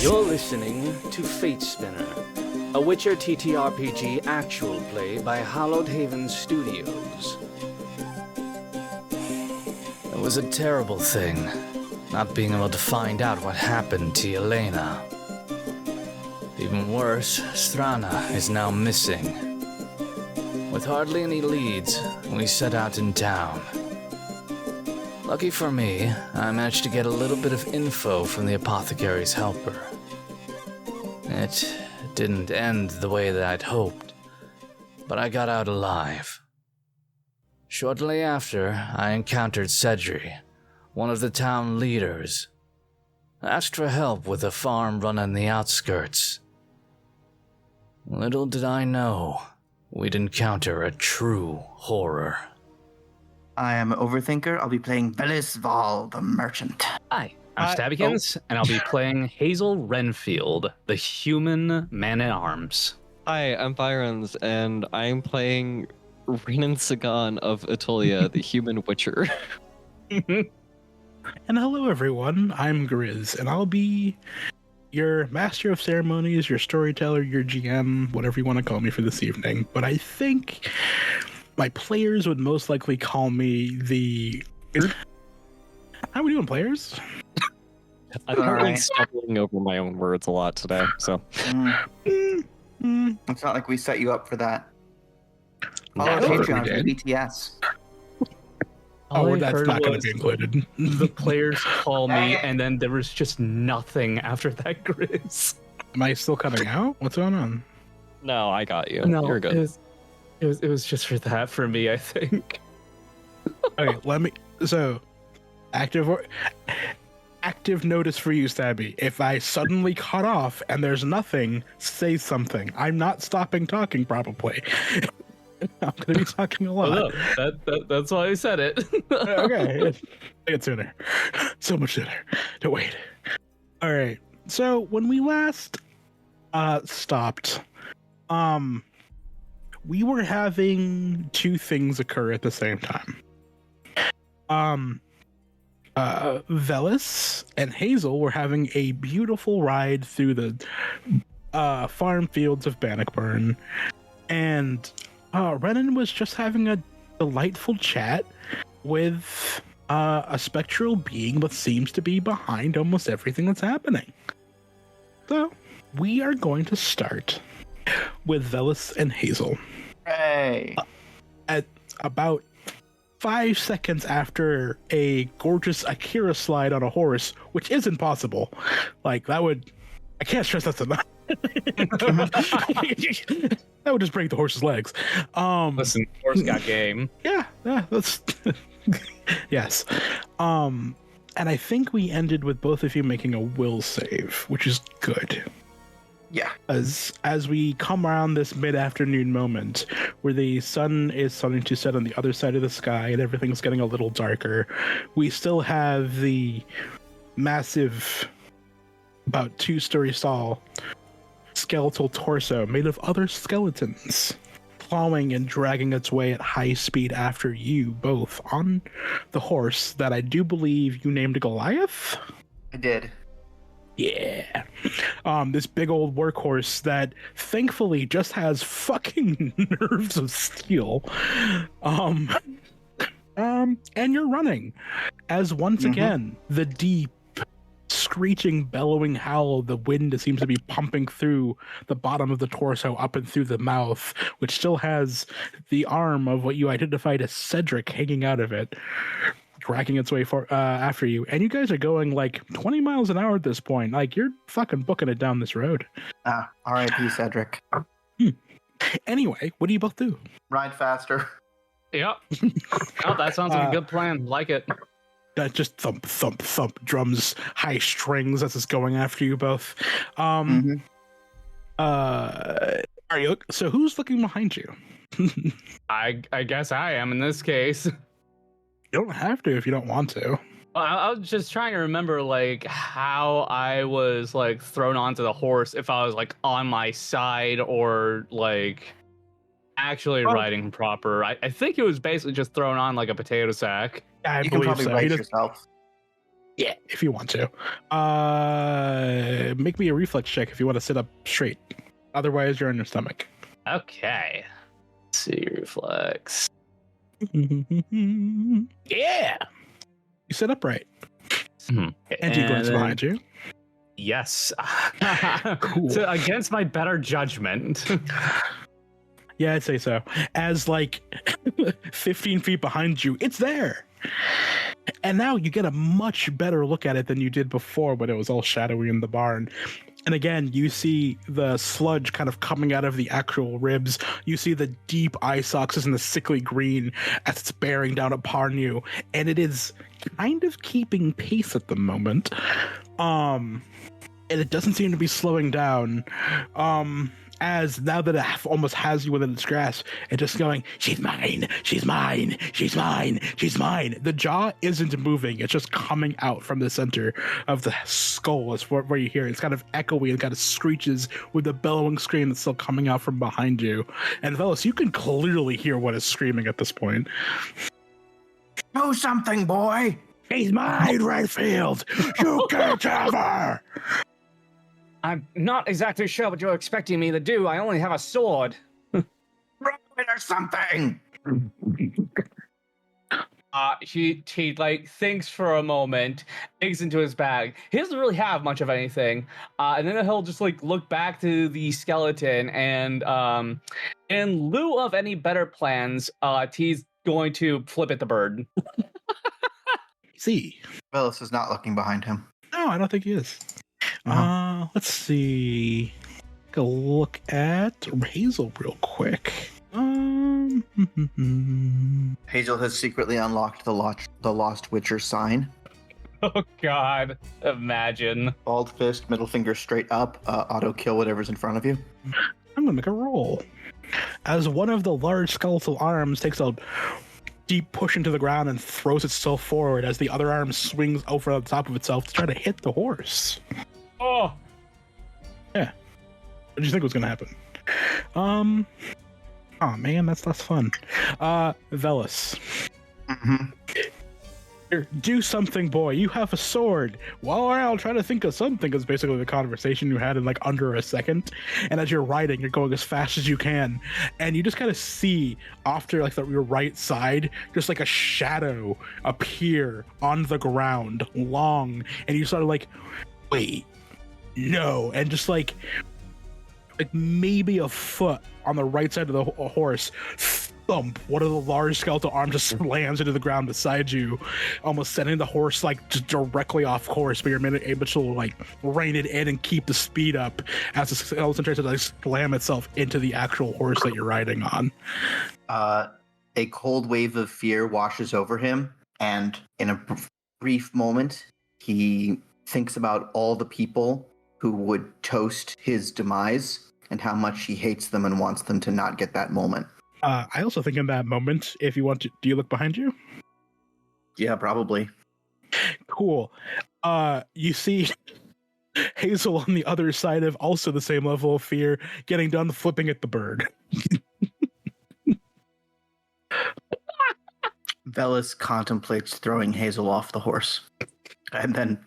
You're listening to Fate Spinner, a Witcher TTRPG actual play by Hallowed Haven Studios. It was a terrible thing, not being able to find out what happened to Yelena. Even worse, Strana is now missing. With hardly any leads, we set out in town. Lucky for me, I managed to get a little bit of info from the apothecary's helper. It didn't end the way that I'd hoped, but I got out alive. Shortly after, I encountered Cedri, one of the town leaders. I asked for help with a farm run on the outskirts. Little did I know, we'd encounter a true horror. I am Overthinker. I'll be playing Vellis Vhal, the merchant. Hi, I'm Stabby, and I'll be playing Hazel Renfield, the human man-at-arms. Hi, I'm Vironz, and I'm playing Rennen Cigon of Atolia, the human witcher. And hello everyone, I'm Grizz, and I'll be your master of ceremonies, your storyteller, your GM, whatever you want to call me for this evening. But I think my players would most likely call me the... How are we doing, players? I'm currently stumbling over my own words a lot today, so... It's not like we set you up for that. Follow our Patreon for BTS. Oh, that's not going to be included. The players call me, and then there was just nothing after that, Grizz. Am I still cutting out? What's going on? No, I got you. No, you're good. It was just for that for me, I think. Okay, let me... So, active notice for you, Stabby. If I suddenly cut off and there's nothing, say something. I'm not stopping talking, probably. I'm going to be talking a lot. Oh, no, that's why I said it. Okay. Say it sooner. So much sooner. Don't wait. All right. So, when we last stopped, we were having two things occur at the same time. Vellis and Hazel were having a beautiful ride through the farm fields of Bannockburn, and Rennen was just having a delightful chat with a spectral being that seems to be behind almost everything that's happening. So, we are going to start with Vellis and Hazel. Hey! At about 5 seconds after a gorgeous Akira slide on a horse, which is impossible. Like, that would... I can't stress that enough. That would just break the horse's legs. Listen, horse got game. Yeah, that's... Yes. And I think we ended with both of you making a will save, which is good. Yeah. As we come around this mid-afternoon moment where the sun is starting to set on the other side of the sky and everything's getting a little darker, we still have the massive, about 2-story tall, skeletal torso made of other skeletons plowing and dragging its way at high speed after you both on the horse that I do believe you named Goliath? I did. Yeah. This big old workhorse that thankfully just has fucking nerves of steel. And you're running as once again, the deep, screeching, bellowing howl of the wind seems to be pumping through the bottom of the torso up and through the mouth, which still has the arm of what you identified as Cedric hanging out of it, dragging its way after you. And you guys are going like 20 miles an hour at this point. Like, you're fucking booking it down this road. R.I.P. Cedric. Anyway, what do you both do? Ride faster. Yep. Oh, that sounds like a good plan. Like it. Just thump, thump, thump, drums, high strings as it's going after you both. Are you? So who's looking behind you? I guess I am in this case. You don't have to if you don't want to. I was just trying to remember, like, how I was, like, thrown onto the horse, if I was, like, on my side or, like, actually riding proper. I think it was basically just thrown on like a potato sack. I you can believe probably so. race yourself. Yeah, if you want to. make me a reflex check if you want to sit up straight. Otherwise, you're on your stomach. Okay. Let's see, reflex. Yeah. You sit upright. Mhm. And Cigon's behind you. Yes. Cool. So against my better judgment. Yeah, I'd say so. As like 15 feet behind you, it's there. And now you get a much better look at it than you did before when it was all shadowy in the barn. And again, you see the sludge kind of coming out of the actual ribs. You see the deep eye sockets in the sickly green as it's bearing down upon you. And it is kind of keeping pace at the moment. And it doesn't seem to be slowing down. As now that it almost has you within its grasp, it's just going, she's mine, she's mine, she's mine, she's mine. The jaw isn't moving. It's just coming out from the center of the skull is where you hear it. It's kind of echoey and kind of screeches with the bellowing scream that's still coming out from behind you. And Vellis, you can clearly hear what is screaming at this point. Do something, boy. She's mine, Renfield. You can't have her. I'm not exactly sure what you're expecting me to do. I only have a sword. Throw it or something. He like thinks for a moment, digs into his bag. He doesn't really have much of anything. And then he'll just like look back to the skeleton and in lieu of any better plans, he's going to flip at the bird. See. Vellis is not looking behind him. No, I don't think he is. Let's see. Take a look at Hazel real quick. Hazel has secretly unlocked the Lost Witcher sign. Oh God! Imagine. Bald fist, middle finger straight up, auto kill whatever's in front of you. I'm gonna make a roll. As one of the large skeletal arms takes a deep push into the ground and throws itself forward as the other arm swings over the top of itself to try to hit the horse. Oh! Yeah. What did you think was gonna happen? Oh man, that's less fun. Vellis. Mm-hmm. Here, do something, boy. You have a sword. Well, I'll try to think of something is basically the conversation you had in like under a second. And as you're riding, you're going as fast as you can. And you just kind of see off to like your right side, just like a shadow appear on the ground, long. And you sort of like, wait, no. And just like maybe a foot on the right side of the horse, thump, one of the large skeletal arms just slams into the ground beside you, almost sending the horse like just directly off course, but you're able to like rein it in and keep the speed up as the skeleton tries to like slam itself into the actual horse that you're riding on. A cold wave of fear washes over him, and in a brief moment, he thinks about all the people who would toast his demise and how much he hates them and wants them to not get that moment. I also think in that moment, if you want to, do you look behind you? Yeah, probably. Cool. You see Hazel on the other side of also the same level of fear, getting done flipping at the bird. Vellis contemplates throwing Hazel off the horse and then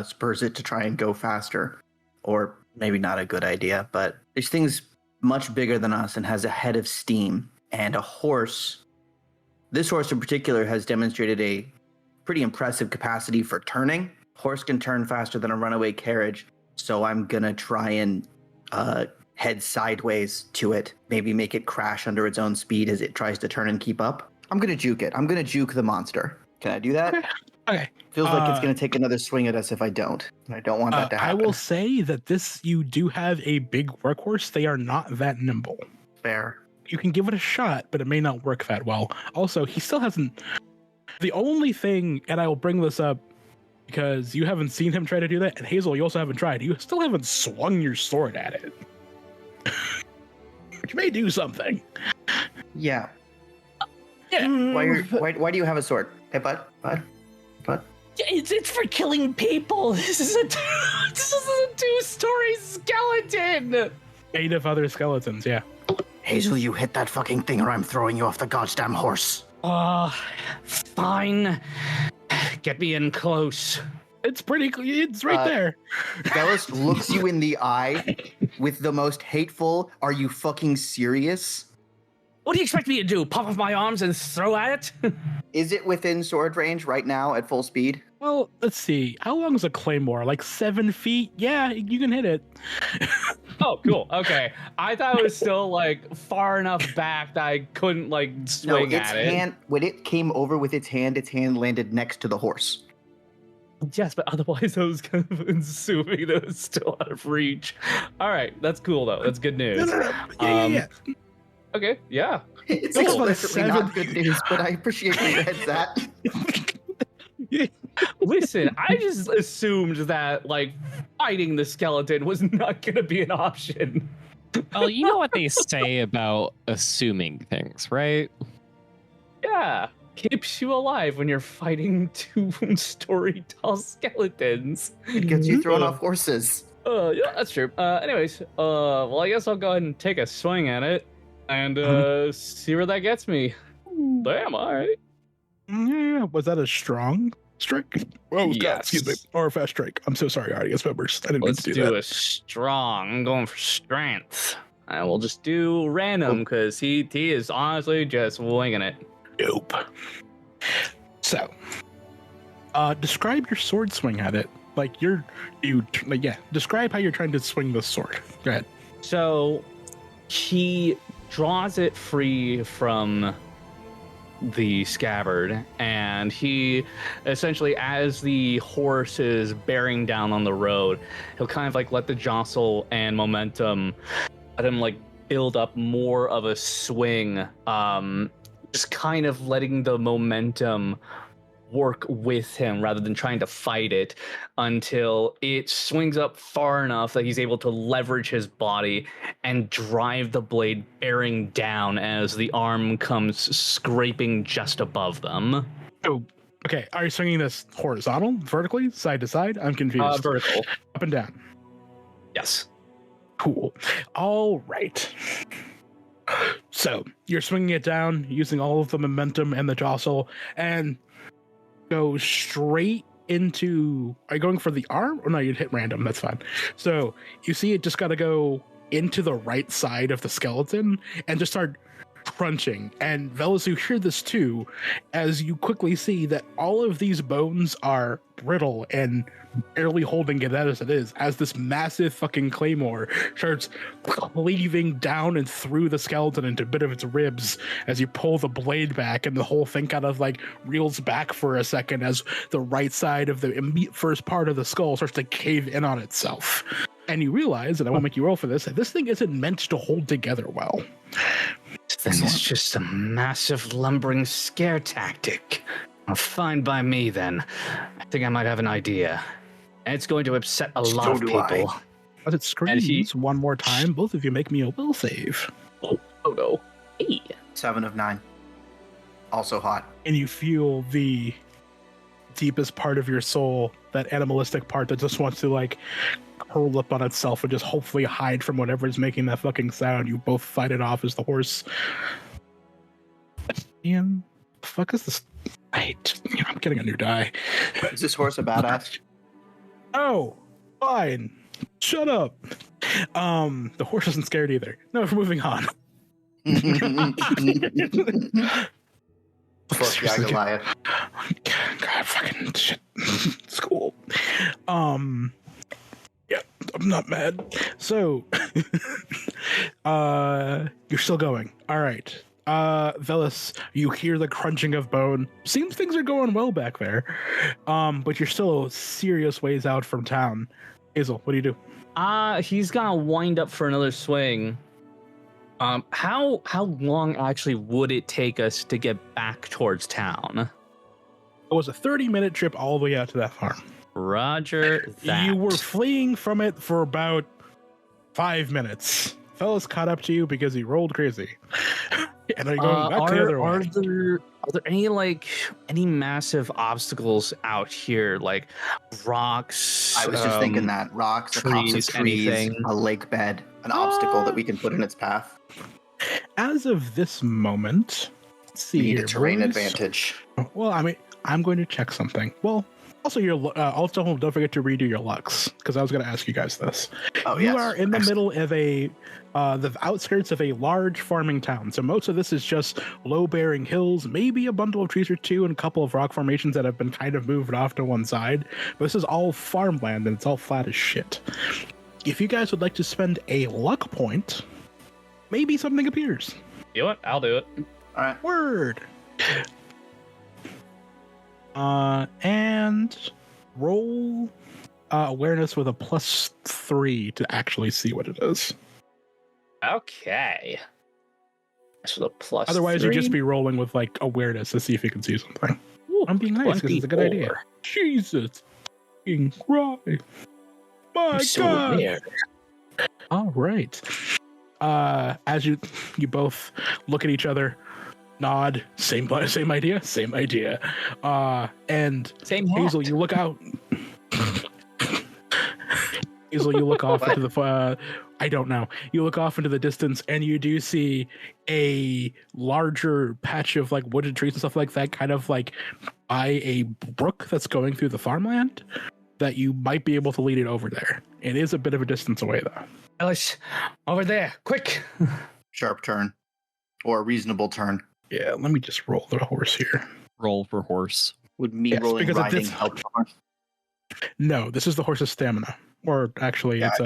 spurs it to try and go faster. Or maybe not a good idea, but this thing's much bigger than us and has a head of steam. And a horse, this horse in particular, has demonstrated a pretty impressive capacity for turning. Horse can turn faster than a runaway carriage, so I'm gonna try and head sideways to it, maybe make it crash under its own speed as it tries to turn and keep up. I'm gonna juke it. I'm gonna juke the monster. Can I do that? Okay. Feels like it's gonna take another swing at us if I don't. And I don't want that to happen. I will say that you do have a big workhorse. They are not that nimble. Fair. You can give it a shot, but it may not work that well. Also, he still hasn't... The only thing, and I will bring this up because you haven't seen him try to do that, and Hazel, you also haven't tried. You still haven't swung your sword at it. Which may do something. Yeah. Yeah. Why do you have a sword? Hey, bud? It's for killing people. This is a two-story skeleton. 8 of other skeletons, yeah. Hazel, you hit that fucking thing or I'm throwing you off the goddamn horse. Fine. Get me in close. It's pretty clear. It's right there. Vellis looks you in the eye with the most hateful, "Are you fucking serious?" What do you expect me to do? Pop off my arms and throw at it? Is it within sword range right now at full speed? Well, let's see. How long is a claymore? Like 7 feet? Yeah, you can hit it. Oh, cool. Okay. I thought it was still like far enough back that I couldn't like swing its at it. hand, when it came over with its hand landed next to the horse. Yes, but otherwise I was kind of assuming that it was still out of reach. All right. That's cool though. That's good news. No. Yeah. Okay. Yeah. It's Cool. explicitly not good news, but I appreciate your heads that. Listen, I just assumed that like fighting the skeleton was not going to be an option. Well, you know what they say about assuming things, right? Yeah. Keeps you alive when you're fighting two storytell skeletons. It gets you thrown off horses. Yeah, that's true. Anyways, well, I guess I'll go ahead and take a swing at it and see where that gets me. Damn, all right. Yeah, was that a strong strike? Oh, Yes. excuse me. Or a fast strike. I'm so sorry, audience members. I didn't mean Let's to do do that. a strong. I'm going for strength. I will just do random because he is honestly just winging it. Nope. So, describe your sword swing at it. Describe how you're trying to swing this sword. Go ahead. So he draws it free from the scabbard, and he essentially, as the horse is bearing down on the road, he'll kind of like let the jostle and momentum let him like build up more of a swing, just kind of letting the momentum work with him rather than trying to fight it until it swings up far enough that he's able to leverage his body and drive the blade bearing down as the arm comes scraping just above them. Oh, okay. Are you swinging this horizontal, vertically, side to side? I'm confused. Vertical. Up and down. Yes. Cool. All right. So you're swinging it down using all of the momentum and the jostle, and go straight into. Are you going for the arm? Or no, you'd hit random. That's fine. So you see it just got to go into the right side of the skeleton and just start crunching. And Vellis, you hear this too, as you quickly see that all of these bones are brittle and barely holding it as it is, as this massive fucking claymore starts cleaving down and through the skeleton into a bit of its ribs as you pull the blade back, and the whole thing kind of like reels back for a second as the right side of the first part of the skull starts to cave in on itself. And you realize, and I won't make you roll for this, that this thing isn't meant to hold together well. This is just a massive lumbering scare tactic. Well, fine by me then. I think I might have an idea. And it's going to upset a lot of people. As it screams one more time, both of you make me a will save. Oh no. Hey. 7 of 9. Also hot. And you feel the deepest part of your soul, that animalistic part that just wants to like curl up on itself and just hopefully hide from whatever is making that fucking sound. You both fight it off as the horse. Man, the fuck is this? I'm getting a new die. Is this horse a badass? Oh, fine. Shut up. The horse isn't scared either. No, we're moving on. Fuck yeah, Goliath. God, fucking shit. It's cool. Yeah, I'm not mad. So, you're still going. All right. Vellis, you hear the crunching of bone. Seems things are going well back there. But you're still serious ways out from town. Hazel, what do you do? He's gonna wind up for another swing. How long actually would it take us to get back towards town? It was a 30-minute trip all the way out to that farm. Roger that. You were fleeing from it for about 5 minutes. Fellas caught up to you because he rolled crazy. And are going back the other way. Are there any massive obstacles out here, like rocks? I was just thinking that. Rocks, a copse of trees, anything? a lake bed, an obstacle that we can put in its path. As of this moment, let's see We need here, a terrain boys. advantage. Well, I mean, I'm going to check something. Well, Also, also don't forget to redo your lucks, because I was going to ask you guys this. Oh, You yes. are in the middle of the outskirts of a large farming town, so most of this is just low-bearing hills, maybe a bundle of trees or two, and a couple of rock formations that have been kind of moved off to one side. But this is all farmland, and it's all flat as shit. If you guys would like to spend a luck point, maybe something appears. You know what? I'll do it. All right. Word. And roll awareness with a +3 to actually see what it is. Okay. That's with a plus. Otherwise, 3. you'd just be rolling with like awareness to see if you can see something. Ooh, I'm being nice because it's a good idea. 24. Jesus, fucking Christ! My So God! weird. All right. As you both look at each other, nod. Same idea. And Same hat. Hazel, you look out. Hazel, you look off into the. I don't know. You look off into the distance, and you do see a larger patch of like wooded trees and stuff like that, kind of like by a brook that's going through the farmland. That you might be able to lead it over there. It is a bit of a distance away, though. Vellis, over there, quick. Sharp turn. Or a reasonable turn. Yeah, let me just roll the horse here. Roll for horse. Would me Yes, rolling because at riding this- help the horse? No, this is the horse's stamina. Or actually, it's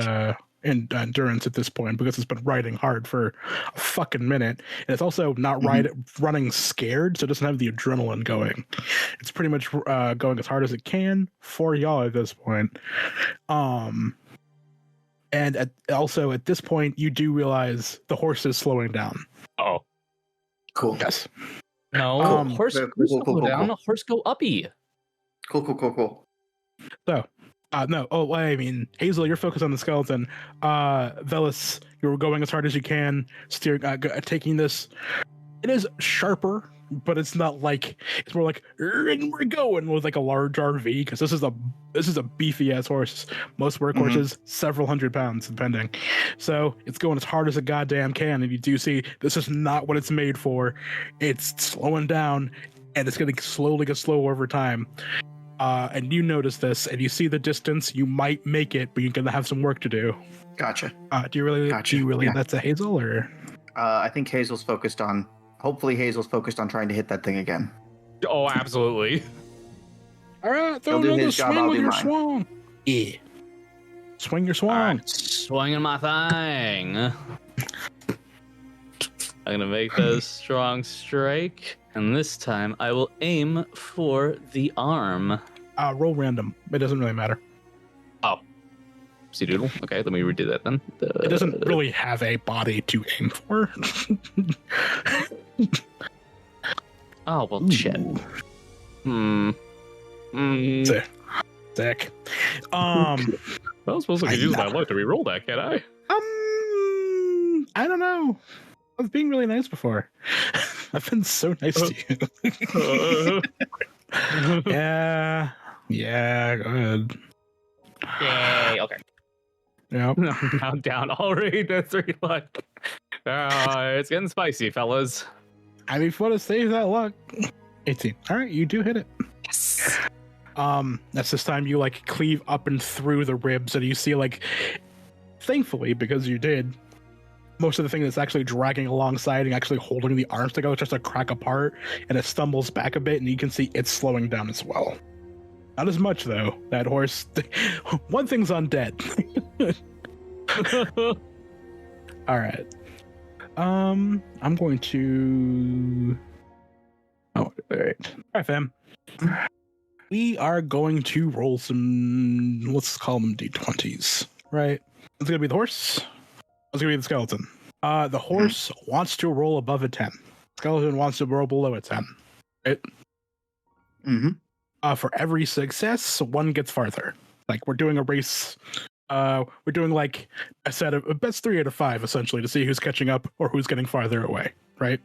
endurance at this point because it's been riding hard for a fucking minute. And it's also not running scared, so it doesn't have the adrenaline going. It's pretty much going as hard as it can for y'all at this point. And also at this point, you do realize the horse is slowing down. Oh. Cool. Yes. No, horse Cool, go cool, down, cool. horse go uppy. Cool. So, no. Oh, I mean, Hazel, you're focused on the skeleton. Vellis, you're going as hard as you can, steering, taking this. It is sharper, but it's not like it's more like and we're going with like a large RV because this is a beefy ass horse. Most workhorses, several hundred pounds, depending. So it's going as hard as it goddamn can, and you do see this is not what it's made for. It's slowing down, and it's getting slowly get slower over time. And you notice this, and you see the distance. You might make it, but you're gonna have some work to do. Gotcha. Do you really? Yeah. That's a Hazel, or? I think Hazel's focused on. Hopefully, Hazel's focused on trying to hit that thing again. Oh, absolutely. All right, throw He'll do another his job, swing I'll with do your mine. swung. Yeah. Swing your swung. Alright, swinging my thing. I'm gonna make those strong strike, and this time I will aim for the arm. Roll random. It doesn't really matter. See doodle. Okay, let me redo that then. It doesn't really have a body to aim for. Oh well, shit. Sick. I was supposed to use my luck to re-roll that, can't I? I don't know. I was being really nice before. I've been so nice to you. Yeah, go ahead. Yay, okay. Yep. I'm down already to 3 luck. It's getting spicy, fellas. I mean, if you want to save that luck. 18. All right, you do hit it. Yes. That's this time you like cleave up and through the ribs, and you see like, thankfully, because you did, most of the thing that's actually dragging alongside and actually holding the arms together just to crack apart, and it stumbles back a bit, and you can see it's slowing down as well. Not as much though. That horse. One thing's undead. All right. I'm going to. Oh, all right. All right, fam. We are going to roll some. Let's call them d20s. Right. It's gonna be the horse. It's gonna be the skeleton. The horse wants to roll above a 10. Skeleton wants to roll below a 10. Right. For every success, one gets farther. Like we're doing a race. We're doing like a set of a best 3 out of 5 essentially to see who's catching up or who's getting farther away. Right.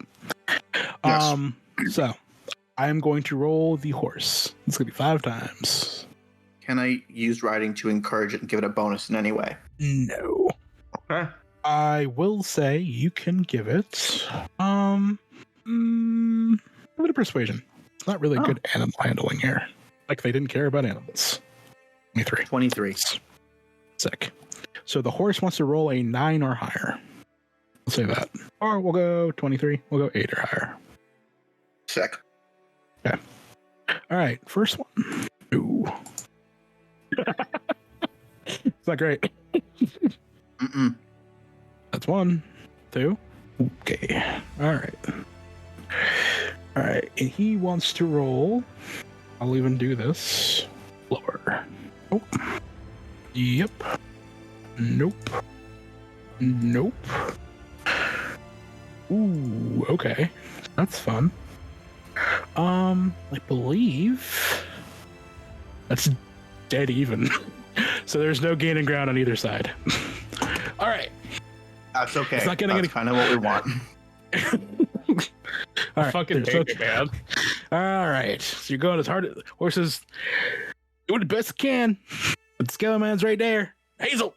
Yes. So I am going to roll the horse. It's gonna be 5 times. Can I use riding to encourage it and give it a bonus in any way? No. Okay. I will say you can give it give it a persuasion. It's not really good animal handling here. Like they didn't care about animals. 23. 23. Sick. So the horse wants to roll a 9 or higher. We'll say that. Or we'll go 23. We'll go 8 or higher. Sick. Okay. All right. First one. Ooh. It's not great. Mm-mm. That's 1, 2. Okay. All right. All right. And he wants to roll. I'll even do this. Lower. Nope. Yep. Nope. Nope. Ooh, okay. That's fun. I believe that's dead even. So there's no gaining ground on either side. All right. That's okay. It's not getting That's kind of what we want. All right. Fucking take it, man. All right. So you're going as hard as horses doing the best it can. But the Skeleton Man's right there. Hazel.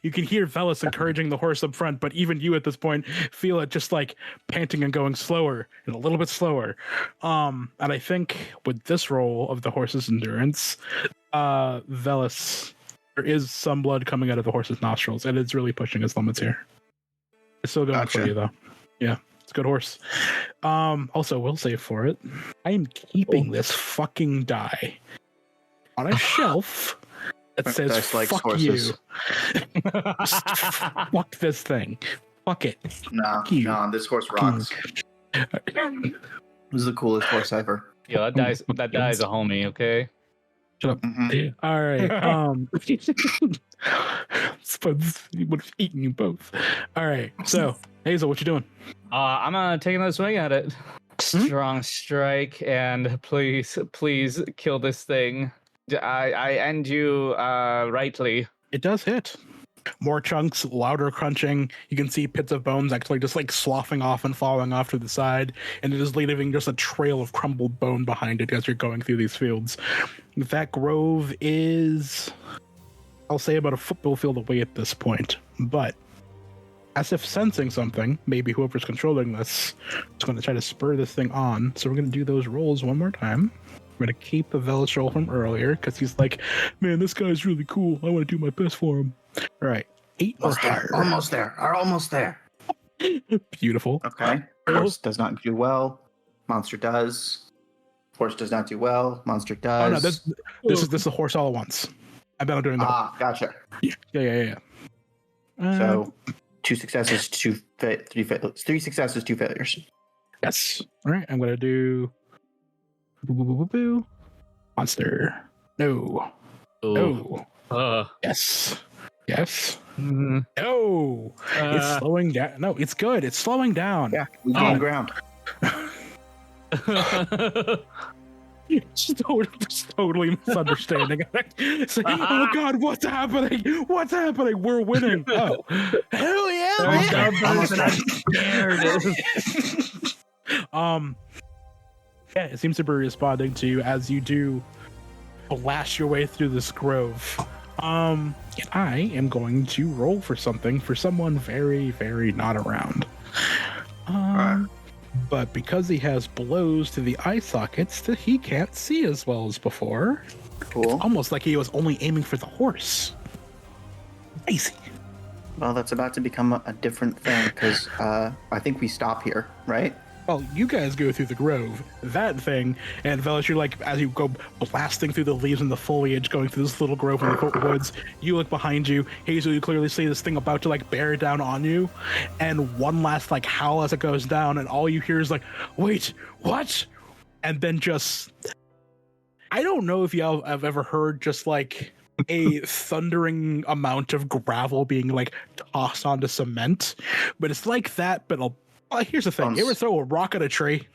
You can hear Vellis encouraging the horse up front, but even you at this point feel it just like panting and going slower and a little bit slower. And I think with this roll of the horse's endurance, Vellis, there is some blood coming out of the horse's nostrils, and it's really pushing his limits here. It's still going for you though. Yeah, it's a good horse. Also, we'll save for it. I am keeping this fucking die on a shelf. It says, Dice likes fuck horses. you. Fuck this thing. Fuck it. No, this horse rocks. This is the coolest horse ever. Yeah, that guy's a homie, okay? Shut up. Mhm. All right. Suppose he would have eaten you both. All right. So, Hazel, what you doing? I'm taking a swing at it. Strong strike, and please kill this thing. I end you rightly. It does hit. More chunks, louder crunching. You can see pits of bones actually just like sloughing off and falling off to the side, and it is leaving just a trail of crumbled bone behind it as you're going through these fields. That grove is, I'll say, about a football field away at this point, but as if sensing something, maybe whoever's controlling this is going to try to spur this thing on. So we're going to do those rolls one more time. We're going to keep the Vellis roll from earlier because he's like, man, this guy's really cool. I want to do my best for him. All right. 8 or higher. Almost there. Beautiful. Okay. Horse does not do well. Monster does. Horse does not do well. Monster does. Oh, no, this is the horse all at once. I bet I'm doing that. Gotcha. Yeah. So 2 successes, 3 successes, 2 failures. Yes. All right. I'm going to do monster. No. Ooh. No. Yes. Mm-hmm. No. It's slowing down. No, it's good. It's slowing down. Yeah, we gain ground. Just totally misunderstanding. Saying, oh God, what's happening? We're winning. Oh, hell yeah! Yeah, it seems to be responding to you as you do blast your way through this grove. And I am going to roll for something for someone very, very not around. But because he has blows to the eye sockets that he can't see as well as before, Cool. it's almost like he was only aiming for the horse. Crazy. Well, that's about to become a different thing because I think we stop here, right? Well, you guys go through the grove, that thing, and Vellis, you're like, as you go blasting through the leaves and the foliage, going through this little grove in the woods, you look behind you. Hazel, you clearly see this thing about to like bear down on you, and one last like howl as it goes down, and all you hear is like, wait, what? And then just, I don't know if y'all have ever heard just like a thundering amount of gravel being like tossed onto cement, but it's like that, but here's the thing. You ever throw a rock at a tree?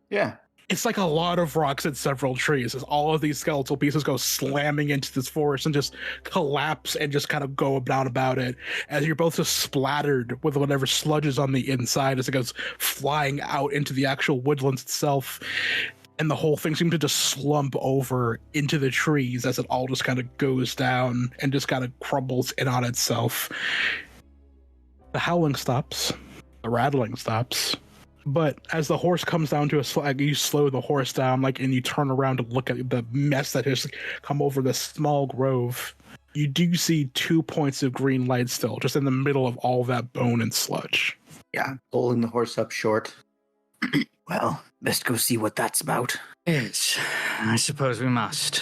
Yeah. It's like a lot of rocks at several trees as all of these skeletal pieces go slamming into this forest and just collapse and just kind of go down about it as you're both just splattered with whatever sludge is on the inside as it goes flying out into the actual woodlands itself. And the whole thing seems to just slump over into the trees as it all just kind of goes down and just kind of crumbles in on itself. The howling stops. The rattling stops. But as the horse comes down to a slide, you slow the horse down, and you turn around to look at the mess that has come over this small grove. You do see 2 points of green light still, just in the middle of all that bone and sludge. Yeah, pulling the horse up short. Well, best go see what that's about. Yes, I suppose we must.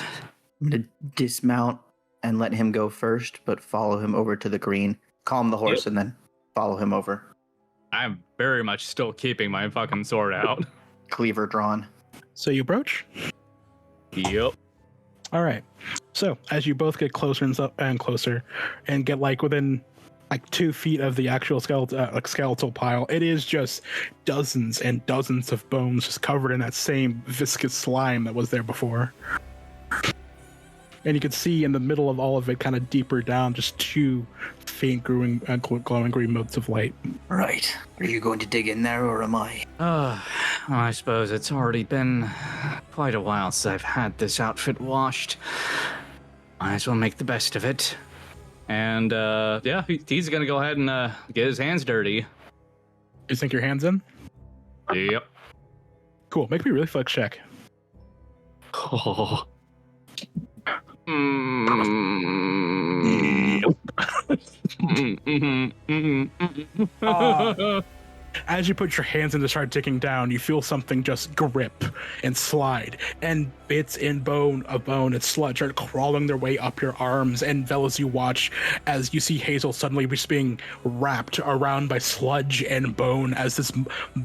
I'm going to dismount and let him go first, but follow him over to the green. Calm the horse and then follow him over. I'm very much still keeping my fucking sword out. Cleaver drawn. So you approach? Yep. All right. So as you both get closer and closer and get within 2 feet of the actual skeletal pile, it is just dozens and dozens of bones just covered in that same viscous slime that was there before. And you can see in the middle of all of it, kind of deeper down, just 2 faint glowing green motes of light. Right. Are you going to dig in there, or am I? I suppose it's already been quite a while since I've had this outfit washed. Might as well make the best of it. And, he's gonna go ahead and get his hands dirty. You sink your hands in? Yep. Cool. Make me a reflex check. Oh. As you put your hands in to start digging down, you feel something just grip and slide, and bits and bone and sludge are crawling their way up your arms. And Vellis, you watch as you see Hazel suddenly just being wrapped around by sludge and bone as this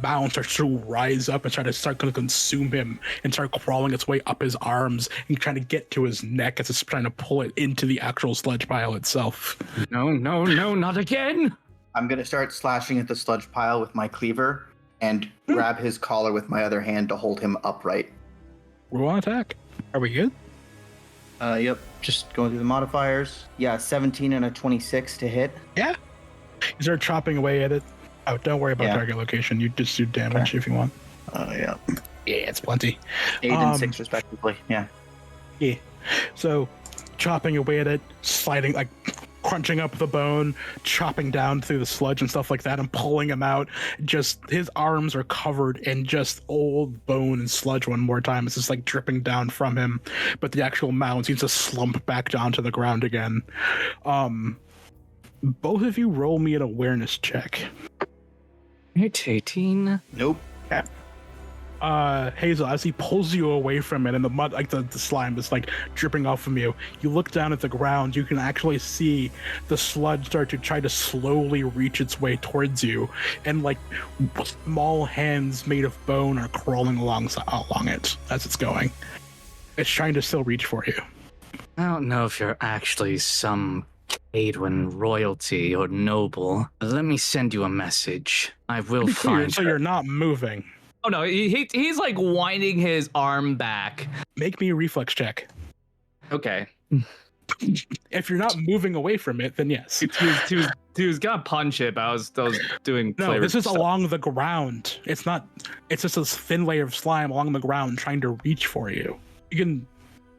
mound starts to rise up and start to consume him and start crawling its way up his arms and trying to get to his neck as it's trying to pull it into the actual sludge pile itself. No, not again! I'm going to start slashing at the sludge pile with my cleaver and grab his collar with my other hand to hold him upright. Roll on attack. Are we good? Yep. Just going through the modifiers. Yeah, 17 and a 26 to hit. Yeah. You start chopping away at it. Oh, don't worry about target location. You just do damage if you want. Yeah. Yeah, it's plenty. 8 and 6 respectively. Yeah. Yeah. So, chopping away at it, sliding, crunching up the bone, chopping down through the sludge and stuff like that, and pulling him out. Just his arms are covered in just old bone and sludge one more time. It's just dripping down from him, but the actual mound seems to slump back down to the ground again. Both of you roll me an awareness check. It's 18. Nope. Yeah. Hazel, as he pulls you away from it and the mud, the slime is dripping off from you, you look down at the ground. You can actually see the sludge start to try to slowly reach its way towards you, and small hands made of bone are crawling along it as it's going. It's trying to still reach for you. I don't know if you're actually some Cadwin royalty or noble. Let me send you a message. I will find so her. You're not moving. Oh no, he's winding his arm back. Make me a reflex check. Okay. If you're not moving away from it, then yes. He was gonna punch it, but I was doing No, this is stuff. along the ground. It's just a thin layer of slime along the ground trying to reach for you.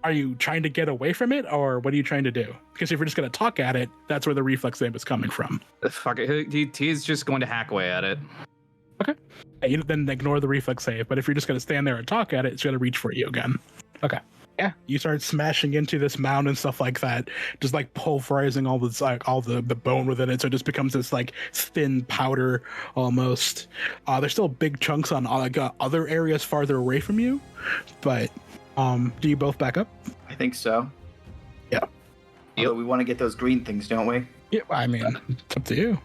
Are you trying to get away from it, or what are you trying to do? Because if you're just going to talk at it, that's where the reflex save is coming from. Fuck it. He's just going to hack away at it. Okay. You then ignore the reflex save, but if you're just going to stand there and talk at it, it's going to reach for you again. Okay. Yeah. You start smashing into this mound and stuff like that, just pulverizing all the bone within it, so it just becomes this thin powder almost. There's still big chunks on other areas farther away from you, but do you both back up? I think so. Yeah. Although we want to get those green things, don't we? Yeah, I mean, it's up to you.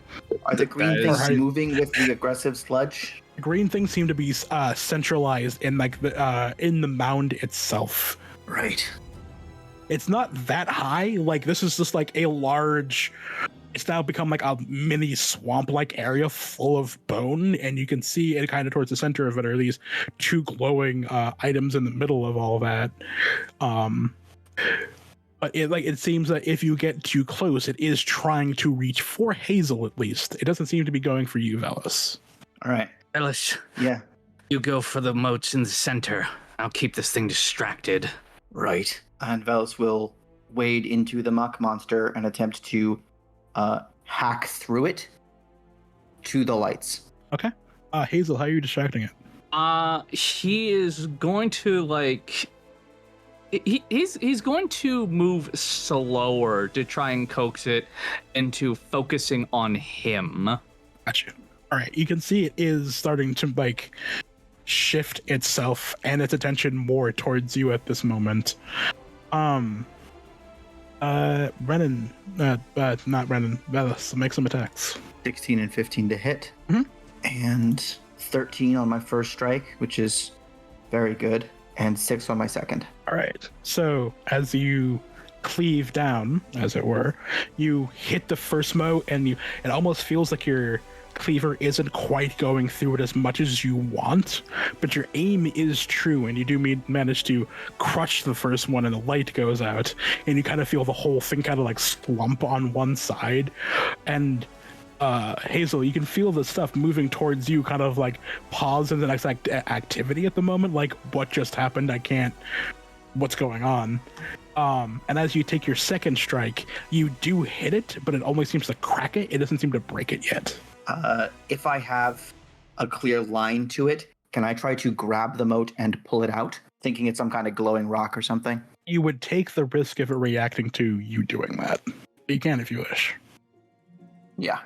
Are the green things moving with the aggressive sludge? Green things seem to be centralized in the mound itself. Right. It's not that high. This is just a large. It's now become a mini swamp-like area full of bone, and you can see it kind of towards the center of it are these 2 glowing items in the middle of all that. But it seems that if you get too close, it is trying to reach for Hazel at least. It doesn't seem to be going for you, Vellis. All right. Vellis, Yeah. you go for the moats in the center. I'll keep this thing distracted. Right. And Vellis will wade into the muck monster and attempt to hack through it to the lights. Okay. Hazel, how are you distracting it? He is going to like. He's going to move slower to try and coax it into focusing on him. Gotcha. All right, you can see it is starting to like shift itself and its attention more towards you at this moment. Rennen, not Rennen, Vellis, make some attacks. 16 and 15 to hit, Mhm. and 13 on my first strike, which is very good, and 6 on my second. All right. So as you cleave down, as it were, you hit the first mow, and it almost feels like your cleaver isn't quite going through it as much as you want, but your aim is true, and you do manage to crush the first one, and the light goes out, and you kind of feel the whole thing kind of like slump on one side, and Hazel, you can feel the stuff moving towards you, kind of like pause in the next activity at the moment, like what just happened, what's going on. And as you take your second strike, you do hit it, but it only seems to crack it. It doesn't seem to break it yet. If I have a clear line to it, can I try to grab the moat and pull it out, thinking it's some kind of glowing rock or something? You would take the risk of it reacting to you doing that. You can if you wish. Yeah.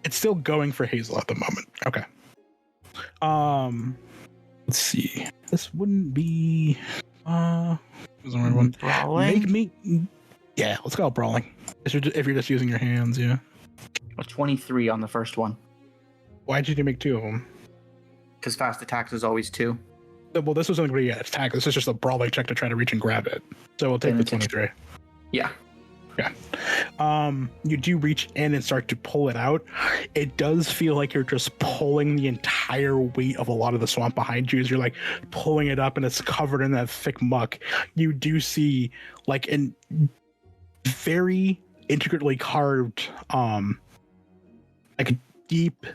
It's still going for Hazel at the moment. Okay. Let's see. This wouldn't be Brawling? Make me. Yeah, let's go brawling. If you're just using your hands, yeah. A 23 on the first one. Why did you make 2 of them? Because fast attacks is always 2. Well, this wasn't going to be an attack. This is just a brawling check to try to reach and grab it. So we'll take Then the it's 23. Yeah. Yeah. You do reach in and start to pull it out. It does feel like you're just pulling the entire weight of a lot of the swamp behind you as you're like pulling it up, and it's covered in that thick muck. You do see like a very intricately carved, like deep,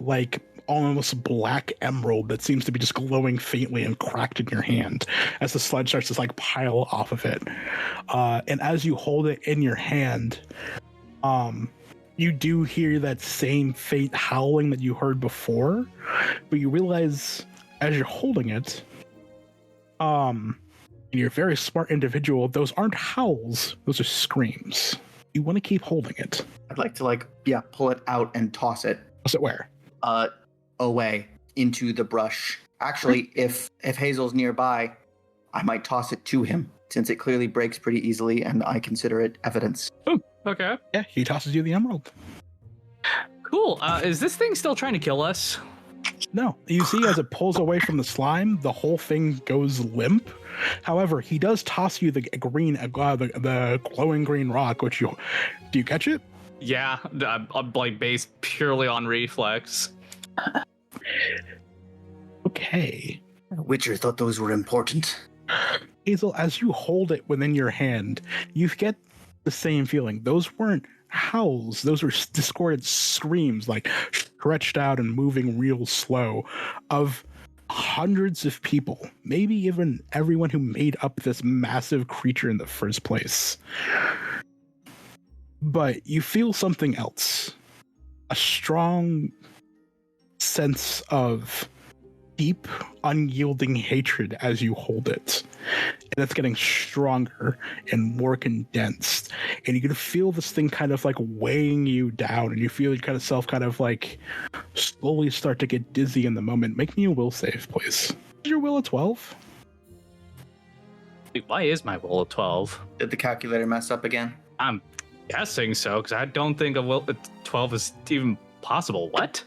like almost black emerald that seems to be just glowing faintly and cracked in your hand as the sludge starts to like pile off of it. And as you hold it in your hand, you do hear that same faint howling that you heard before, but you realize as you're holding it, and you're a very smart individual, those aren't howls, those are screams. You want to keep holding it. I'd like to pull it out and toss it. Toss it where? Away into the brush. Actually, if Hazel's nearby, I might toss it to him, since it clearly breaks pretty easily and I consider it evidence. Oh, okay. Yeah, he tosses you the emerald. Cool. Is this thing still trying to kill us? No, you see as it pulls away from the slime, the whole thing goes limp. However, he does toss you the glowing green rock, do you catch it? Yeah, I'm like based purely on reflex. Okay. Witcher thought those were important. Hazel, as you hold it within your hand, you get the same feeling. Those weren't howls. Those were discordant screams, like stretched out and moving real slow, of hundreds of people, maybe even everyone who made up this massive creature in the first place. But you feel something else. A strong sense of deep, unyielding hatred as you hold it. And it's getting stronger and more condensed. And you can feel this thing kind of like weighing you down, and you feel your kind of self kind of like slowly start to get dizzy in the moment. Make me a will save, please. Is your will a 12? Wait, why is my will a 12? Did the calculator mess up again? I'm guessing so, because I don't think a 12 is even possible. What?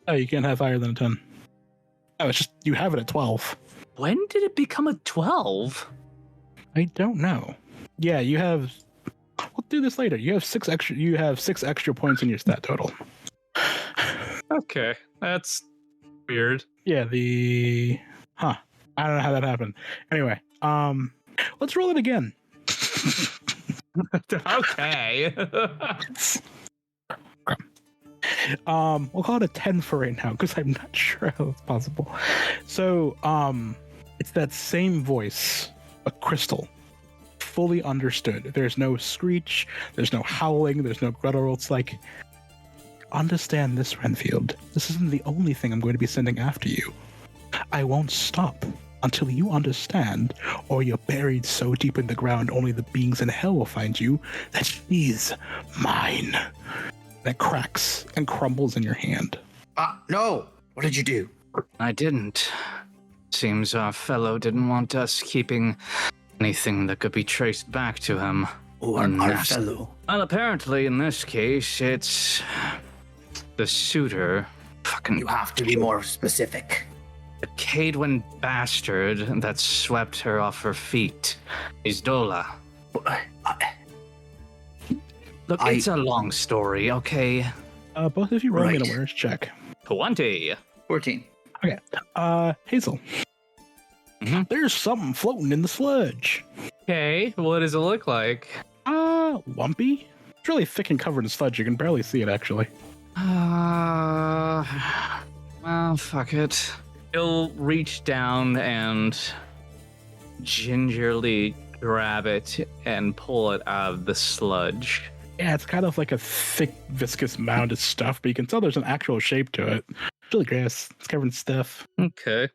Oh, you can't have higher than a 10. Oh, it's just you have it at 12. When did it become a 12? I don't know. Yeah, you have. We'll do this later. You have 6 extra. You have 6 extra points in your stat total. Okay, that's weird. Yeah, I don't know how that happened. Anyway, let's roll it again. Okay. We'll call it a 10 for right now because I'm not sure how it's possible. So, it's that same voice, a crystal, fully understood. There's no screech, there's no howling, there's no guttural. It's like, Understand this, Renfield. This isn't the only thing I'm going to be sending after you. I won't stop until you understand, or you're buried so deep in the ground only the beings in hell will find you, that she's mine. That cracks and crumbles in your hand. No! What did you do? I didn't. Seems our fellow didn't want us keeping anything that could be traced back to him. Our fellow. Well, apparently in this case, it's the suitor. Fucking You have to be more specific. the Cadwin bastard that swept her off her feet. Isdola. Look, it's a long story, okay? Both of you roll me an Right. awareness check. 20. 14. Okay. Hazel. Mhm. There's something floating in the sludge. Okay, what does it look like? Lumpy? It's really thick and covered in sludge. You can barely see it, actually. Well, fuck it. He'll reach down and gingerly grab it and pull it out of the sludge. Yeah, it's kind of like a thick, viscous mound of stuff, but you can tell there's an actual shape to it. It's really gross. It's covered in stuff. Okay.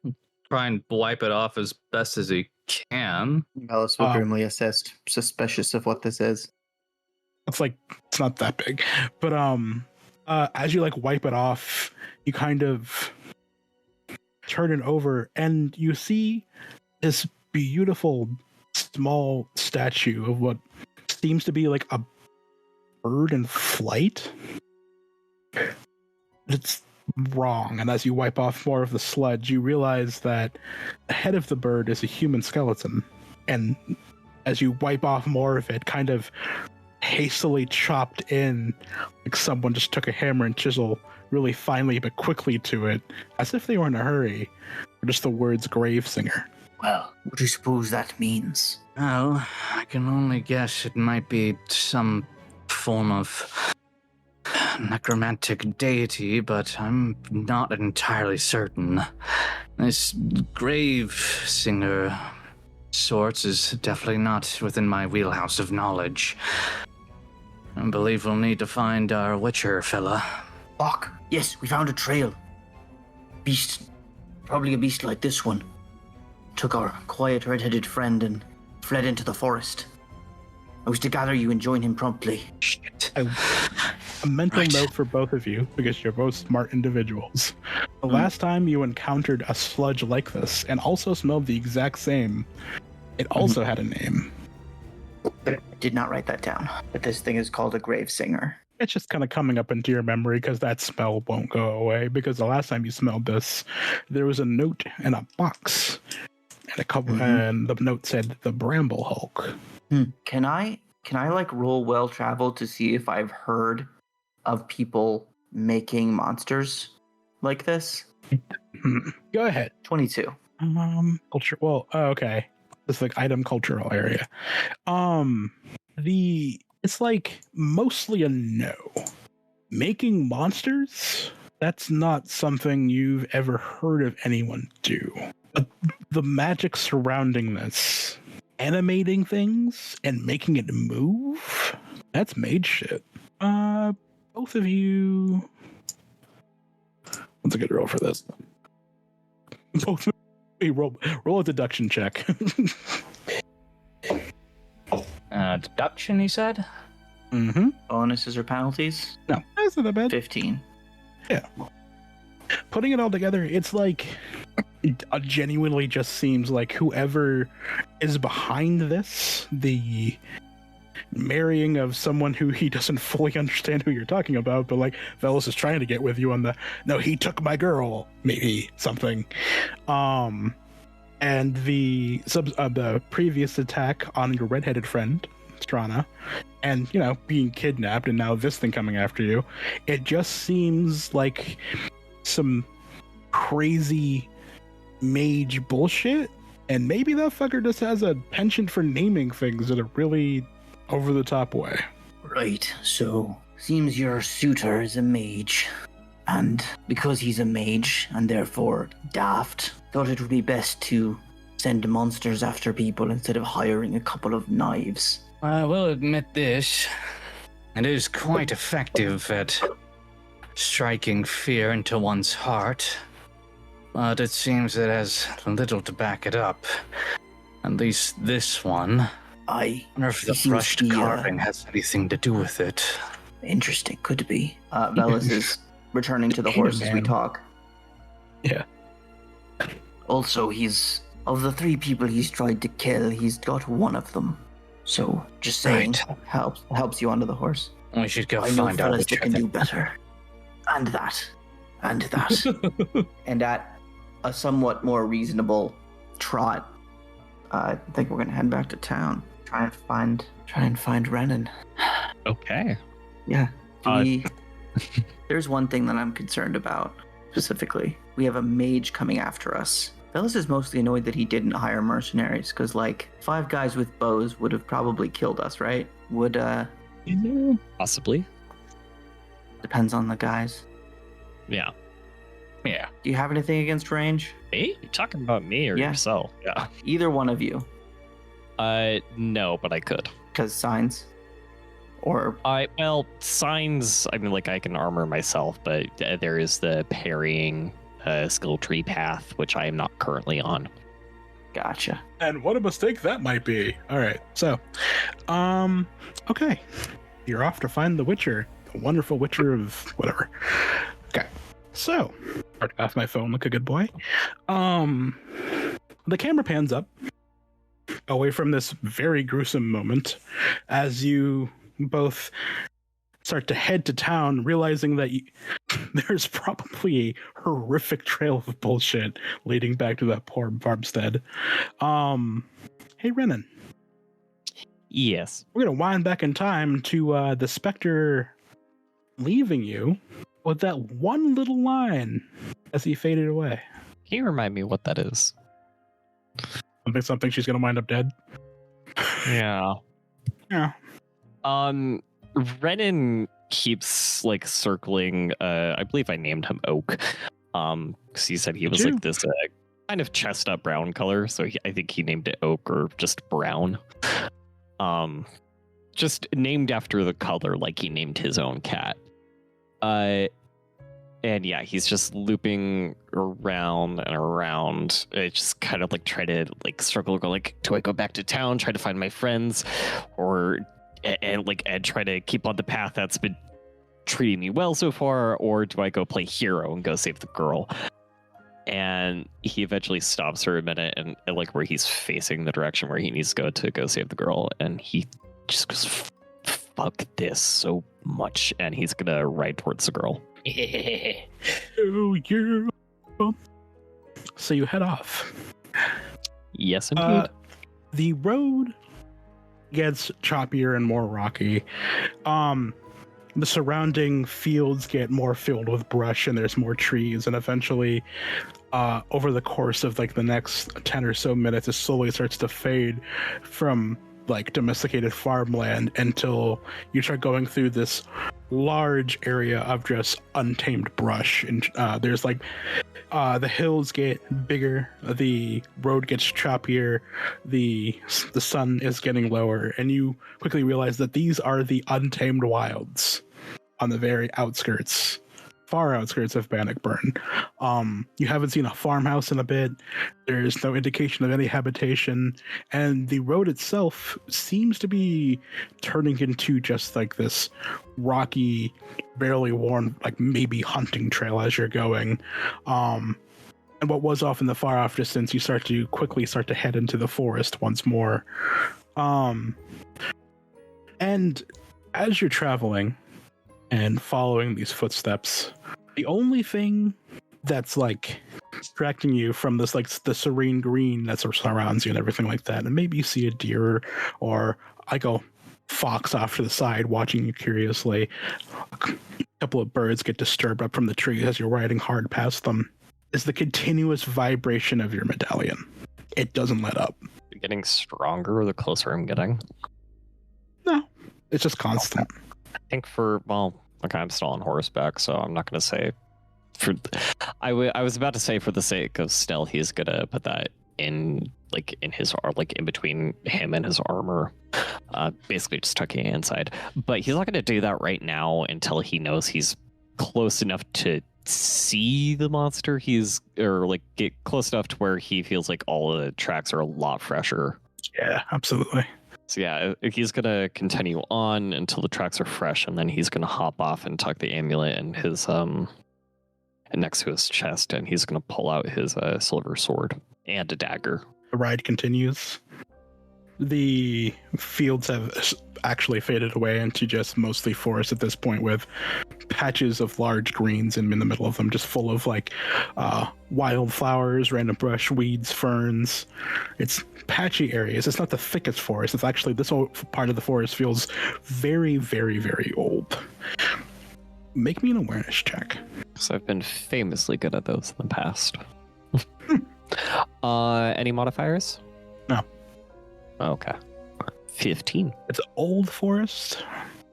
Try and wipe it off as best as he can. Vellis will grimly assist, suspicious of what this is. It's not that big. But as you wipe it off, you kind of turn it over and you see this beautiful small statue of what seems to be like a bird in flight. It's wrong, and as you wipe off more of the sludge, you realize that the head of the bird is a human skeleton, and as you wipe off more of it, kind of hastily chopped in, like someone just took a hammer and chisel really finely but quickly to it, as if they were in a hurry, or just the words grave singer. Well, what do you suppose that means? Well, I can only guess it might be some form of necromantic deity, but I'm not entirely certain. This grave singer sorts is definitely not within my wheelhouse of knowledge. I believe we'll need to find our witcher fella. Fuck. Yes, we found a trail. Beast. Probably a beast like this one. Took our quiet red-headed friend and fled into the forest. I was to gather you and join him promptly. Shit. A mental Right. note for both of you, because you're both smart individuals. The last time you encountered a sludge like this, and also smelled the exact same, it also had a name. I did not write that down. But this thing is called a grave singer. It's just kind of coming up into your memory because that smell won't go away. Because the last time you smelled this, there was a note in a box, and a couple, and the note said the Bramble Hulk. Can I roll well traveled to see if I've heard of people making monsters like this? Go ahead. 22. Culture. Well, okay. It's item cultural area. It's mostly a no. Making monsters? That's not something you've ever heard of anyone do. But the magic surrounding this, animating things and making it move, that's mage shit. Both of you. What's a good roll for this? Both of you roll a deduction check. Deduction, he said? Mm-hmm. Bonuses or penalties? No, that's not that bad. 15. Yeah. Putting it all together, it's it genuinely just seems like whoever is behind this, the marrying of someone who he doesn't fully understand who you're talking about, but Vellis is trying to get with you on no, he took my girl, maybe something. And the previous attack on your redheaded friend, Strana, and being kidnapped, and now this thing coming after you, it just seems like some crazy mage bullshit, and maybe that fucker just has a penchant for naming things in a really over-the-top way. Right, so seems your suitor is a mage. And because he's a mage, and therefore daft, thought it would be best to send monsters after people instead of hiring a couple of knives. I will admit this. It is quite effective at striking fear into one's heart. But it seems it has little to back it up. At least this one. I wonder if the he seems brushed to be, carving has anything to do with it. interesting. Could be. Vellis is returning to the horse as we talk. Yeah. Also, he's of the 3 people he's tried to kill, he's got one of them. So, just saying, Right. helps you onto the horse. We should go I know find out fellas which that are can the... do better. And that. And that. And at a somewhat more reasonable trot, I think we're gonna head back to town. Try and find Rennen. Okay. Yeah. There's one thing that I'm concerned about specifically. We have a mage coming after us. Vellis is mostly annoyed that he didn't hire mercenaries, because 5 guys with bows would have probably killed us, right? Would Possibly. depends on the guys. Yeah. Yeah. Do you have anything against range? Me? You talking about me or Yeah. yourself? Yeah. Either one of you. No, but I could. Because signs. Or Well, signs. I mean, I can armor myself, but there is the parrying skill tree path, which I am not currently on. gotcha. And what a mistake that might be. All right. So, okay. You're off to find the Witcher, the wonderful Witcher of whatever. Okay. So, start off my phone like a good boy. The camera pans up away from this very gruesome moment as you both start to head to town, realizing that there's probably a horrific trail of bullshit leading back to that poor farmstead. Hey, Rennen. Yes. We're going to wind back in time to the Spectre leaving you with that one little line as he faded away. Can you remind me what that is? Something she's going to wind up dead. Yeah. Yeah. Rennen keeps circling. I believe I named him Oak. Because he said he was this kind of chestnut brown color, so I think he named it Oak or just brown. Just named after the color, like he named his own cat. And yeah, he's just looping around and around. I just kind of try to struggle, go do I go back to town, try to find my friends, and try to keep on the path that's been treating me well so far, or do I go play hero and go save the girl? And he eventually stops for a minute and where he's facing the direction where he needs to go save the girl, and he just goes, fuck this so much, and he's gonna ride towards the girl. Oh, yeah. So you head off. Yes, indeed. The road gets choppier and more rocky. The surrounding fields get more filled with brush, and there's more trees, and eventually over the course of the next 10 or so minutes, it slowly starts to fade from domesticated farmland until you start going through this large area of just untamed brush, and there's the hills get bigger, the road gets choppier, the sun is getting lower, and you quickly realize that these are the untamed wilds on the very far outskirts of Bannockburn. You haven't seen a farmhouse in a bit. There's no indication of any habitation, and the road itself seems to be turning into just this rocky, barely worn, maybe hunting trail as you're going. And what was off in the far off distance, you quickly start to head into the forest once more. And as you're traveling and following these footsteps, the only thing that's distracting you from this the serene green that surrounds you and everything like that, and maybe you see a deer or a fox off to the side watching you curiously. A couple of birds get disturbed up from the trees as you're riding hard past them, is the continuous vibration of your medallion. It doesn't let up. Getting stronger the closer I'm getting. No, it's just constant. I think I'm still on horseback, so I'm not going to say. I was about to say for the sake of stealth, he's going to put that in his in between him and his armor, basically just tucking it inside. But he's not going to do that right now until he knows he's close enough to see the monster, or like get close enough to where he feels like all of the tracks are a lot fresher. Yeah, absolutely. So yeah, he's gonna continue on until the tracks are fresh, and then he's gonna hop off and tuck the amulet in his and next to his chest, and he's gonna pull out his silver sword and a dagger. The ride continues. The fields have actually faded away into just mostly forest at this point, with patches of large greens in the middle of them, just full of like wildflowers, random brush, weeds, ferns. It's patchy areas. It's not the thickest forest. It's actually, this whole part of the forest feels very, very, very old. Make me an awareness check. So I've been famously good at those in the past. Any modifiers? No. Okay. 15. It's old forest,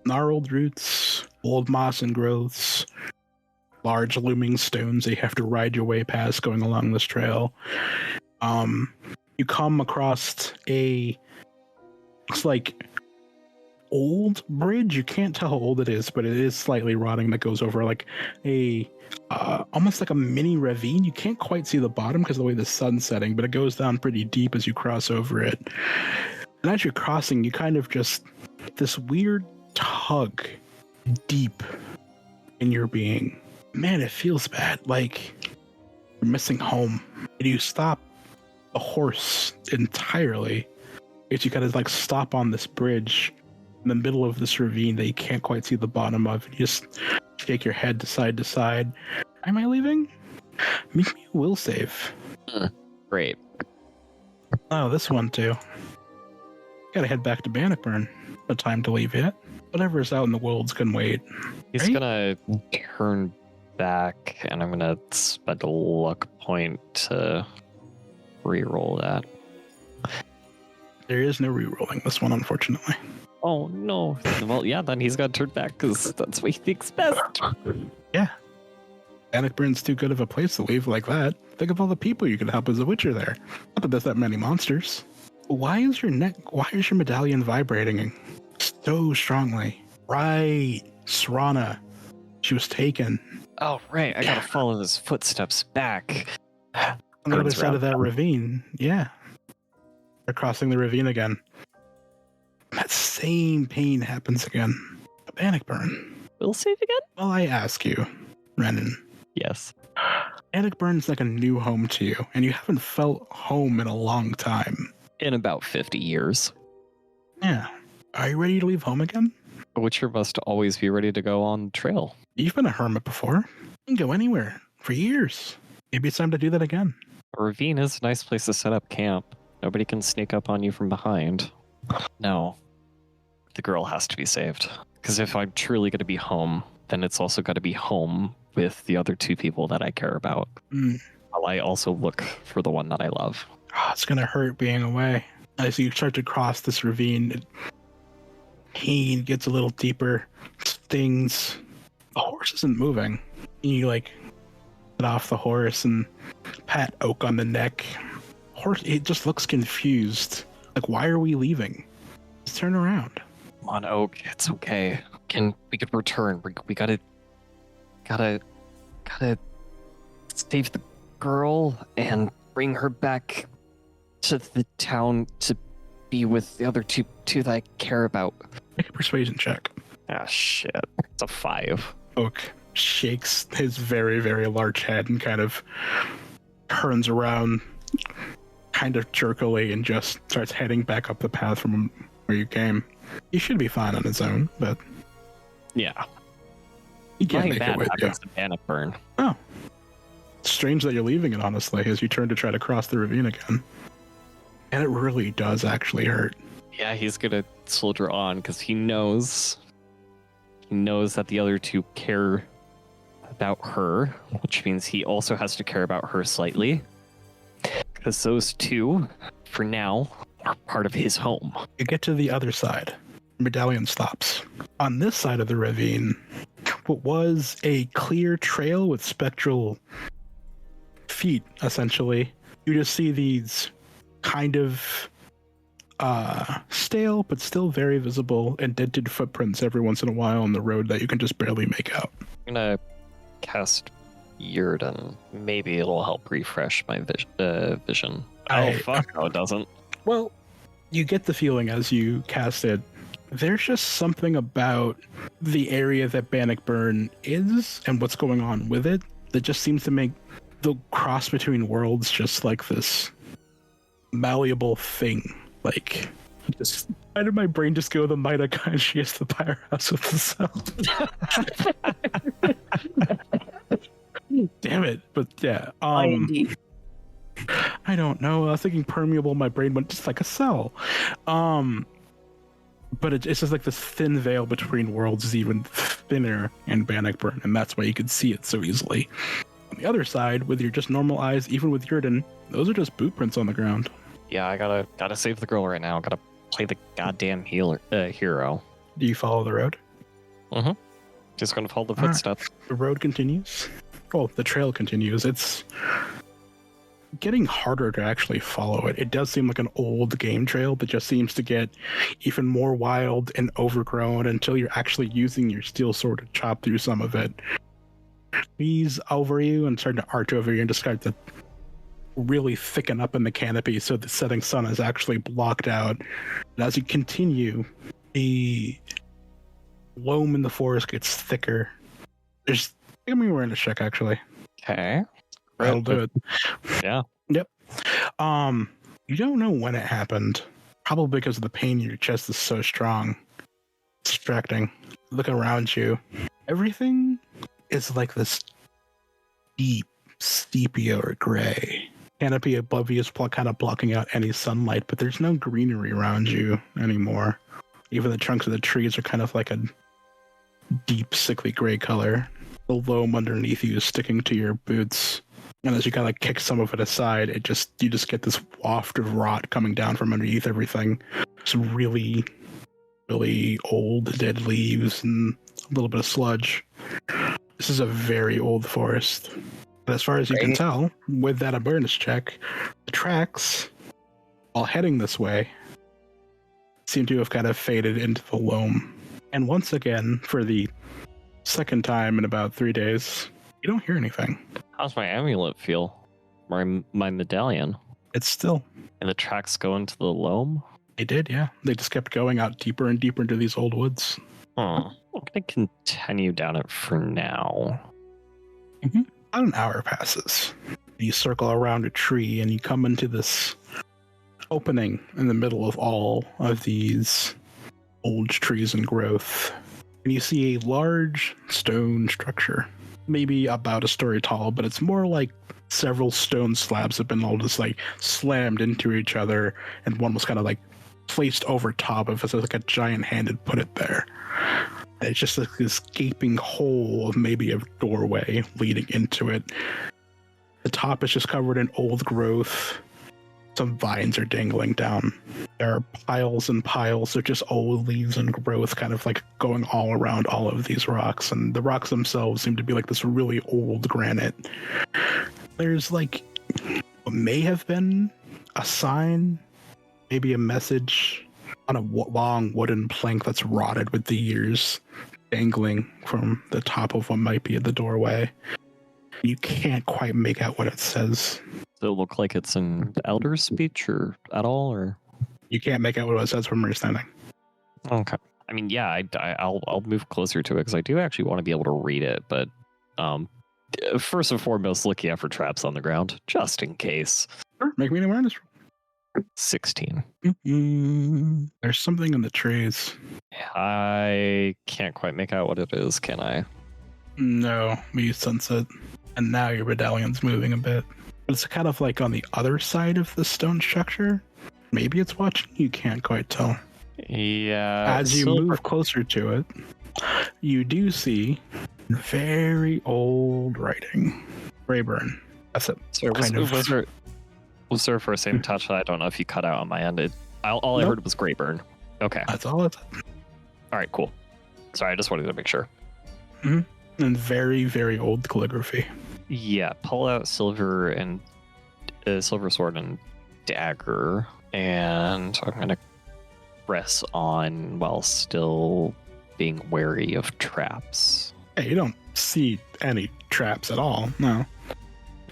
gnarled roots, old moss and growths, large looming stones that you have to ride your way past going along this trail. You come across it's like old bridge. You can't tell how old it is, but it is slightly rotting, that goes over like a almost like a mini ravine. You can't quite see the bottom because of the way the sun's setting, but it goes down pretty deep as you cross over it. And as you're crossing, you kind of just, this weird tug deep in your being. Man, it feels bad, like you're missing home. And you stop the horse entirely. Because you gotta like stop on this bridge in the middle of this ravine that you can't quite see the bottom of. You just shake your head to side. Am I leaving? Make me a will save. Great. Oh, this one too. Gotta head back to Bannockburn. No time to leave yet. Whatever's out in the worlds can wait. He's gonna turn back, and I'm gonna spend a luck point to re-roll that. There is no re-rolling this one, unfortunately. Oh no. Well, yeah, then he's gotta turn back because that's what he thinks best. Yeah. Bannockburn's too good of a place to leave like that. Think of all the people you could help as a witcher there. Not that there's that many monsters. Why is your medallion vibrating so strongly? Right. Srana. She was taken. Oh, right. I gotta follow his footsteps back. On the other side of that ravine. Yeah. They're crossing the ravine again. That same pain happens again. A Bannockburn. We'll save again? Well, I ask you, Rennen. Yes. Bannockburn's like a new home to you, and you haven't felt home in a long time. In about 50 years. Yeah. Are you ready to leave home again? A witcher must always be ready to go on the trail. You've been a hermit before. You can go anywhere for years. Maybe it's time to do that again. A ravine is a nice place to set up camp. Nobody can sneak up on you from behind. No. The girl has to be saved. Because if I'm truly going to be home, then it's also got to be home with the other two people that I care about. While I also look for the one that I love. Oh, it's going to hurt being away. As you start to cross this ravine, pain gets a little deeper. Stings. The horse isn't moving. You like get off the horse and pat Oak on the neck. Horse, it just looks confused. Like, why are we leaving? Just turn around. Come on, Oak. It's okay. We could return. We gotta save the girl and bring her back to the town to be with the other two that I care about. Make a persuasion check. Ah, shit. It's a 5. Oak shakes his very, very large head and kind of turns around kind of jerkily and just starts heading back up the path from where you came. He should be fine on his own, but... Yeah. He can't make it with you. To Bannockburn. Oh. It's strange that you're leaving it, honestly, as you turn to try to cross the ravine again. And it really does actually hurt. Yeah, he's gonna soldier on because he knows that the other two care about her, which means he also has to care about her slightly. Because those two, for now, are part of his home. You get to the other side. Medallion stops. On this side of the ravine, what was a clear trail with spectral feet, essentially, you just see these kind of stale but still very visible indented footprints every once in a while on the road that you can just barely make out. I'm gonna cast Yurden. Maybe it'll help refresh my vision. Fuck, no, it doesn't. Well, you get the feeling as you cast it, there's just something about the area that Bannockburn is and what's going on with it that just seems to make the cross between worlds just like this malleable thing. Like, just why did my brain just go the mitochondria? She is the powerhouse of the cell. Damn it! But yeah, indeed. I don't know. I was thinking permeable. My brain went just like a cell. But it's just like this thin veil between worlds is even thinner in Bannockburn, and that's why you could see it so easily. On the other side, with your just normal eyes, even with Yurden, those are just boot prints on the ground. Yeah, I gotta save the girl right now. Gotta play the goddamn hero. Do you follow the road? Mm-hmm. Just gonna follow the footsteps. The road continues. Oh, the trail continues. It's getting harder to actually follow it. It does seem like an old game trail that just seems to get even more wild and overgrown until you're actually using your steel sword to chop through some of it. He's over you and starting to arch over you and just start to really thicken up in the canopy so the setting sun is actually blocked out. And as you continue, the loam in the forest gets thicker. Give me a awareness check, actually. Okay. That'll do it. Yeah. Yep. You don't know when it happened. Probably because the pain in your chest is so strong. It's distracting. Look around you. Everything is like this deep, sepia or gray. Canopy above you is kind of blocking out any sunlight, but there's no greenery around you anymore. Even the trunks of the trees are kind of like a deep, sickly gray color. The loam underneath you is sticking to your boots. And as you kind of kick some of it aside, you just get this waft of rot coming down from underneath everything. Some really, really old dead leaves and a little bit of sludge. This is a very old forest. But as far as you can tell, with that awareness check, the tracks, while heading this way, seem to have kind of faded into the loam. And once again, for the second time in about 3 days, you don't hear anything. How's my amulet feel? My medallion? It's still. And the tracks go into the loam? They did, yeah. They just kept going out deeper and deeper into these old woods. I'm going to continue down it for now. Mm-hmm. About an hour passes. You circle around a tree and you come into this opening in the middle of all of these old trees and growth. And you see a large stone structure. Maybe about a story tall, but it's more like several stone slabs have been all just like slammed into each other, and one was kind of like placed over top of it, so like a giant hand had put it there. And it's just like this gaping hole of maybe a doorway leading into it. The top is just covered in old growth. Some vines are dangling down. There are piles and piles of just old leaves and growth kind of like going all around all of these rocks. And the rocks themselves seem to be like this really old granite. There's like what may have been a sign, maybe a message on a long wooden plank that's rotted with the years dangling from the top of what might be at the doorway. You can't quite make out what it says. Does it look like it's an elder speech or at all, or? You can't make out what it says from where you're standing. Okay. I mean, yeah, I'll move closer to it because I do actually want to be able to read it, but first and foremost, looking out for traps on the ground, just in case. Sure, make me an awareness roll. 16. Mm-hmm. There's something in the trees. I can't quite make out what it is, can I? No, you sense it. And now your medallion's moving a bit. But it's kind of like on the other side of the stone structure. Maybe it's watching, you can't quite tell. Yeah. As you move closer to it, you do see very old writing. Rayburn. That's it. So was there a first name touch? I don't know if you cut out on my end. All I heard was Greyburn. Okay. That's all it's. All right, cool. Sorry, I just wanted to make sure. Mm-hmm. And very, very old calligraphy. Yeah, pull out silver sword and dagger, and I'm gonna press on while still being wary of traps. Yeah, you don't see any traps at all. No.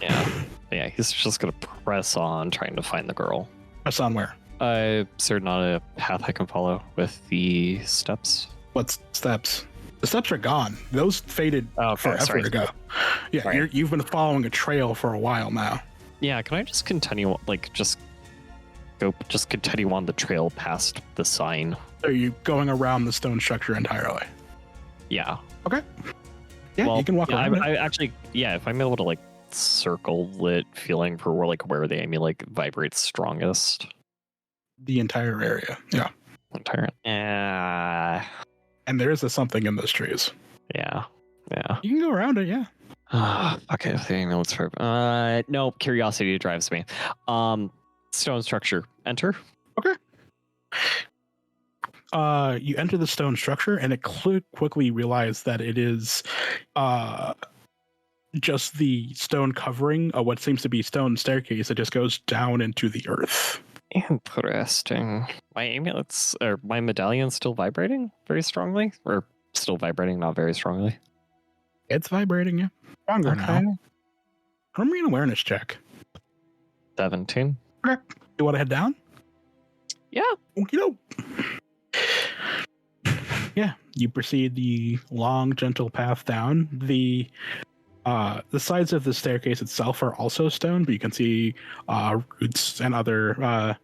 Yeah, he's just gonna press on trying to find the girl. Press on where? Is there not a path I can follow with the steps? What steps? The steps are gone. Those faded forever ago. Yeah, Sorry. you've been following a trail for a while now. Yeah, can I just continue, just continue on the trail past the sign? Are you going around the stone structure entirely? Yeah. Okay. Yeah, you can walk around. I actually, if I'm able to circle it, feeling for where the amulet vibrates strongest. The entire area. Yeah. And there is a something in those trees. Yeah. You can go around it, yeah. Okay, the amulet's for no, curiosity drives me. Stone structure. Enter. Okay. You enter the stone structure, and it quickly realize that it is just the stone covering of what seems to be stone staircase that just goes down into the earth. Interesting. My amulets or my medallion's still vibrating very strongly, or still vibrating, not very strongly. It's vibrating, yeah. Stronger now. Give me an awareness check. 17. Okay. You want to head down? Yeah. Yeah, you proceed the long, gentle path down. The sides of the staircase itself are also stone, but you can see roots and other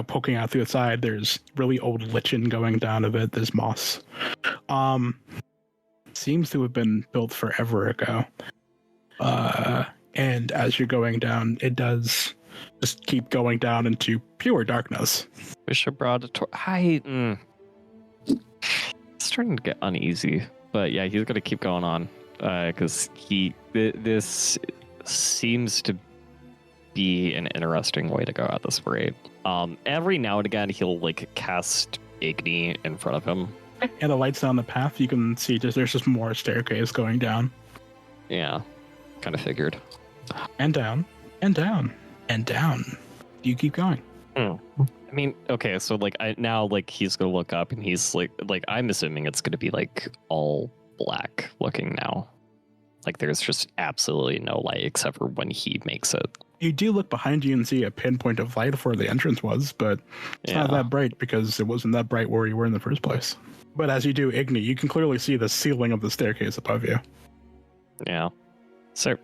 poking out through the side. There's really old lichen going down of it. There's moss. Seems to have been built forever ago. And as you're going down, it does just keep going down into pure darkness. Wish I brought a torch. It's starting to get uneasy, but yeah, he's gonna keep going on because this seems to be an interesting way to go at this rate. Every now and again, he'll cast Igni in front of him, and it lights down the path. You can see there's just more staircase going down. Yeah, kind of figured. And down, and down, and down. You keep going. I mean, okay, so he's gonna look up and he's I'm assuming it's gonna be all black looking now. There's just absolutely no light except for when he makes it. You do look behind you and see a pinpoint of light where the entrance was, but it's not that bright because it wasn't that bright where you were in the first place. But as you do Igni, you can clearly see the ceiling of the staircase above you. Yeah. So,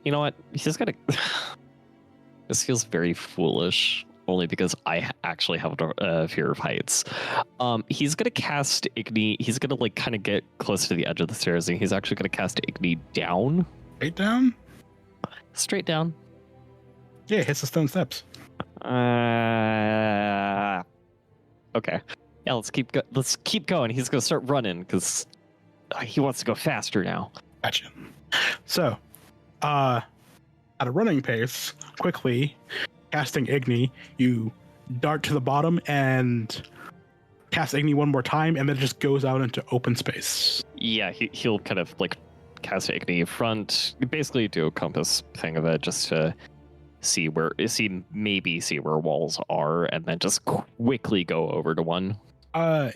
you know what? He's gotta... This feels very foolish, only because I actually have a fear of heights. He's gonna cast Igni. He's gonna kind of get close to the edge of the stairs, and he's actually gonna cast Igni down. Straight down? Straight down. Yeah, it hits the stone steps. Okay. Yeah, let's keep going. He's gonna start running because he wants to go faster now. Gotcha. So, at a running pace, quickly casting Igni, you dart to the bottom and cast Igni one more time, and then it just goes out into open space. Yeah, he'll kind of cast Igni front, basically do a compass thing of it, just to see where walls are, and then just quickly go over to one.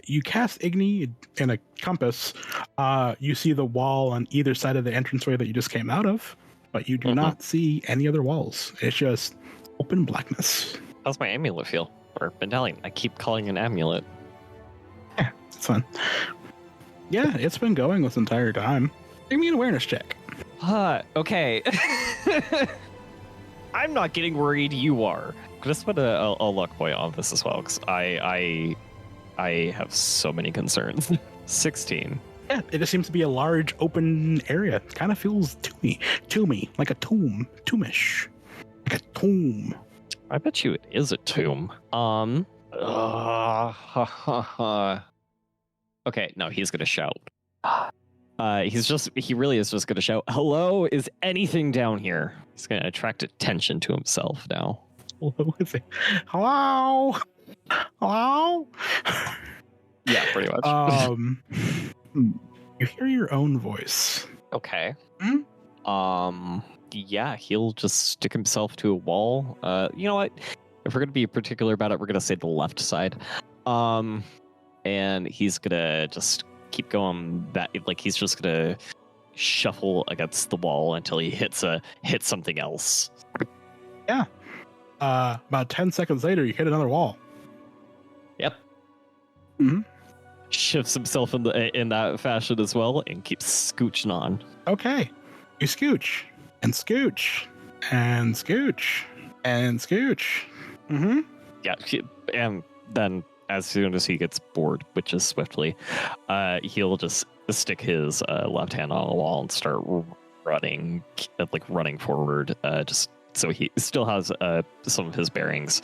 You cast Igni in a compass. You see the wall on either side of the entranceway that you just came out of, but you do not see any other walls. It's just open blackness. How's my amulet feel? Or medallion? I keep calling it an amulet. Yeah, it's fun. Yeah, it's been going this entire time. Give me an awareness check. Okay. I'm not getting worried. You are. Could I spend a luck point on this as well? Because I have so many concerns. 16. Yeah, it just seems to be a large open area. It kind of feels tomby, like a tomb, tombish, like a tomb. I bet you it is a tomb. Okay, no, he's gonna shout. He really is just gonna shout, "Hello, is anything down here?" He's gonna attract attention to himself now. Hello, is it? Hello? Hello? Yeah, pretty much. You hear your own voice. Okay. Yeah, he'll just stick himself to a wall. You know what? If we're gonna be particular about it, we're gonna say the left side. And he's gonna just keep going back. He's just gonna shuffle against the wall until he hits something else. Yeah. About 10 seconds later, you hit another wall. Yep. Mm-hmm. Shifts himself in that fashion as well and keeps scooching on. Okay. You scooch and scooch and scooch and scooch. Mm-hmm. Yeah, and then as soon as he gets bored, which is swiftly, he'll just stick his left hand on the wall and start running forward, just so he still has some of his bearings.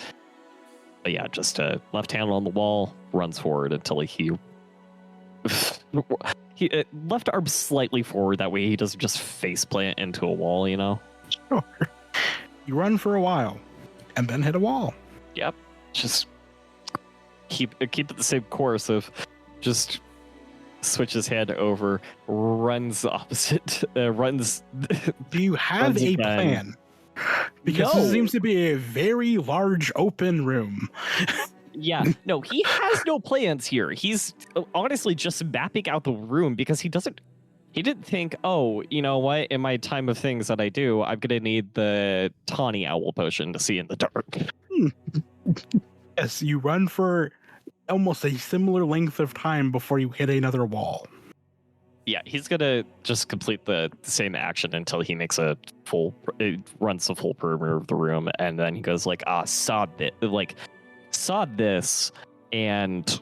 But yeah, just left hand on the wall, runs forward until he left arm slightly forward. That way he doesn't just face plant into a wall, you know? Sure. You run for a while and then hit a wall. Yep. Just keep it the same course of just switch his head over, runs opposite, runs. Do you have a plan? Because this seems to be a very large open room. Yeah, no, he has no plans here. He's honestly just mapping out the room because he didn't think, oh, you know what, in my time of things that I do, I'm going to need the tawny owl potion to see in the dark. Yes, you run for almost a similar length of time before you hit another wall. Yeah, he's going to just complete the same action until he makes runs the full perimeter of the room, and then he goes like, sod this, and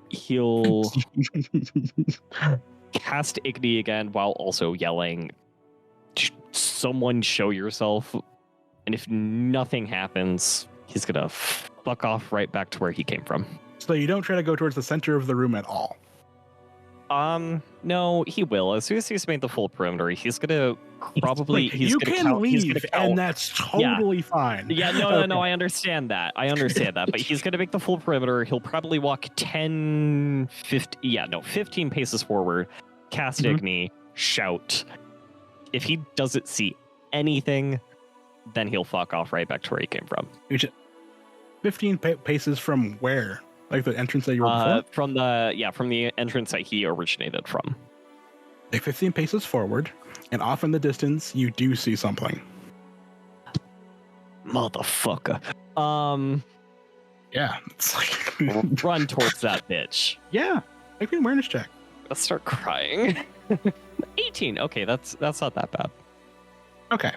he'll cast Igni again while also yelling, someone show yourself. And if nothing happens, he's gonna fuck off right back to where he came from. So you don't try to go towards the center of the room at all? No, he will. As soon as he's made the full perimeter, he's gonna probably... you can leave, and that's totally fine. Yeah, no, I understand that. But he's gonna make the full perimeter. He'll probably walk 15 paces forward, cast Igni, shout. If he doesn't see anything, then he'll fuck off right back to where he came from. 15 paces from where? Like the entrance that you were before? From the entrance that he originated from. Like 15 paces forward, and off in the distance, you do see something. Motherfucker. Yeah, it's like... Run towards that bitch. Yeah, make me an awareness check. Let's start crying. 18. Okay, that's not that bad. Okay.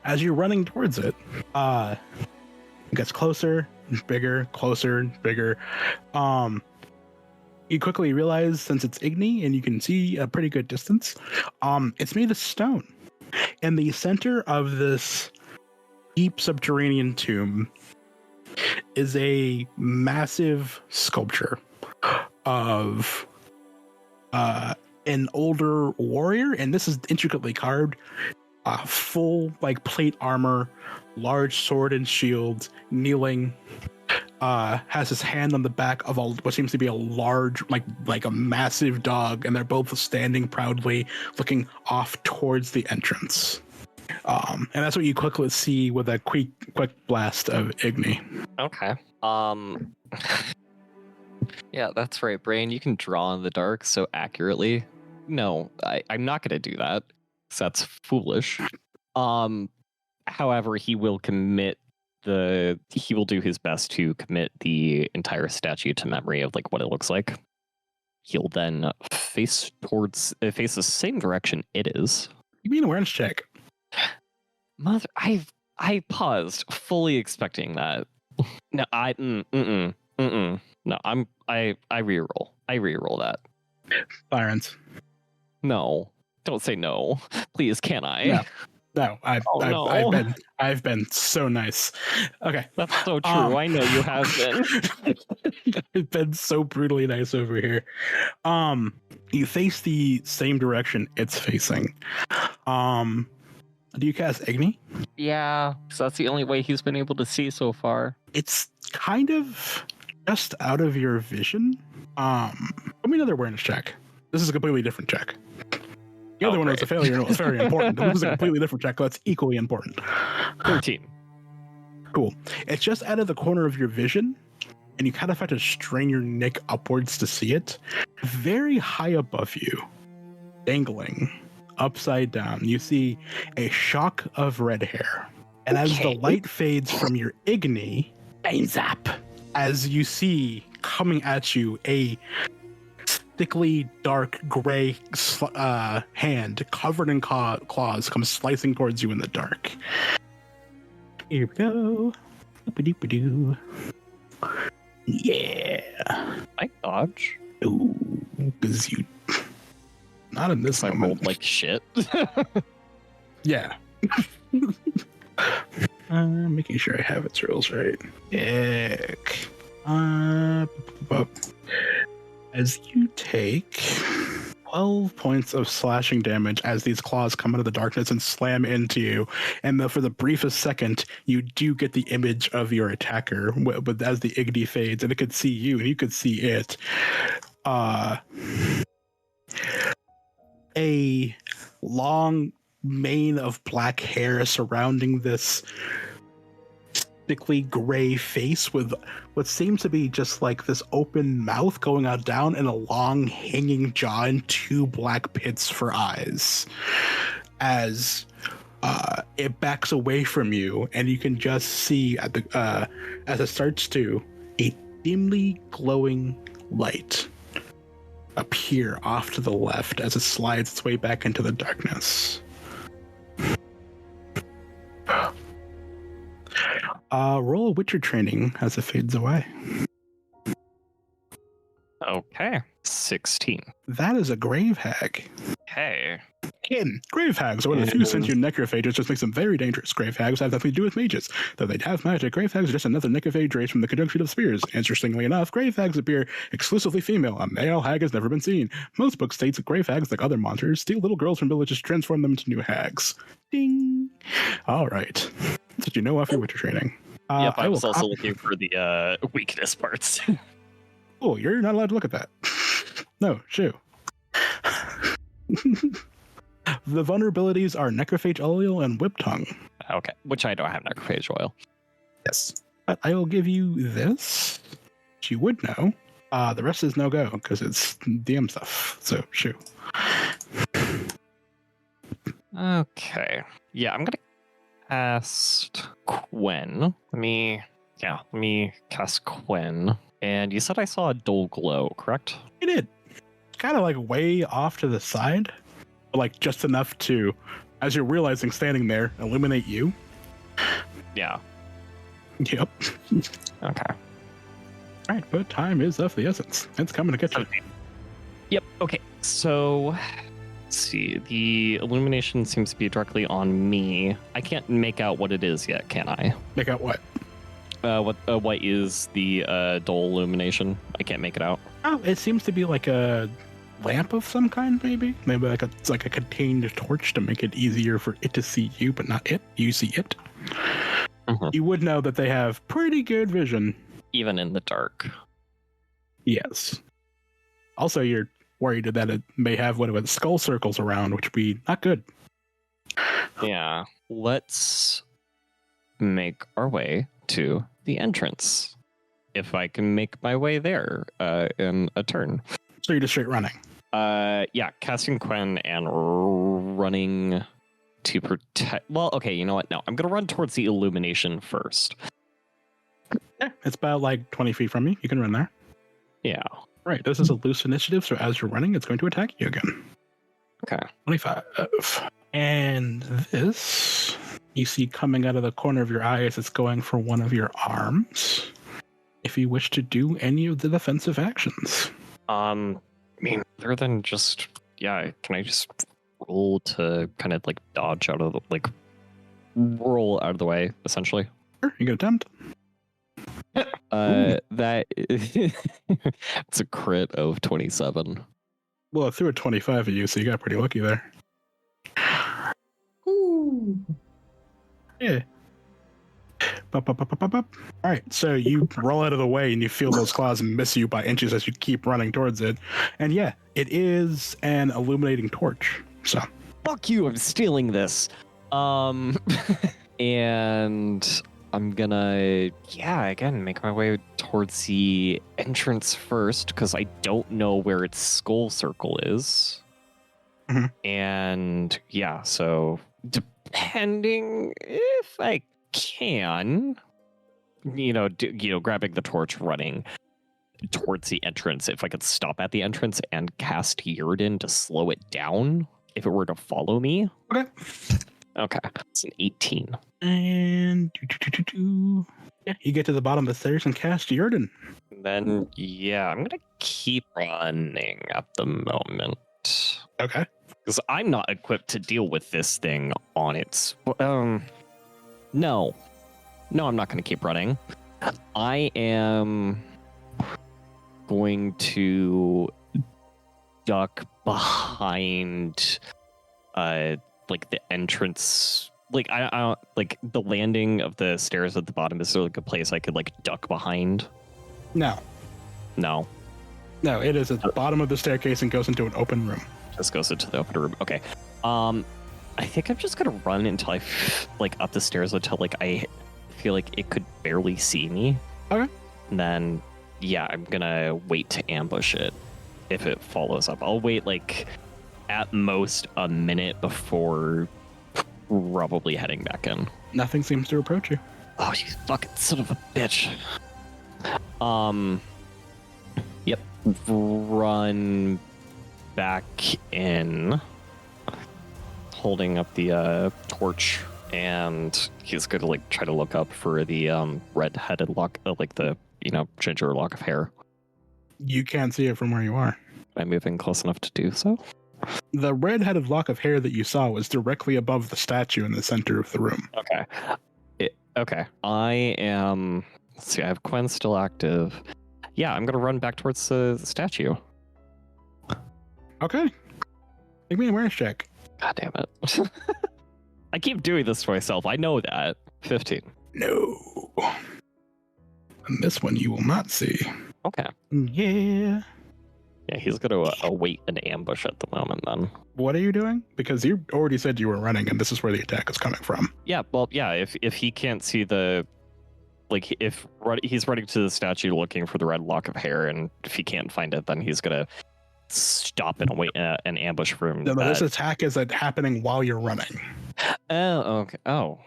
As you're running towards it, it gets closer, bigger, closer, bigger. You quickly realize, since it's Igni and you can see a pretty good distance, it's made of stone. In the center of this deep subterranean tomb is a massive sculpture of an older warrior, and this is intricately carved. Full plate armor, large sword and shield, kneeling, has his hand on the back of what seems to be a large, like a massive dog, and they're both standing proudly, looking off towards the entrance. And that's what you quickly see with a quick blast of Igni. Okay. Yeah, that's right, Brain. You can draw in the dark so accurately. No, I'm not going to do that. So that's foolish. However, he will do his best to commit the entire statue to memory of what it looks like. He'll then face the same direction it is. You mean awareness check? Mother, I paused, fully expecting that. No, no, I reroll. I reroll that. Vironz. No. Don't say no, please. Can I? No. I've been so nice. Okay, that's so true. I know you have been. I've been so brutally nice over here. You face the same direction it's facing. Do you cast Igni? Yeah, so that's the only way he's been able to see so far. It's kind of just out of your vision. Let me another awareness check. This is a completely different check. The other one was a failure, and it was very important. This is a completely different check, that's equally important. 13. Cool. It's just out of the corner of your vision, and you kind of have to strain your neck upwards to see it. Very high above you, dangling, upside down. You see a shock of red hair. And as the light fades from your Igni, zap, as you see coming at you a thickly dark gray hand covered in claws comes slicing towards you in the dark. Here we go. Doop-a-doop-a-doo. Yeah. I dodge. Ooh, because you... Not in this I moment. rolled like shit. Yeah. Making sure I have its rules right. Ick. As you take 12 points of slashing damage as these claws come out of the darkness and slam into you, and for the briefest second, you do get the image of your attacker, but as the Igni fades, and it could see you, and you could see it. A long mane of black hair surrounding this thickly gray face with what seems to be just like this open mouth going out down and a long hanging jaw and two black pits for eyes. As it backs away from you, and you can just see at the as it starts to, a dimly glowing light appear off to the left as it slides its way back into the darkness. Roll a Witcher training as it fades away. Okay. 16. That is a grave hag. Hey. Grave hags are one of the few sentient necrophages, just makes them very dangerous. Grave hags have nothing to do with mages. Though they have magic, grave hags are just another necrophage race from the conjunction of spears. Interestingly enough, grave hags appear exclusively female. A male hag has never been seen. Most books state that grave hags, like other monsters, steal little girls from villages to transform them into new hags. Ding! All right. That's what you know off your Witcher training. Yep, I was also looking for the weakness parts. Oh, you're not allowed to look at that. No, shoo. The vulnerabilities are Necrophage Oil and Whip Tongue. Okay, which I don't have Necrophage Oil. Yes. But I will give you this, which you would know. The rest is no-go, because it's DM stuff, so shoo. Okay. Yeah, I'm gonna cast Quen. Let me cast Quen. And you said I saw a dull glow, correct? You did. Kind of like way off to the side, but like just enough to, as you're realizing standing there, illuminate you. Yeah. Yep. Okay. All right, but time is of the essence. It's coming to get you. Okay. Yep. Okay. So, let's see. The illumination seems to be directly on me. I can't make out what it is yet, can I? Make out what? What is the dull illumination? I can't make it out. Oh, it seems to be like a lamp of some kind, maybe. Maybe it's like a contained torch to make it easier for it to see you, but not it. You see it. Mm-hmm. You would know that they have pretty good vision. Even in the dark. Yes. Also, you're worried that it may have skull circles around, which would be not good. Yeah. Let's make our way to the entrance. If I can make my way there in a turn. So you're just straight running? Yeah, casting Quen and running to protect... Well, okay, you know what? No, I'm going to run towards the illumination first. Yeah, it's about like 20 feet from you. You can run there. Yeah. Right, this is a loose initiative, so as you're running, it's going to attack you again. Okay. 25. And this, you see coming out of the corner of your eye as it's going for one of your arms. If you wish to do any of the defensive actions. I mean, other than just... Yeah, can I just roll to kind of like dodge out of the... Like, roll out of the way, essentially? Sure, you can attempt. That it's a crit of 27. Well, it threw a 25 at you, so you got pretty lucky there. Ooh. Yeah. All right, so you roll out of the way and you feel those claws miss you by inches as you keep running towards it. And yeah, it is an illuminating torch. So fuck you, I'm stealing this. And I'm gonna, again, make my way towards the entrance first, because I don't know where its skull circle is. And yeah, so depending if I can, grabbing the torch, running towards the entrance, if I could stop at the entrance and cast Yrden to slow it down if it were to follow me. Okay, it's an 18. And yeah, you get to the bottom of the stairs and cast Yrden. Then I'm gonna keep running at the moment. Okay. Because I'm not equipped to deal with this thing on its... No, I'm not going to keep running. I am going to duck behind, the entrance. I don't, the landing of the stairs at the bottom. Is there a place I could, duck behind? No, it is at the bottom of the staircase and goes into an open room. Just goes into the open room. Okay. I think I'm just gonna run until I up the stairs until I feel like it could barely see me. Okay. And then I'm gonna wait to ambush it if it follows up. I'll wait at most a minute before probably heading back in. Nothing seems to approach you. Oh, you fucking son of a bitch. Yep. Run back in, holding up the torch, and he's gonna try to look up for the red-headed lock, the ginger lock of hair. You can't see it from where you are. Am I moving close enough to do so? The red-headed lock of hair that you saw was directly above the statue in the center of the room. Okay. Okay. I am... Let's see, I have Quen still active. Yeah, I'm gonna run back towards the statue. Okay. Make me an awareness check. God damn it. I keep doing this to myself. I know that. 15. No. And this one you will not see. Okay. Yeah. Yeah, he's going to await an ambush at the moment then. What are you doing? Because you already said you were running, and this is where the attack is coming from. Yeah, well, yeah, if he can't see the... if he's running to the statue looking for the red lock of hair, and if he can't find it, then he's going to stop and await an ambush from... No, this attack is happening while you're running. Oh, okay. Oh.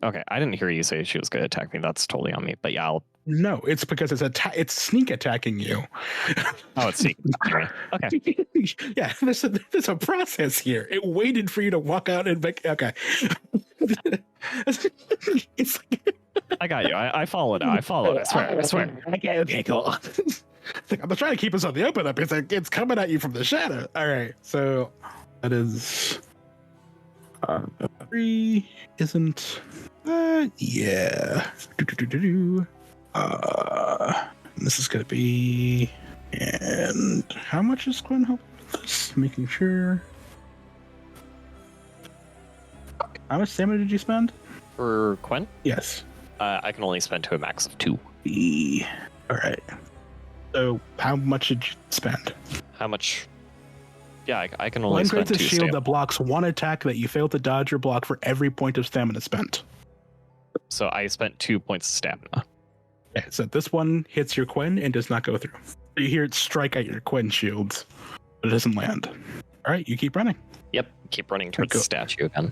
Okay, I didn't hear you say she was going to attack me. That's totally on me. But yeah, I'll... No, it's because it's sneak attacking you. Oh, it's sneak attacking me. Okay. Yeah, there's a process here. It waited for you to walk out and make... Okay. It's I got you. I follow now. I follow. I swear. Okay, cool. I'm trying to keep us on the open up. It's coming at you from the shadow. All right, so that is 3 isn't. Yeah. This is gonna be. And how much is Gwen helping with this? Making sure. How much stamina did you spend? For Quen? Yes. I can only spend to a max of 2. All right. So how much did you spend? How much? Yeah, I can only spend 2 creates a shield stamina. that blocks one attack that you fail to dodge or block for every point of stamina spent. So I spent 2 points of stamina. Okay, so this one hits your Quen and does not go through. You hear it strike at your Quen shields, but it doesn't land. All right, you keep running. Yep, keep running towards the statue again.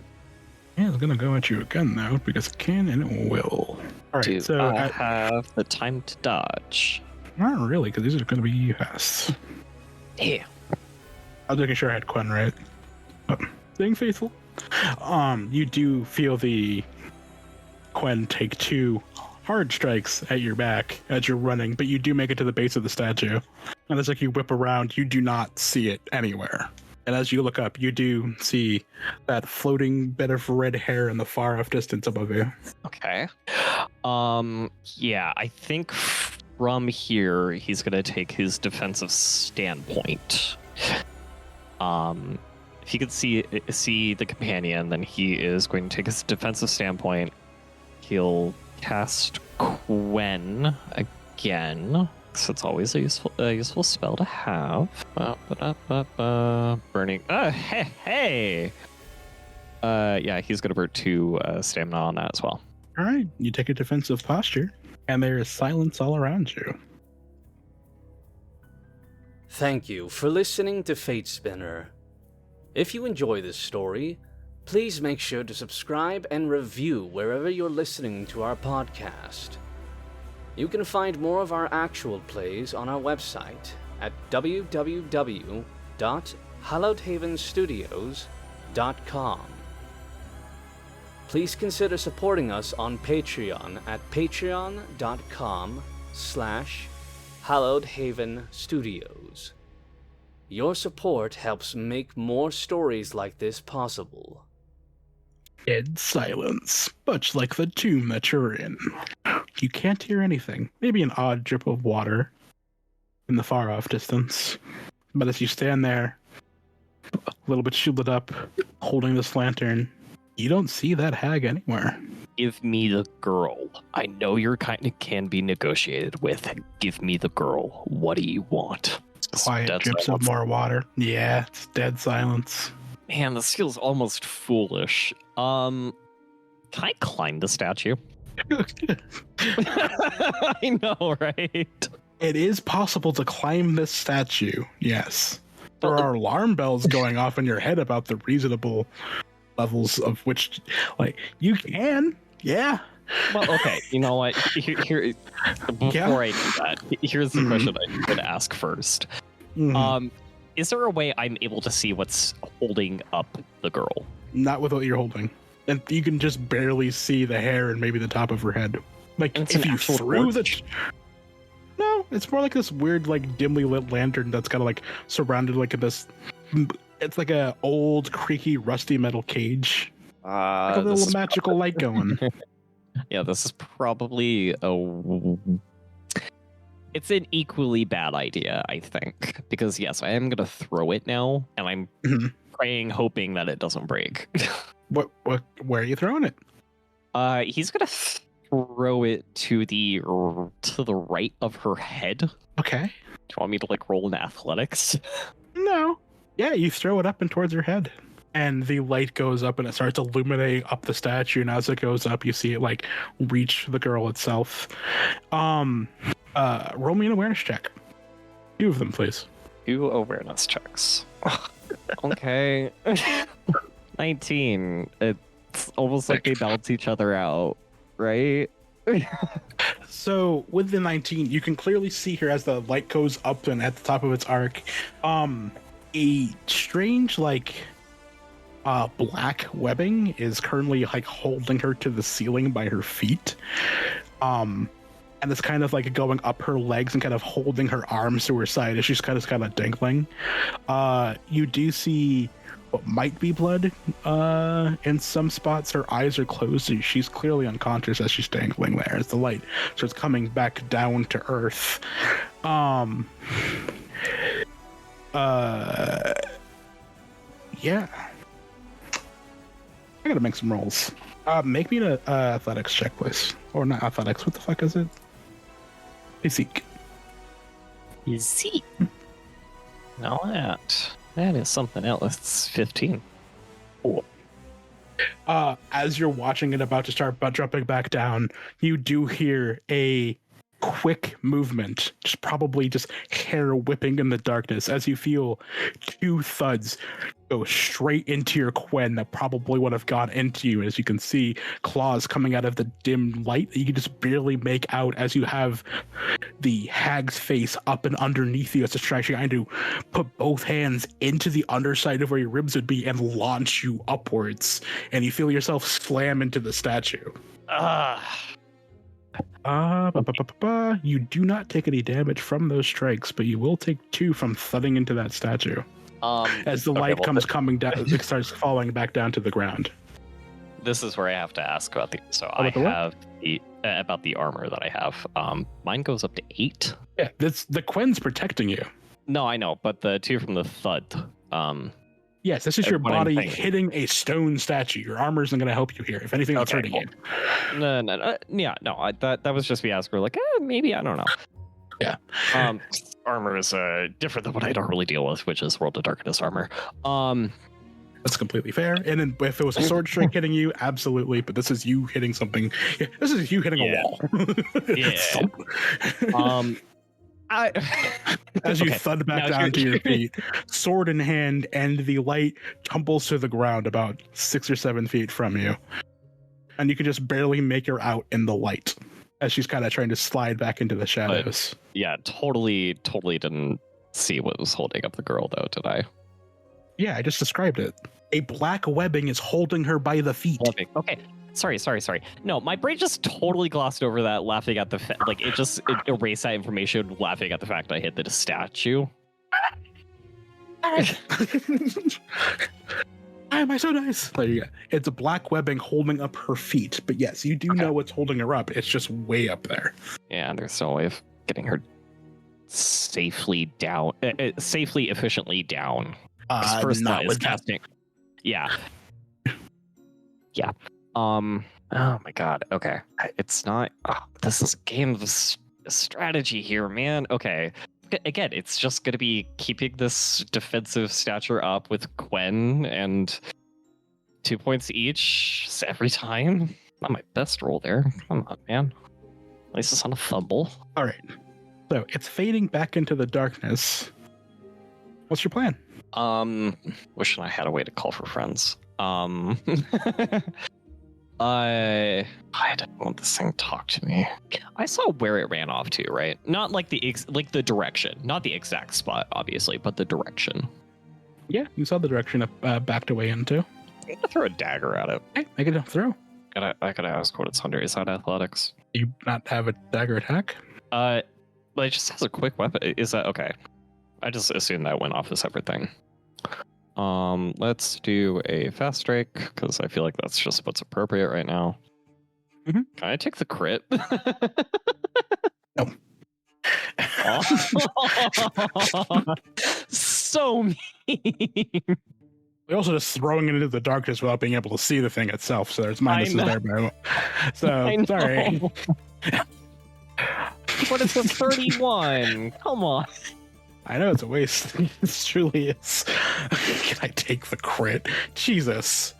Yeah, it's gonna go at you again though, because it can and it will. All right, Do I have the time to dodge? Not really, because these are gonna be fast. Yeah. I was making sure I had Quen right. Oh, being faithful. You do feel the Quen take 2 hard strikes at your back as you're running, but you do make it to the base of the statue. And as you whip around, you do not see it anywhere. And as you look up, you do see that floating bit of red hair in the far off distance above you. Okay. Yeah, I think from here he's gonna take his defensive standpoint. If he could see the companion, then he is going to take his defensive standpoint. He'll cast Quen again. So it's always a useful spell to have. Burning. Hey. Yeah, he's gonna burn 2 stamina on that as well. All right, you take a defensive posture, and there is silence all around you. Thank you for listening to Fate Spinner. If you enjoy this story, please make sure to subscribe and review wherever you're listening to our podcast. You can find more of our actual plays on our website at www.hallowedhavenstudios.com. Please consider supporting us on Patreon at patreon.com/hallowedhavenstudios. Your support helps make more stories like this possible. Dead silence, much like the tomb that you're in. You can't hear anything. Maybe an odd drip of water in the far-off distance. But as you stand there, a little bit shielded up, holding this lantern, you don't see that hag anywhere. Give me the girl. I know your kind of can be negotiated with. Give me the girl. What do you want? Quiet drips of more water. Yeah, it's dead silence. Man, this feels almost foolish. Can I climb the statue? I know, right? It is possible to climb this statue, yes. There are alarm bells going off in your head about the reasonable levels of which, like, you can, yeah. Well, okay, you know what? Before I do that, here's the question I could ask first. Is there a way I'm able to see what's holding up the girl? Not with what you're holding. And you can just barely see the hair and maybe the top of her head. Like, if you threw the... No, it's more like this weird, like, dimly lit lantern that's kind of, like, surrounded, like, in this... It's like a old, creaky, rusty metal cage. Like a little magical light going. Yeah, this is probably it's an equally bad idea, I think. Because, yes, I am going to throw it now, and I'm praying, hoping that it doesn't break. Where are you throwing it? He's going to throw it to the right of her head. Okay. Do you want me to, like, roll in athletics? No. Yeah, you throw it up and towards her head. And the light goes up and it starts illuminating up the statue. And as it goes up, you see it, like, reach the girl itself. Roll me an awareness check. 2 of them, please. 2 awareness checks. Okay. 19. It's almost like they balance each other out, right? So with the 19, you can clearly see her as the light goes up and at the top of its arc. A strange, like, black webbing is currently, like, holding her to the ceiling by her feet. And it's kind of like going up her legs and kind of holding her arms to her side as she's kind of dangling. You do see what might be blood in some spots. Her eyes are closed, so she's clearly unconscious as she's dangling there as the light starts coming back down to earth. Yeah. I gotta make some rolls. Make me an athletics check, please. Or not athletics, what the fuck is it? Physique. Physique. Now that is something else. It's 15. Cool. As you're watching it about to start dropping back down, you do hear a quick movement, just probably just hair whipping in the darkness as you feel 2 thuds go straight into your Quen that probably would have gone into you. As you can see claws coming out of the dim light that you can just barely make out as you have the hag's face up and underneath you as it's trying to put both hands into the underside of where your ribs would be and launch you upwards, and you feel yourself slam into the statue. You do not take any damage from those strikes, but you will take 2 from thudding into that statue. As the light coming down, it starts falling back down to the ground. This is where I have to ask about about the armor that I have. Mine goes up to 8. Yeah, the Quen's protecting you. No, I know, but the 2 from the thud. Yes, this is your body hitting a stone statue. Your armor isn't going to help you here. If anything, it's hurting you. No. Yeah, no. That was just me asking. Like, maybe, I don't know. Yeah. Armor is different than what I don't really deal with, which is World of Darkness armor. That's completely fair. And then if it was a sword strike hitting you, absolutely. But this is you hitting something. This is you hitting a wall. Yeah. As you Okay, thud back now down to you're- your feet, sword in hand, and the light tumbles to the ground about 6 or 7 feet from you. And you can just barely make her out in the light as she's kind of trying to slide back into the shadows. Yeah, totally didn't see what was holding up the girl, though, did I? Yeah, I just described it. A black webbing is holding her by the feet. Okay. Sorry. No, my brain just totally glossed over that, laughing at the it erased that information, laughing at the fact I hit the statue. Why am I so nice? There you go. It's a black webbing holding up her feet. But yes, you do know what's holding her up. It's just way up there. Yeah, there's no way of getting her safely down, efficiently down. First not is with that. casting. Yeah. Yeah. Oh my god. Okay. It's not. This is a game of strategy here, man. Okay. Again, it's just gonna be keeping this defensive stature up with Gwen and 2 points each every time. Not my best roll there. Come on, man. At least it's on a fumble. All right. So it's fading back into the darkness. What's your plan? Wishing I had a way to call for friends. I didn't want this thing to talk to me. I saw where it ran off to, right? Not like the direction, not the exact spot, obviously, but the direction. Yeah, you saw the direction it backed away into. I'm gonna throw a dagger at it. Okay, make it a throw. I gotta ask what it's under. Is that athletics? Do you not have a dagger attack? But it just has a quick weapon. Is that okay? I just assumed that went off a separate thing. Let's do a fast strike because I feel like that's just what's appropriate right now. Mm-hmm. Can I take the crit? No. So mean. We're also just throwing it into the darkness without being able to see the thing itself, so there's minuses there. But so sorry. But it's a 31. Come on. I know it's a waste. It truly is. Can I take the crit? Jesus.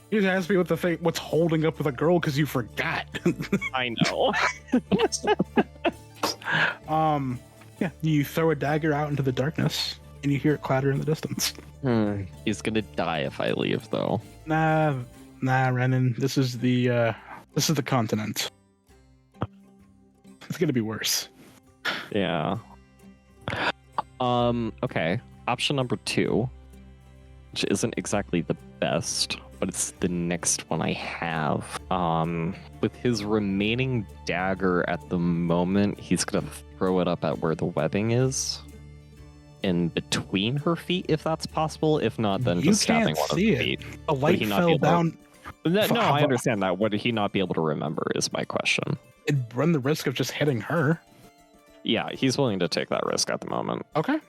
You just asked me what the thing, what's holding up with a girl because you forgot. I know. Yeah, you throw a dagger out into the darkness and you hear it clatter in the distance. He's gonna die if I leave, though. Nah, Rennen. This is the continent. It's gonna be worse. Yeah. Okay. Option number 2, which isn't exactly the best, but it's the next one I have. With his remaining dagger at the moment, he's gonna throw it up at where the webbing is, in between her feet, if that's possible. If not, then You just stabbing can't one of see the it. feet. A light he not be fell able to- down. No, I understand that. Would he not be able to remember is my question. It'd run the risk of just hitting her. Yeah, he's willing to take that risk at the moment. Okay.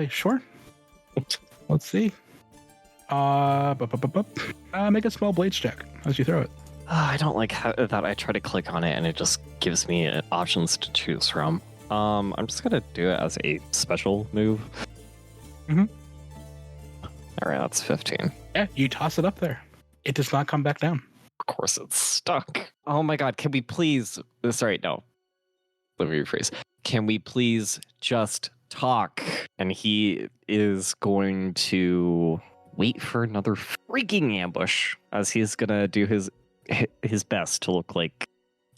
Sure. Let's see. Make a small blades check as you throw it. I don't like how that I try to click on it and it just gives me options to choose from. I'm just gonna do it as a special move. Mhm. All right, that's 15. Yeah, you toss it up there. It does not come back down. Of course, it's stuck. Oh my god, can we please? Sorry, no. Let me rephrase. Can we please just talk? And he is going to wait for another freaking ambush, as he's gonna do his best to look like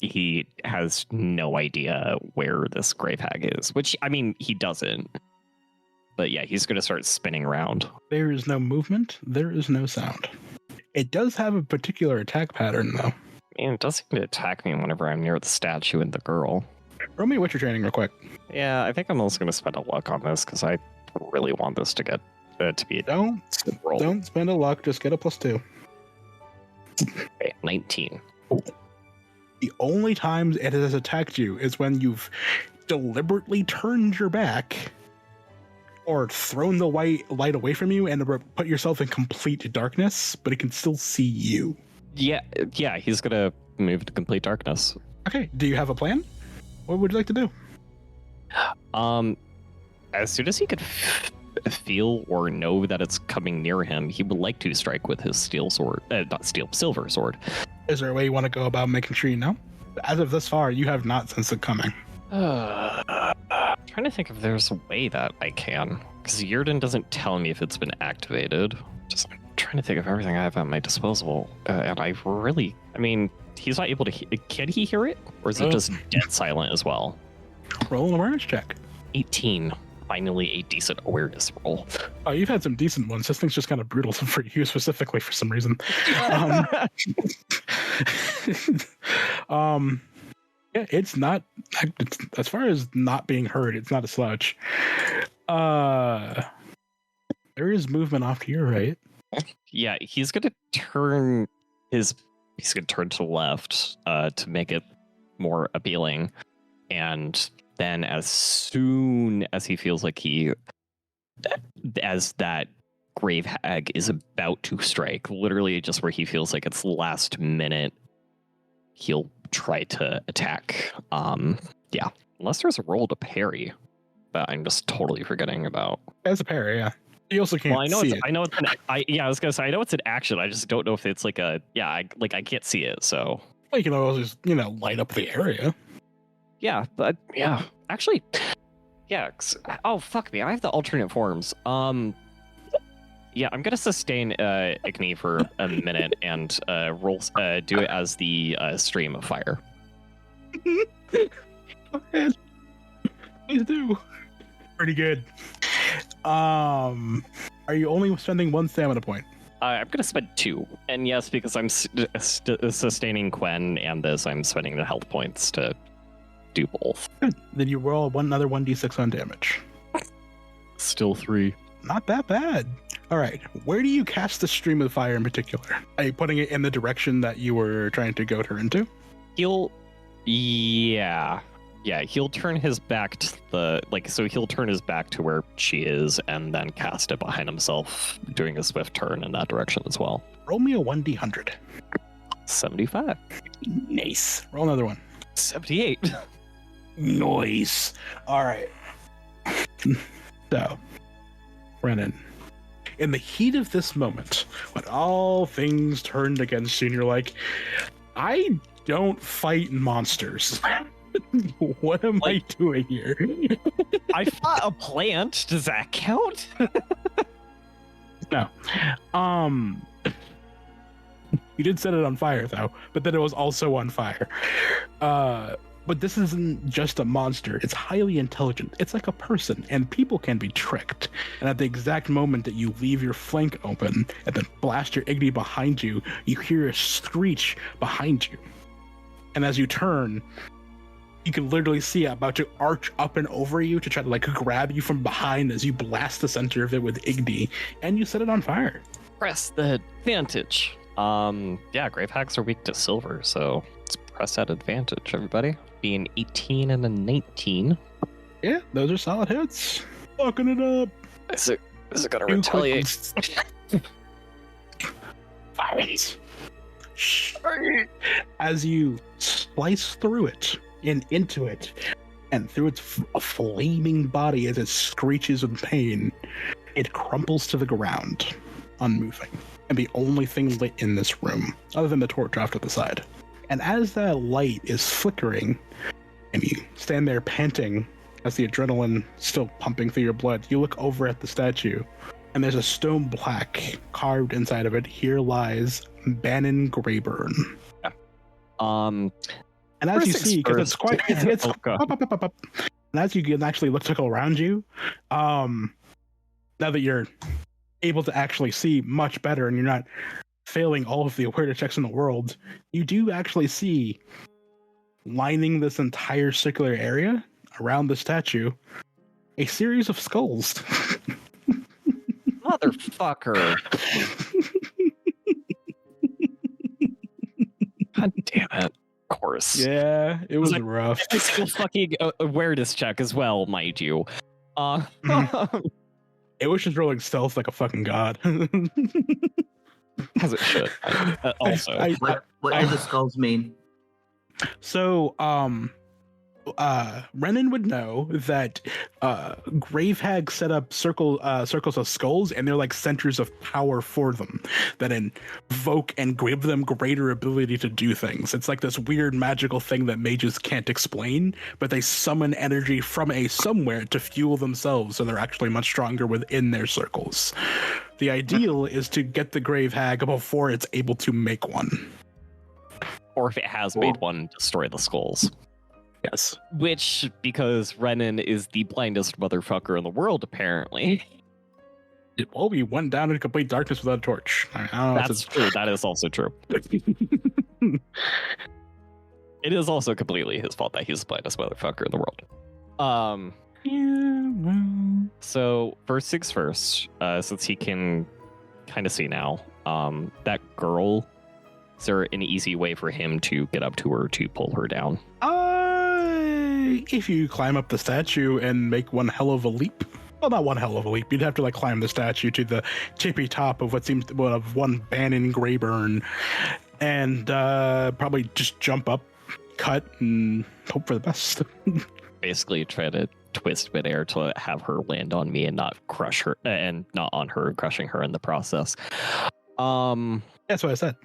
he has no idea where this grave hag is, which, I mean, he doesn't. But yeah, he's going to start spinning around. There is no movement. There is no sound. It does have a particular attack pattern, though. Man, it does seem to attack me whenever I'm near the statue and the girl. Roll me Witcher training real quick. Yeah, I think I'm also going to spend a luck on this because I really want this to get to be a Don't roll. Don't spend a luck. Just get a +2. Okay, 19. The only times it has attacked you is when you've deliberately turned your back or thrown the light away from you and put yourself in complete darkness, but it can still see you. Yeah, he's going to move to complete darkness. Okay, do you have a plan? What would you like to do? As soon as he could feel or know that it's coming near him, he would like to strike with his silver sword. Is there a way you want to go about making sure you know? As of this far, you have not sensed it coming. trying to think if there's a way that I can, because Yurden doesn't tell me if it's been activated. Just I'm trying to think of everything I have at my disposal, and he's not able to. Can he hear it, or is it just dead silent as well? Roll an awareness check. 18. Finally, a decent awareness roll. Oh, you've had some decent ones. This thing's just kind of brutal for you specifically for some reason. Yeah, it's not. As far as not being heard, it's not a slouch. There is movement off to your right. Yeah, he's gonna turn to the left to make it more appealing, and then as soon as he feels like as that grave hag is about to strike, literally just where he feels like it's last minute, he'll try to attack. Yeah, unless there's a roll to parry, but I'm just totally forgetting about. As a parry, yeah. You also can't see it. I know it's I was gonna say I know it's an action. I just don't know if it's like a I can't see it. So well, you can always light up the area. Yeah, but yeah, actually, yeah. Oh fuck me, I have the alternate forms. Yeah, I'm gonna sustain Igni for a minute and do it as the stream of fire. Go ahead. Please do. Pretty good. Are you only spending 1 stamina point? I'm gonna spend 2, and yes, because I'm sustaining Quen and this, I'm spending the health points to do both. Good. Then you roll another 1d6 on damage. Still 3. Not that bad. All right. Where do you cast the stream of fire in particular? Are you putting it in the direction that you were trying to goad her into? He'll turn his back to he'll turn his back to where she is and then cast it behind himself, doing a swift turn in that direction as well. Roll me a 1d100. 75. Nice. Roll another one. 78. Nice. All right. So, Rennen, in the heat of this moment, when all things turned against you and you're like, I don't fight monsters. What am I doing here? I fought a plant. Does that count? No. You did set it on fire, though, but then it was also on fire. But this isn't just a monster. It's highly intelligent. It's like a person, and people can be tricked. And at the exact moment that you leave your flank open and then blast your Igni behind you, you hear a screech behind you. And as you turn, you can literally see it about to arch up and over you to try to grab you from behind as you blast the center of it with Igni, and you set it on fire. Press the advantage. Grave hags are weak to silver, so let's press that advantage, everybody. Being 18 and a 19. Yeah, those are solid hits. Fucking it up. Is it gonna retaliate? Fire it. As you slice through it and into it, and through its flaming body as it screeches in pain, it crumples to the ground, unmoving, and the only thing lit in this room, other than the torch off to the side. And as that light is flickering, and you stand there panting as the adrenaline still pumping through your blood, you look over at the statue, and there's a stone plaque carved inside of it. Here lies Bannon Greyburn. Yeah. And as you see, because it's quite, it's up. And as you can actually look around you, now that you're able to actually see much better and you're not failing all of the awareness checks in the world, you do actually see, lining this entire circular area around the statue, a series of skulls. Motherfucker. God damn it. Of course. Yeah, it was rough. It's a fucking awareness check as well, mind you. It was just rolling stealth like a fucking god. As it should. Also. What do the skulls mean? So, Rennen would know that Grave Hag set up circles of skulls, and they're like centers of power for them that invoke and give them greater ability to do things. It's like this weird magical thing that mages can't explain, but they summon energy from somewhere to fuel themselves, so they're actually much stronger within their circles. The ideal is to get the Grave Hag before it's able to make one. Or if it has made one, destroy the skulls. Yes. Which, because Rennen is the blindest motherfucker in the world, apparently. Well, we went down in complete darkness without a torch. That's true. That is also true. It is also completely his fault that he's the blindest motherfucker in the world. So, first things first, since he can kind of see now, that girl, is there an easy way for him to get up to her to pull her down? If you climb up the statue and make one hell of a leap. Well, not one hell of a leap. You'd have to like climb the statue to the tippy top of what seems to of one Bannon Greyburn, and probably just jump up, cut, and hope for the best. Basically, try to twist midair to have her land on me and not crush her, and not on her, crushing her in the process. That's what I said.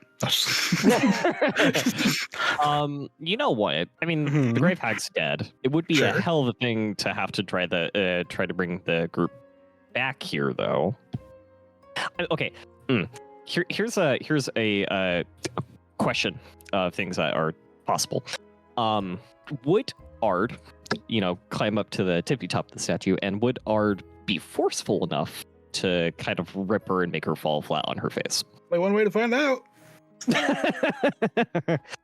You know what? I mean, the Grave Hag's dead. It would be a hell of a thing to have to try to bring the group back here, though. Okay, here's a question of things that are possible. Would Ard, climb up to the tippy top of the statue, and would Ard be forceful enough to kind of rip her and make her fall flat on her face? Only one way to find out.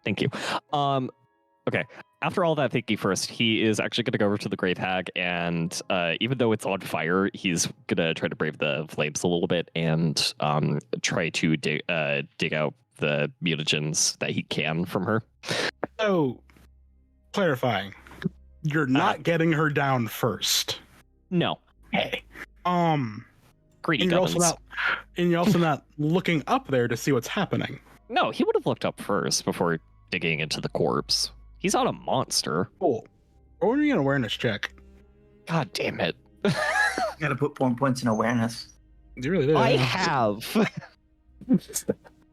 Thank you. Okay. After all that thinking first, he is actually going to go over to the Grave Hag, and even though it's on fire, he's going to try to brave the flames a little bit and try to dig out the mutagens that he can from her. So, clarifying, you're not getting her down first. No. Hey. Greedy and you're also not looking up there to see what's happening. No, he would have looked up first before digging into the corpse. He's not a monster. Cool. Or an awareness check. God damn it. You gotta put more points in awareness. You really did. I have.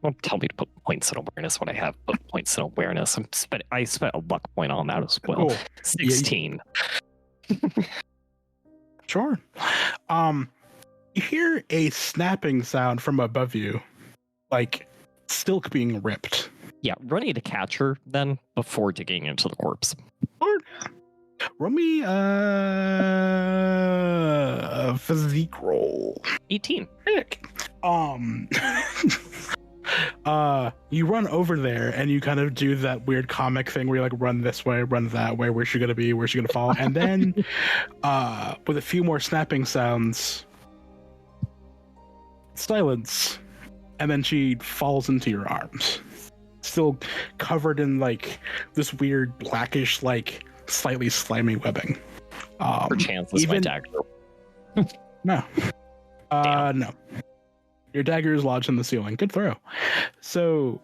Don't tell me to put points in awareness when I have put points in awareness. I spent a luck point on that as well. Cool. 16. Sure. You hear a snapping sound from above you, like silk being ripped. Yeah, running to catch her then before digging into the corpse. Roll me a physique roll. 18. Heck. You run over there and you kind of do that weird comic thing where you like run this way, run that way, where's she gonna be, where's she gonna fall, and then with a few more snapping sounds, silence, and then she falls into your arms, still covered in like this weird blackish, like slightly slimy webbing. Perchance this my dagger. No. No. Your dagger is lodged in the ceiling. Good throw. So.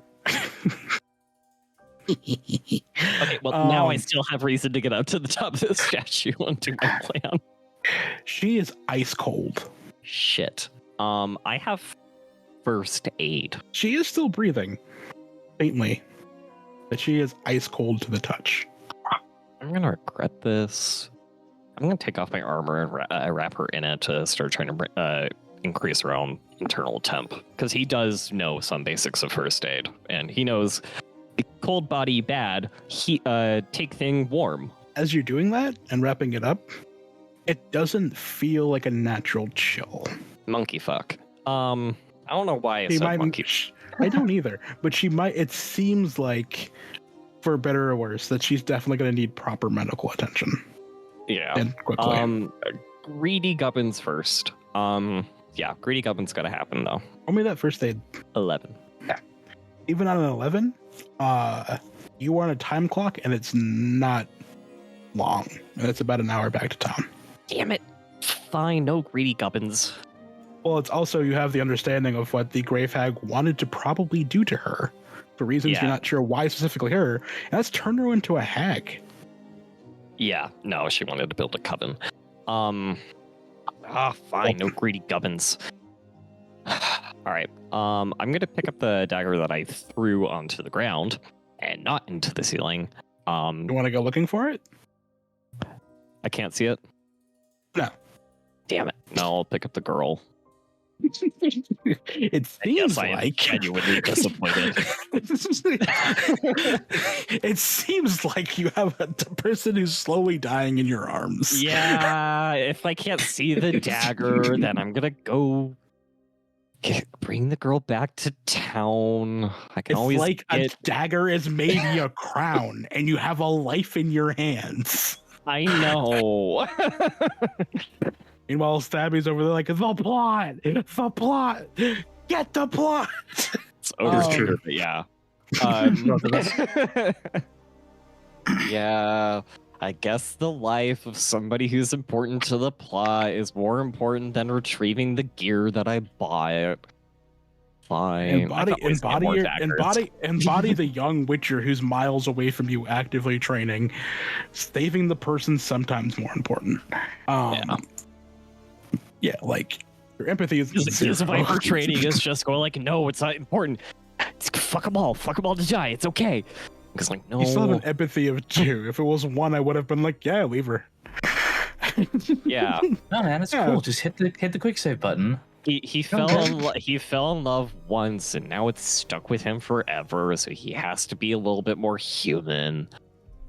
Okay, well, now I still have reason to get up to the top of the statue and do my plan. She is ice cold. Shit. I have first aid. She is still breathing. Faintly. But she is ice cold to the touch. I'm gonna regret this. I'm gonna take off my armor and wrap her in it to start trying to increase her own internal temp, because he does know some basics of first aid, and he knows cold body bad. He take thing warm. As you're doing that and wrapping it up, it doesn't feel like a natural chill. Monkey fuck. I don't know why I said monkey. I don't either, but she might. It seems like, for better or worse, that she's definitely going to need proper medical attention. Yeah. And quickly. Greedy gubbins first. Yeah, greedy gubbins gotta happen though. Roll me that first aid. 11. Yeah. Even on an 11, you are on a time clock and it's not long. It's about an hour back to town. Damn it. Fine, no greedy gubbins. Well, it's also, you have the understanding of what the Grave Hag wanted to probably do to her. For reasons you're not sure why specifically her. And that's turn her into a hag. Yeah, no, she wanted to build a coven. Fine, no greedy gubbins. All right, I'm gonna pick up the dagger that I threw onto the ground and not into the ceiling. You want to go looking for it? I can't see it. No. Damn it. No, I'll pick up the girl. It seems I am like genuinely disappointed. It seems like you have a person who's slowly dying in your arms. Yeah, if I can't see the dagger, then I'm gonna go bring the girl back to town. I can It's always like a dagger is maybe a crown, and you have a life in your hands. I know. Meanwhile, Stabby's over there like, the plot! The plot! Get the plot! It's Overthinker, but yeah. Yeah, I guess the life of somebody who's important to the plot is more important than retrieving the gear that I bought. Fine. Embody the young witcher who's miles away from you, actively training. Saving the person's sometimes more important. Yeah, like your empathy is His Viper training is just going like, no, it's not important. Fuck them all to die. It's okay. Because like, no. You still have an empathy of 2. If it was 1, I would have been like, yeah, leave her. Yeah. No, man, it's cool. Just hit the quick save button. He fell in love once, and now it's stuck with him forever. So he has to be a little bit more human.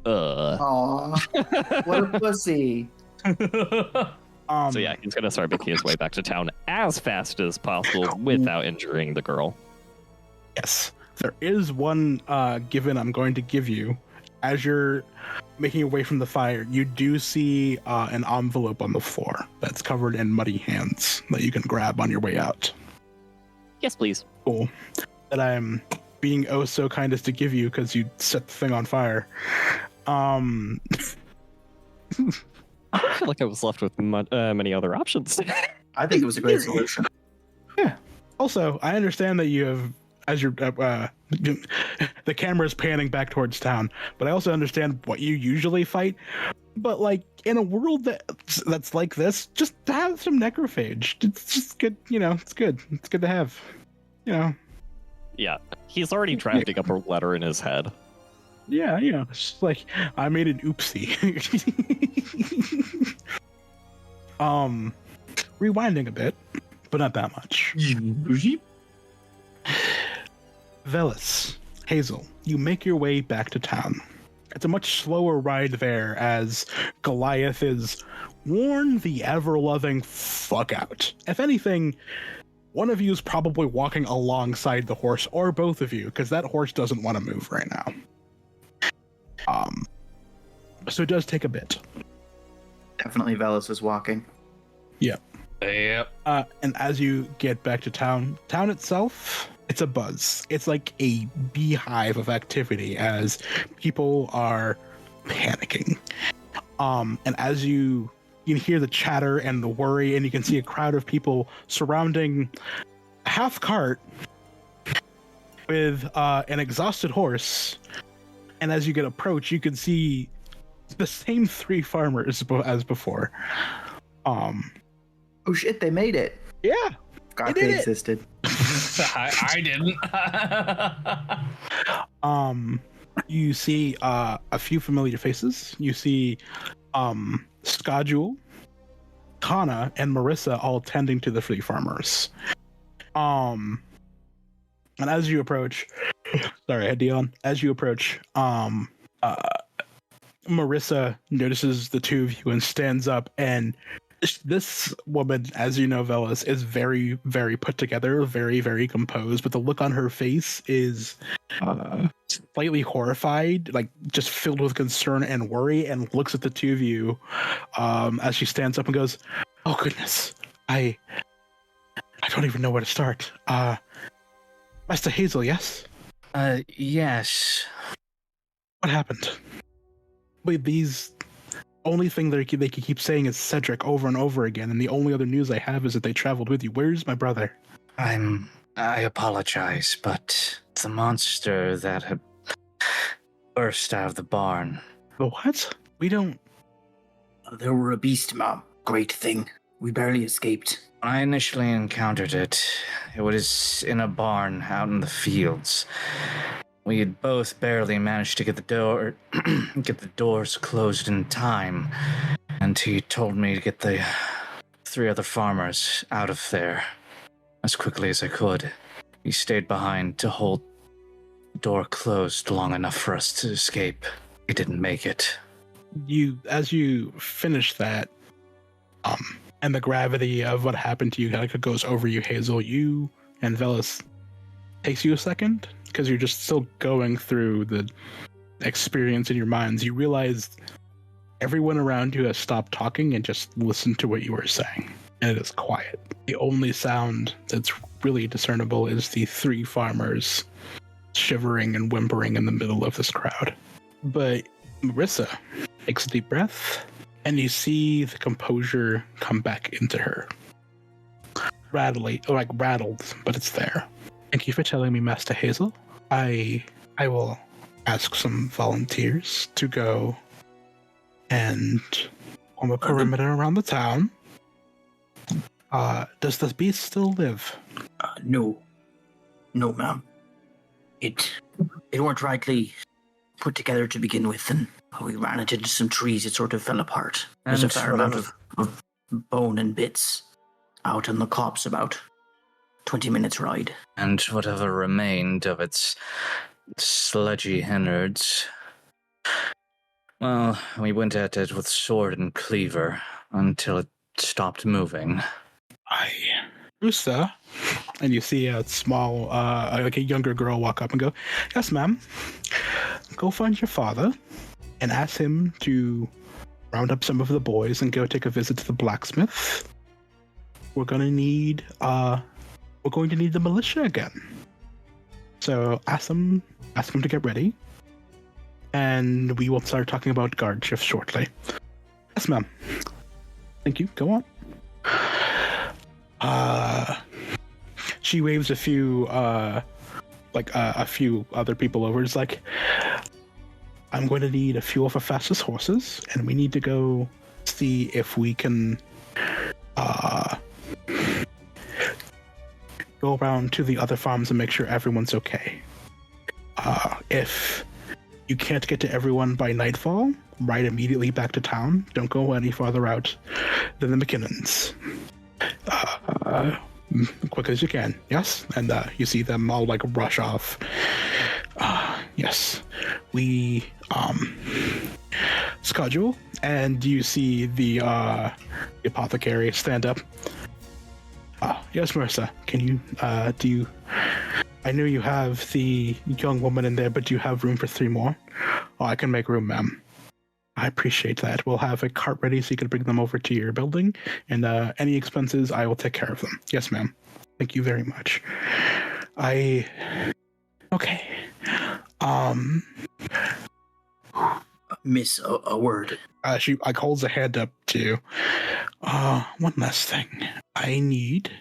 Aw, what a pussy. So yeah, he's gonna start making his way back to town as fast as possible without injuring the girl. Yes, there is one given I'm going to give you. As you're making your way from the fire, you do see an envelope on the floor that's covered in muddy hands that you can grab on your way out. Yes, please. Cool. That I'm being oh so kind as to give you because you set the thing on fire. I feel like I was left with many other options. I think it was a great solution. Yeah. Also, I understand that you have, as you're, the camera's panning back towards town, but I also understand what you usually fight. But like in a world that's like this, just to have some necrophage. It's just good, it's good. It's good to have, Yeah, he's already drafting up a letter in his head. Yeah, it's just like, I made an oopsie. Rewinding a bit, but not that much. Vellis, Hazel, you make your way back to town. It's a much slower ride there as Goliath is worn the ever-loving fuck out. If anything, one of you is probably walking alongside the horse, or both of you, because that horse doesn't want to move right now. So it does take a bit. Definitely Vellis is walking. Yep. Yep. And as you get back to town itself, it's a buzz. It's like a beehive of activity as people are panicking. And as you can hear the chatter and the worry, and you can see a crowd of people surrounding a half cart with an exhausted horse. And as you get approach, you can see the same 3 farmers as before. Oh shit, they made it. Yeah. God, they existed. I didn't. You see a few familiar faces. You see Skajul, Kana, and Marissa all tending to the 3 farmers. And as you approach, sorry, Dion. As you approach, Marissa notices the 2 of you and stands up. And this woman, as you know, Vellis, is very, very put together, very, very composed. But the look on her face is slightly horrified, like just filled with concern and worry, and looks at the 2 of you as she stands up and goes, "Oh goodness, I don't even know where to start. Master Hazel, yes? Yes. What happened? Wait, these only thing they can keep saying is Cedric over and over again, and the only other news I have is that they traveled with you. Where's my brother?" I apologize, but the monster that had burst out of the barn. The what? We don't There were a beast mob. Great thing. We barely escaped. When I initially encountered it, it was in a barn out in the fields. We had both barely managed to get the doors closed in time, and he told me to get the 3 other farmers out of there as quickly as I could. He stayed behind to hold the door closed long enough for us to escape. He didn't make it. As you finish that, and the gravity of what happened to you kind of goes over you, Hazel, you and Vellis, takes you a second because you're just still going through the experience in your minds. You realize everyone around you has stopped talking and just listened to what you were saying, and it is quiet. The only sound that's really discernible is the 3 farmers shivering and whimpering in the middle of this crowd. But Marissa takes a deep breath, and you see the composure come back into her. Rattled, but it's there. Thank you for telling me, Master Hazel. I will ask some volunteers to go and form a perimeter around the town. Does the beast still live? No, ma'am. It weren't rightly put together to begin with, and we ran it into some trees. It sort of fell apart. There's a fair amount of bone and bits out in the copse, about 20 minutes ride. And whatever remained of its sludgy innards, well, we went at it with sword and cleaver until it stopped moving. Rusa, and you see a small, like a younger girl walk up and go, "Yes, ma'am. Go find your father and ask him to round up some of the boys and go take a visit to the blacksmith. We're going to need the militia again. So ask them to get ready, and we will start talking about guard shifts shortly." Yes, ma'am. Thank you. Go on. She waves a few other people over. It's like, "I'm going to need a few of our fastest horses, and we need to go see if we can go around to the other farms and make sure everyone's okay. If you can't get to everyone by nightfall, ride immediately back to town. Don't go any farther out than the McKinnons. Quick as you can, yes?" And you see them all like rush off. Yes, we schedule, and you see the apothecary stand up. Yes, Marissa, can you I know you have the young woman in there, but do you have room for 3 more? "Oh, I can make room, ma'am." "I appreciate that. We'll have a cart ready so you can bring them over to your building, and any expenses, I will take care of them." "Yes, ma'am. Thank you very much." Okay. Miss, a word. She holds a hand up to you. One last thing. I need...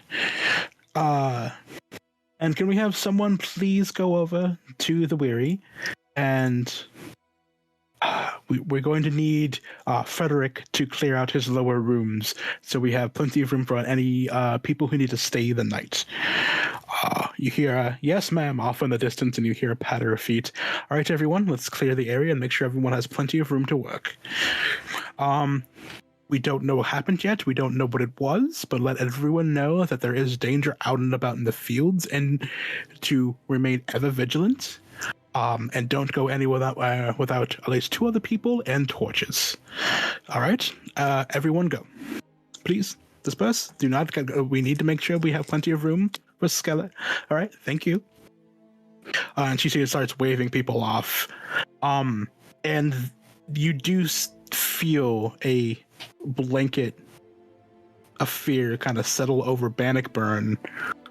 and can we have someone please go over to the Weary, and we're going to need Frederick to clear out his lower rooms so we have plenty of room for any people who need to stay the night. You hear a "Yes, ma'am" off in the distance, and you hear a patter of feet. "All right, everyone, let's clear the area and make sure everyone has plenty of room to work." We don't know what happened yet. We don't know what it was, but let everyone know that there is danger out and about in the fields, and to remain ever vigilant. And don't go anywhere without at least 2 other people and torches. All right, everyone go. Please disperse. Do not. We need to make sure we have plenty of room for Skella. All right, thank you. And she starts waving people off. And you do feel a blanket of fear kind of settle over Bannockburn.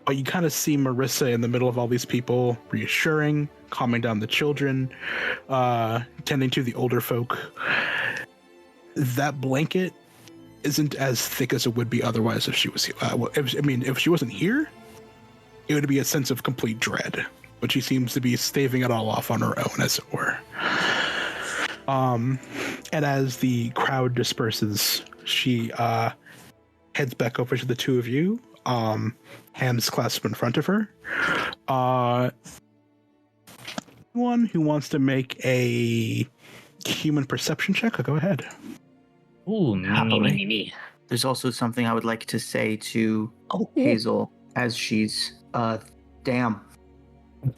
But you kind of see Marissa in the middle of all these people, reassuring, calming down the children, tending to the older folk. That blanket isn't as thick as it would be otherwise if she was here. If she wasn't here, it would be a sense of complete dread. But she seems to be staving it all off on her own, as it were. And as the crowd disperses, she heads back over to the two of you, hands clasped in front of her. Anyone who wants to make a human perception check, go ahead. Ooh, Happily. There's also something I would like to say to Hazel as she's, damn.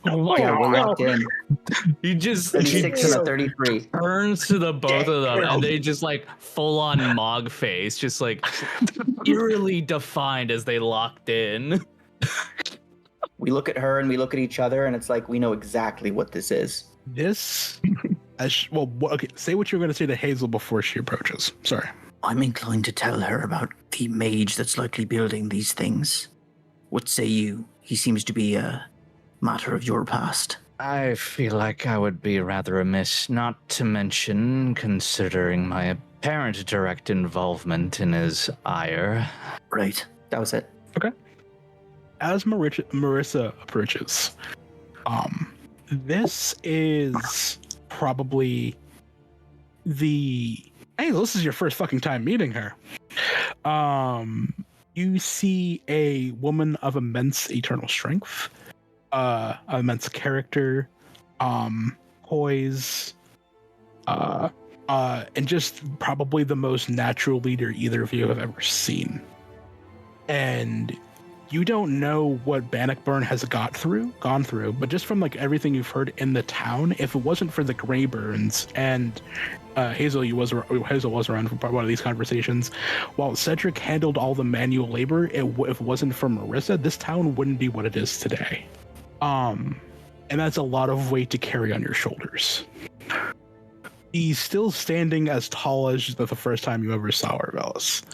Yeah, we're locked in. He just 36 and a 33. turns to the both of them, and they just like full on Mog face, just like eerily defined as they locked in. We look at her and we look at each other, and it's like we know exactly what this is. This, okay, say what you're going to say to Hazel before she approaches. Sorry. I'm inclined to tell her about the mage that's likely building these things. What say you? He seems to be a matter of your past. I feel like I would be rather amiss not to mention, considering my apparent direct involvement in his ire. Right. That was it. Okay. As Marissa approaches, this is probably hey, this is your first fucking time meeting her. You see a woman of immense eternal strength, immense character, poise, and just probably the most natural leader either of you have ever seen. And you don't know what Bannockburn has gone through, but just from like everything you've heard in the town, if it wasn't for the Greyburns and Hazel was around for part one of these conversations, while Cedric handled all the manual labor, if it wasn't for Marissa, this town wouldn't be what it is today. And that's a lot of weight to carry on your shoulders. He's still standing as tall as the first time you ever saw her, Vellis.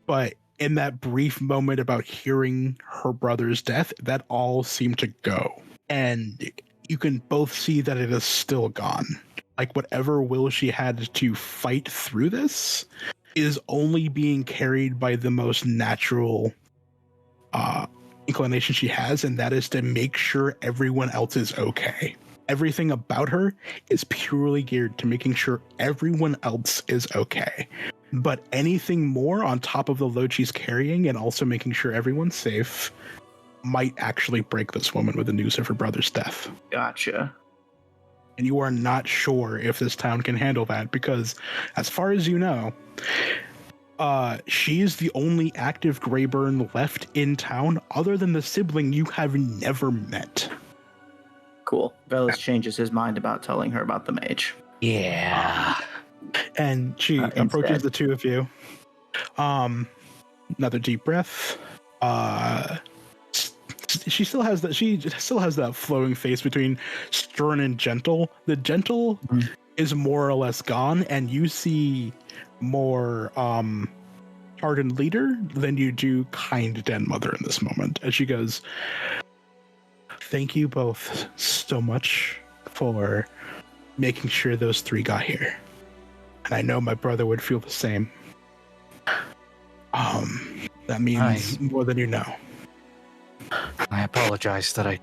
But in that brief moment about hearing her brother's death, that all seemed to go. And you can both see that it is still gone. Like, whatever will she had to fight through this is only being carried by the most natural inclination she has, and that is to make sure everyone else is okay. Everything about her is purely geared to making sure everyone else is okay. But anything more on top of the load she's carrying and also making sure everyone's safe might actually break this woman with the news of her brother's death. Gotcha. And you are not sure if this town can handle that because, as far as you know, she is the only active Greyburn left in town other than the sibling you have never met. Cool. Vellis changes his mind about telling her about the mage. Yeah. And she approaches the two of you. Another deep breath. She still has that flowing face between stern and gentle. The gentle is more or less gone, and you see more hardened leader than you do kind den mother in this moment. As she goes, "Thank you both so much for making sure those three got here. And I know my brother would feel the same. That means more than you know." I apologize that I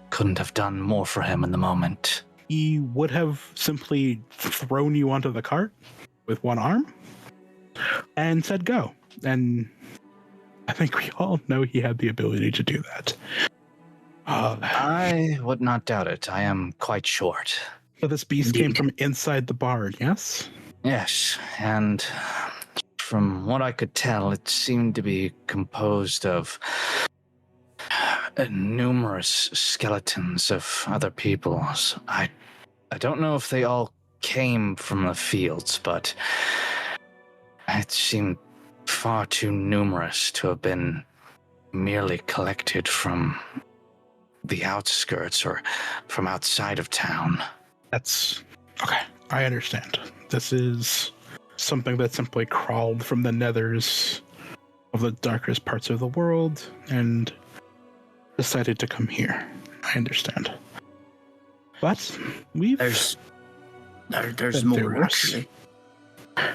couldn't have done more for him in the moment. He would have simply thrown you onto the cart with one arm and said go. And I think we all know he had the ability to do that. I would not doubt it. I am quite short. So this beast came from inside the barn, yes? Yes, and from what I could tell, it seemed to be composed of numerous skeletons of other peoples. I don't know if they all came from the fields, but it seemed far too numerous to have been merely collected from the outskirts or from outside of town. That's okay. I understand. This is something that simply crawled from the nethers of the darkest parts of the world and decided to come here. I understand. But there's more actually. Oh?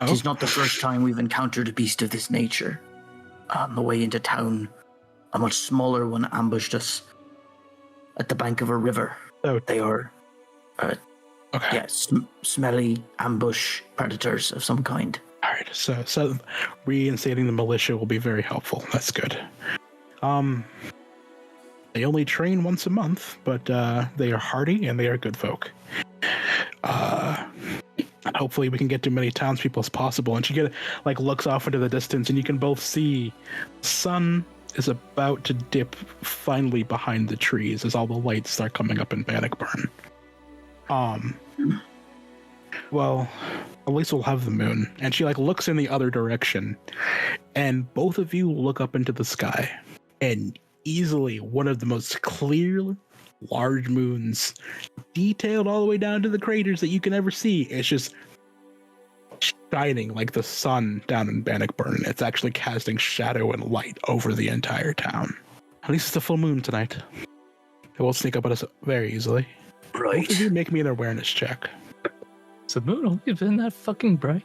It's not the first time we've encountered a beast of this nature. On the way into town, a much smaller one ambushed us at the bank of a river. Oh, they are Okay. Yes, smelly ambush predators of some kind. All right. So reinstating the militia will be very helpful. That's good. They only train once a month, but they are hardy and they are good folk. Hopefully we can get to many townspeople as possible. And she looks off into the distance, and you can both see the sun is about to dip finally behind the trees as all the lights start coming up in Bannockburn. Well, at least we'll have the moon. And she looks in the other direction, and both of you look up into the sky, and easily one of the most clear, large moons, detailed all the way down to the craters that you can ever see. It's just shining like the sun down in Bannockburn. It's actually casting shadow and light over the entire town. At least it's a full moon tonight. It won't sneak up on us very easily. Right. Both of you make me an awareness check. Is the moon only been that fucking bright?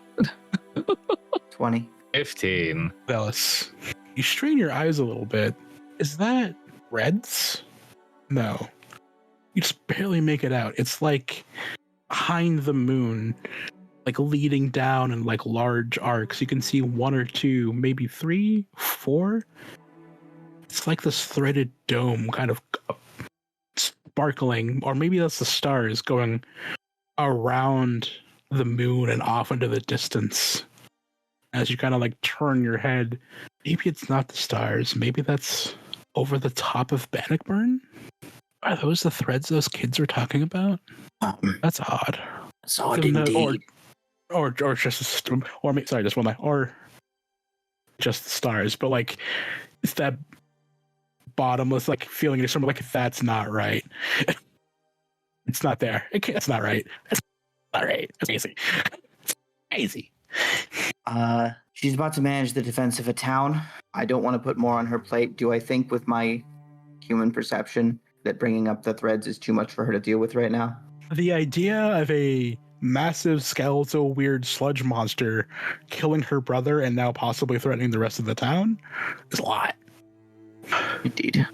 20. 15. Vellis, you strain your eyes a little bit. Is that reds? No. You just barely make it out. It's behind the moon, leading down in large arcs. You can see 1 or 2, maybe 3, 4. It's like this threaded dome kind of sparkling, or maybe that's the stars going around the moon and off into the distance. As you kind of turn your head, maybe it's not the stars. Maybe that's over the top of Bannockburn? Are those the threads those kids were talking about? That's odd. It's odd indeed. Or just just one line, or just the stars. But it's that bottomless feeling. You're sort of that's not right. It's not there. It's not right. It's not right. It's crazy. It's crazy. She's about to manage the defense of a town. I don't want to put more on her plate. Do I think with my human perception that bringing up the threads is too much for her to deal with right now? The idea of a massive skeletal weird sludge monster killing her brother and now possibly threatening the rest of the town is a lot. Indeed.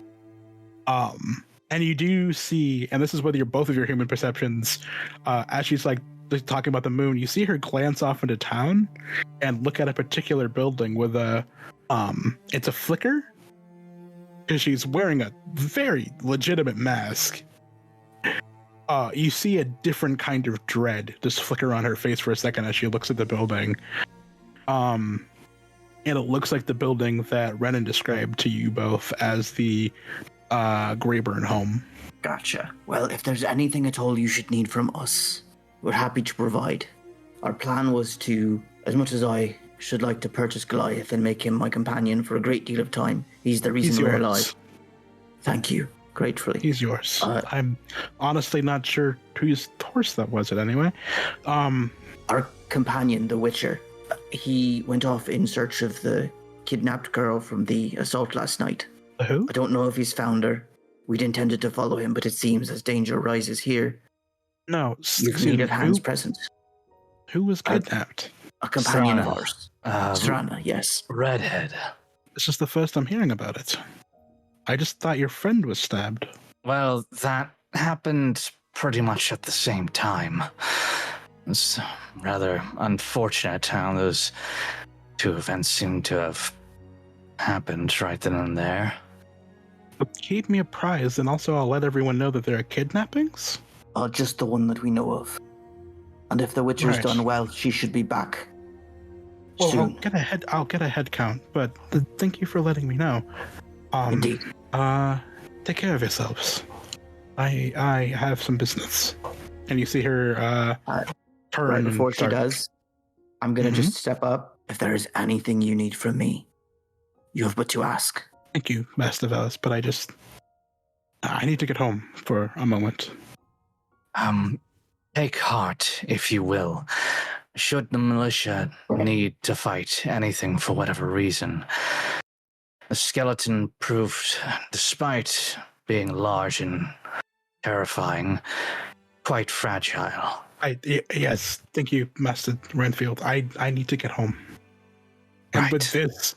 And you do see, and this is whether both of your human perceptions, as she's talking about the moon, you see her glance off into town and look at a particular building with it's a flicker, because she's wearing a very legitimate mask. You see a different kind of dread just flicker on her face for a second as she looks at the building. And it looks like the building that Rennen described to you both as the Greyburn home. Gotcha. Well, if there's anything at all you should need from us, we're happy to provide. Our plan was to, as much as I should like to purchase Goliath and make him my companion for a great deal of time, he's the reason we're alive. Thank you. Gratefully. He's yours. I'm honestly not sure whose horse that was it anyway. Our companion, the Witcher, he went off in search of the kidnapped girl from the assault last night. Who? I don't know if he's found her. We'd intended to follow him, but it seems as danger rises here, No. you've need of hands present. Who was kidnapped? A companion of Strana. ours. Strana, yes. Redhead. This is the first I'm hearing about it. I just thought your friend was stabbed. Well, that happened pretty much at the same time. It's rather unfortunate how those two events seem to have happened right then and there. But keep me apprised, and also I'll let everyone know that there are kidnappings. Just the one that we know of. And if the Witcher's Right. done well, she should be back Well, soon. I'll get a head count, but thank you for letting me know. Indeed. Take care of yourselves. I have some business. And you see her turn Right before she start- does, I'm going to just step up. If there is anything you need from me, you have but to ask. Thank you, Master Vellis, but I need to get home for a moment. Take heart, if you will. Should the militia need to fight anything for whatever reason, the skeleton proved, despite being large and terrifying, quite fragile. Yes, thank you, Master Renfield. I need to get home. And with Right. this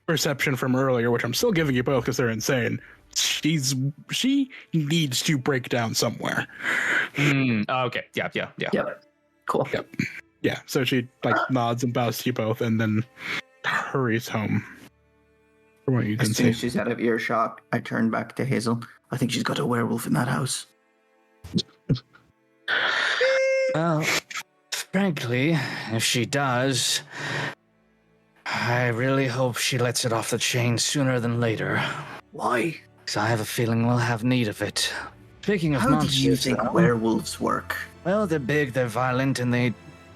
perception from earlier, which I'm still giving you both because they're insane, she needs to break down somewhere. Okay. Yeah. Yep. Cool. Yep. Yeah. So she nods and bows to you both, and then hurries home. From what you can As soon see. as she's out of earshot, I turn back to Hazel. I think she's got a werewolf in that house. Well, frankly, if she does, I really hope she lets it off the chain sooner than later. Why? Because I have a feeling we'll have need of it. Speaking of How do monsters, you think though, werewolves work? well, they're big, they're violent, and they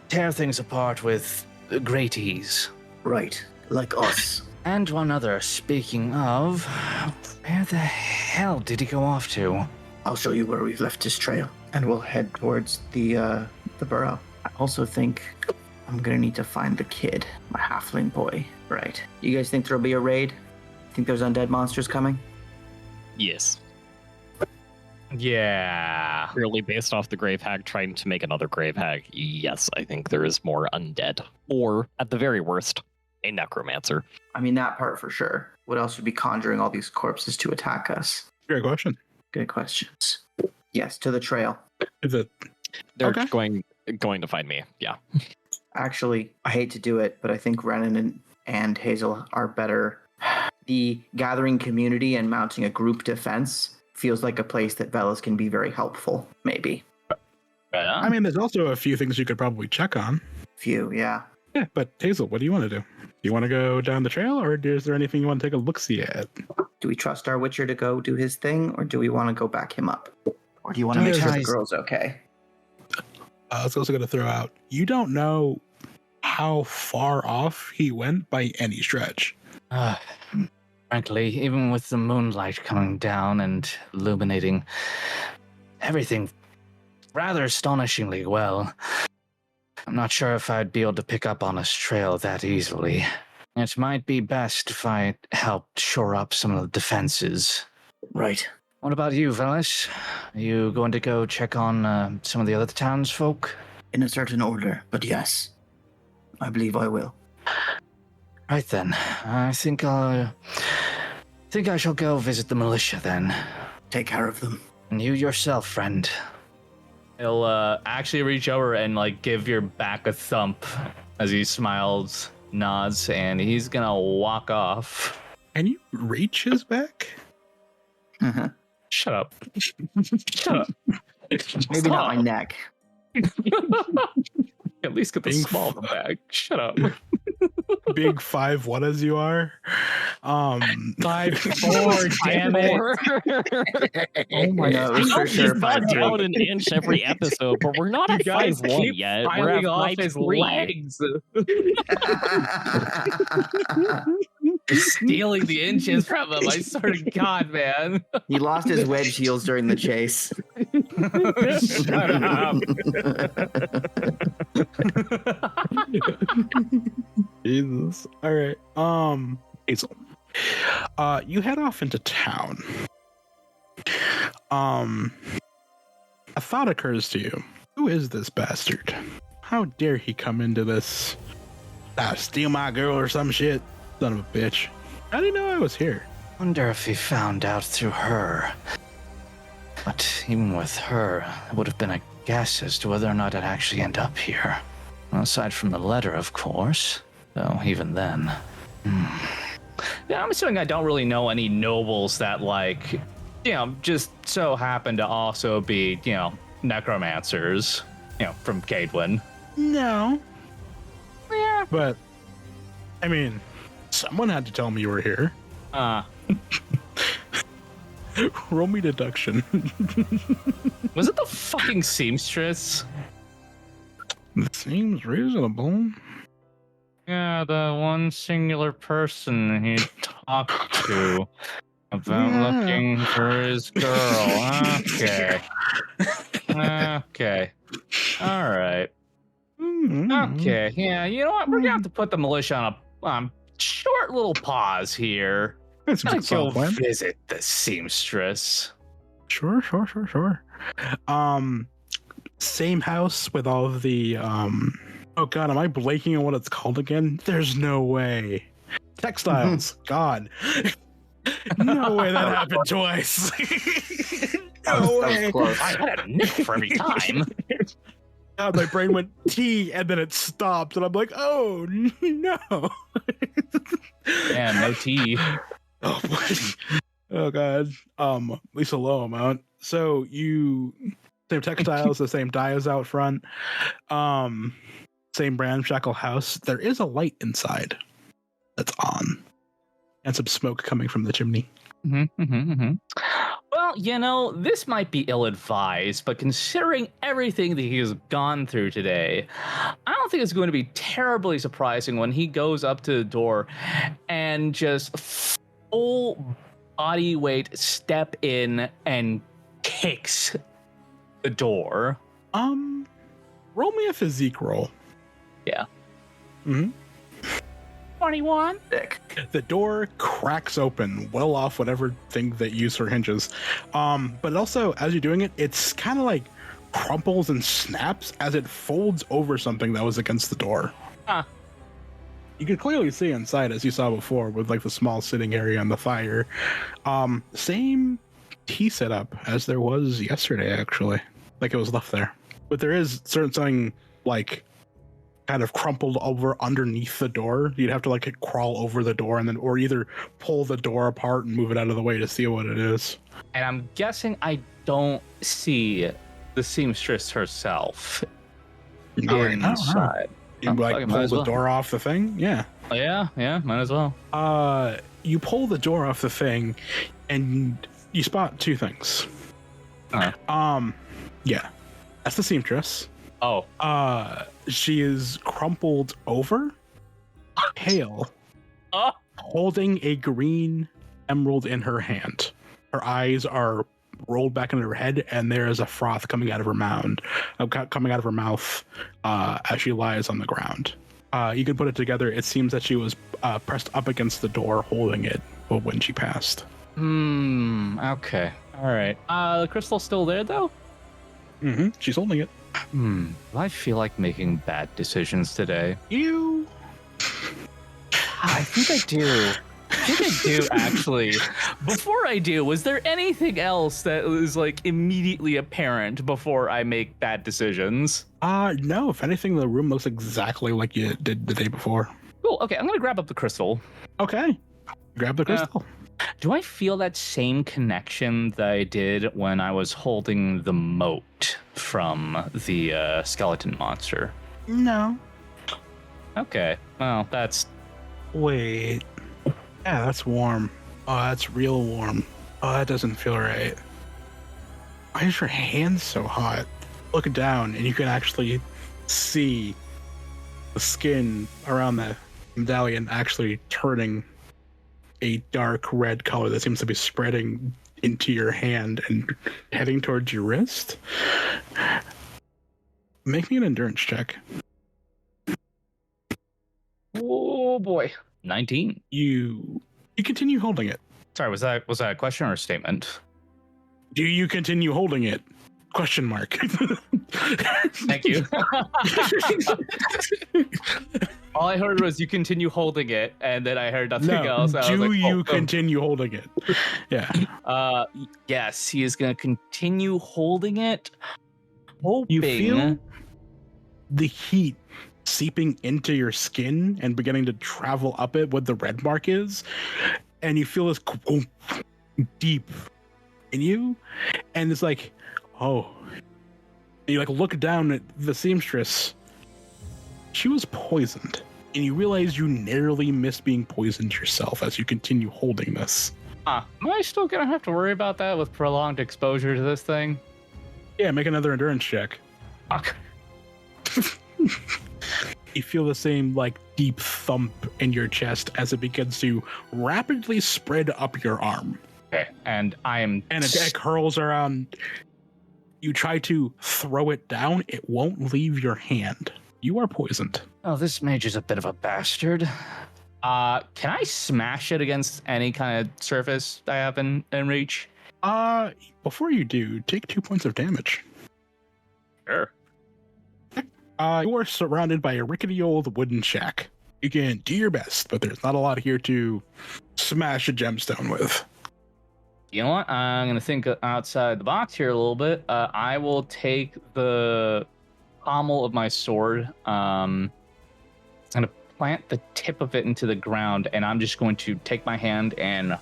tear things apart with great ease. Right, like us. And one other, speaking of, where the hell did he go off to? I'll show you where we've left his trail, and we'll head towards the burrow. I also think I'm gonna need to find the kid, my halfling boy. Right. You guys think there'll be a raid? Think there's undead monsters coming? Yes. Yeah. Really based off the grave hag trying to make another grave hag. Yes, I think there is more undead. Or, at the very worst, a necromancer. I mean, that part for sure. What else would be conjuring all these corpses to attack us? Great question. Good questions. Yes, to the trail. Is it? They're Okay. going to find me. Yeah. Actually, I hate to do it, but I think Rennen and Hazel are better. The gathering community and mounting a group defense feels like a place that Vellis can be very helpful, maybe. I mean, there's also a few things you could probably check on. Few, yeah. Yeah, but Hazel, what do you want to do? Do you want to go down the trail, or is there anything you want to take a look-see at? Do we trust our Witcher to go do his thing, or do we want to go back him up? Or do you want to make sure the girl's okay? I was also going to throw out, you don't know how far off he went by any stretch. Frankly, even with the moonlight coming down and illuminating everything rather astonishingly well, I'm not sure if I'd be able to pick up on his trail that easily. It might be best if I helped shore up some of the defenses. Right. What about you, Vellis? Are you going to go check on some of the other townsfolk? In a certain order, but yes. I believe I will. Right then. I think I shall go visit the militia then. Take care of them. And you yourself, friend. He'll actually reach over and give your back a thump as he smiles, nods, and he's gonna walk off. Can you reach his back? Shut up. Shut up. Maybe not my neck. At least get the Being small of the bag. Shut up. Big 5'1" as you are. 5'4", damn it. Oh my god, I know for he's sure. not 5'3". down an inch every episode, but we're not You at guys 5'1" keep yet. We're piling at off his 5'3". legs. Stealing the inches from him. I swear to God, man. He lost his wedge heels during the chase. Shut up. Jesus. All right. Hazel. You head off into town. A thought occurs to you. Who is this bastard? How dare he come into this? Steal my girl or some shit? Son of a bitch. How do you know I was here? Wonder if he found out through her. But even with her, it would have been a guess as to whether or not I'd actually end up here. Well, aside from the letter, of course. Though, even then. Yeah, I'm assuming I don't really know any nobles that, just so happen to also be, necromancers, from Cadwin. No. Yeah. But, I mean, someone had to tell me you were here. Roll me deduction. Was it the fucking seamstress? It seems reasonable. Yeah, the one singular person he talked to about looking for his girl. Okay. Okay. All right. Okay. Yeah, you know what? We're gonna have to put the militia on a short little pause here. That seems like a Let's go solid plan. visit the seamstress. Sure. Same house with all of the oh god, am I blanking on what it's called again? There's no way. Textiles. God. No way that happened twice. That was close. I had a nick for every time. God, my brain went T and then it stopped, and I'm like, oh no. Damn, no tea. Oh boy. Oh god. At least a low amount. So same textiles, the same dyes out front. Same ramshackle house. There is a light inside that's on. And some smoke coming from the chimney. Well, this might be ill-advised, but considering everything that he has gone through today, I don't think it's going to be terribly surprising when he goes up to the door and just full body weight step in and kicks the door. Roll me a physique roll. Yeah. 21. The door cracks open, well off whatever thing that you use for hinges. But also, as you're doing it, it's kind of like crumples and snaps as it folds over something that was against the door. You can clearly see inside, as you saw before, with like the small sitting area on the fire. Same tea setup as there was yesterday, actually. Like it was left there. But there is something like kind of crumpled over underneath the door. You'd have to like crawl over the door and then, or either pull the door apart and move it out of the way to see what it is. And I'm guessing I don't see the seamstress herself inside. You like pull the door off the thing? Yeah. Oh, yeah, might as well. You pull the door off the thing and you spot two things. Yeah. That's the seamstress. Oh. She is crumpled over, pale, holding a green emerald in her hand. Her eyes are rolled back into her head, and there is a froth coming out of her mouth as she lies on the ground. You can put it together. It seems that she was pressed up against the door, holding it when she passed. Okay. All right. The crystal's still there, though? She's holding it. I feel like making bad decisions today. I think I do. Actually. Before I do, was there anything else that was like immediately apparent before I make bad decisions? No. If anything, the room looks exactly like you did the day before. Cool. Okay, I'm gonna grab up the crystal. Okay. Grab the crystal. Do I feel that same connection that I did when I was holding the moat from the skeleton monster? No. Okay. Well, that's... Wait. Yeah, that's warm. Oh, that's real warm. Oh, that doesn't feel right. Why is your hand so hot? Look down and you can actually see the skin around the medallion actually turning a dark red color that seems to be spreading into your hand and heading towards your wrist. Make me an endurance check. Oh boy. 19. You continue holding it. Sorry, was that a question or a statement? Do you continue holding it? Question mark. Thank you. All I heard was you continue holding it, and then I heard nothing else. Do you continue holding it? Yeah. Yes, he is going to continue holding it. Hoping. You feel the heat seeping into your skin and beginning to travel up it, what the red mark is, and you feel this deep in you, and it's like, oh. And you like look down at the seamstress. She was poisoned, and you realize you narrowly missed being poisoned yourself as you continue holding this. Am I still gonna have to worry about that with prolonged exposure to this thing? Yeah, make another endurance check. Fuck. You feel the same like deep thump in your chest as it begins to rapidly spread up your arm. Okay, and it curls around. You try to throw it down, it won't leave your hand. You are poisoned. Oh, this mage is a bit of a bastard. Can I smash it against any kind of surface I have in reach? Before you do, take 2 points of damage. Sure. You are surrounded by a rickety old wooden shack. You can do your best, but there's not a lot here to smash a gemstone with. You know what? I'm going to think outside the box here a little bit. I will take the pommel of my sword. I'm going to plant the tip of it into the ground, and I'm just going to take my hand and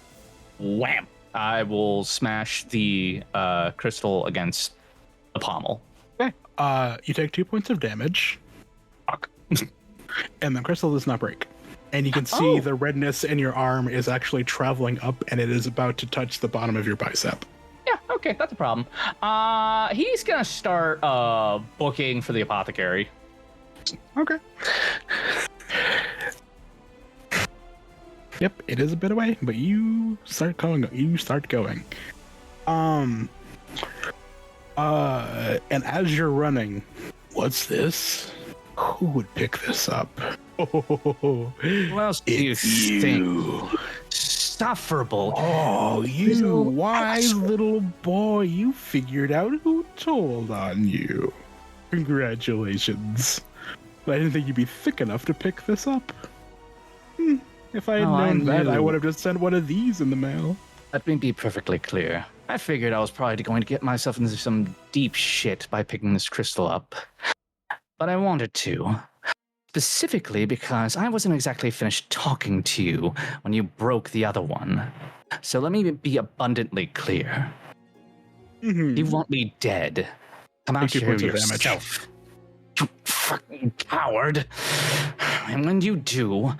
wham! I will smash the crystal against the pommel. Okay. You take 2 points of damage. Fuck. And the crystal does not break. And you can see the redness in your arm is actually traveling up, and it is about to touch the bottom of your bicep. Yeah, okay, that's a problem. He's gonna start booking for the apothecary. Okay. Yep, it is a bit away, but you start going. And as you're running, what's this? Who would pick this up? Who else do you think? Insufferable. Oh, you wise little boy. You figured out who told on you. Congratulations. But I didn't think you'd be thick enough to pick this up. If I had known that, I would have just sent one of these in the mail. Let me be perfectly clear. I figured I was probably going to get myself into some deep shit by picking this crystal up. But I wanted to. Specifically because I wasn't exactly finished talking to you when you broke the other one. So let me be abundantly clear. You want me dead. Come out here yourself. You fucking coward. And when you do,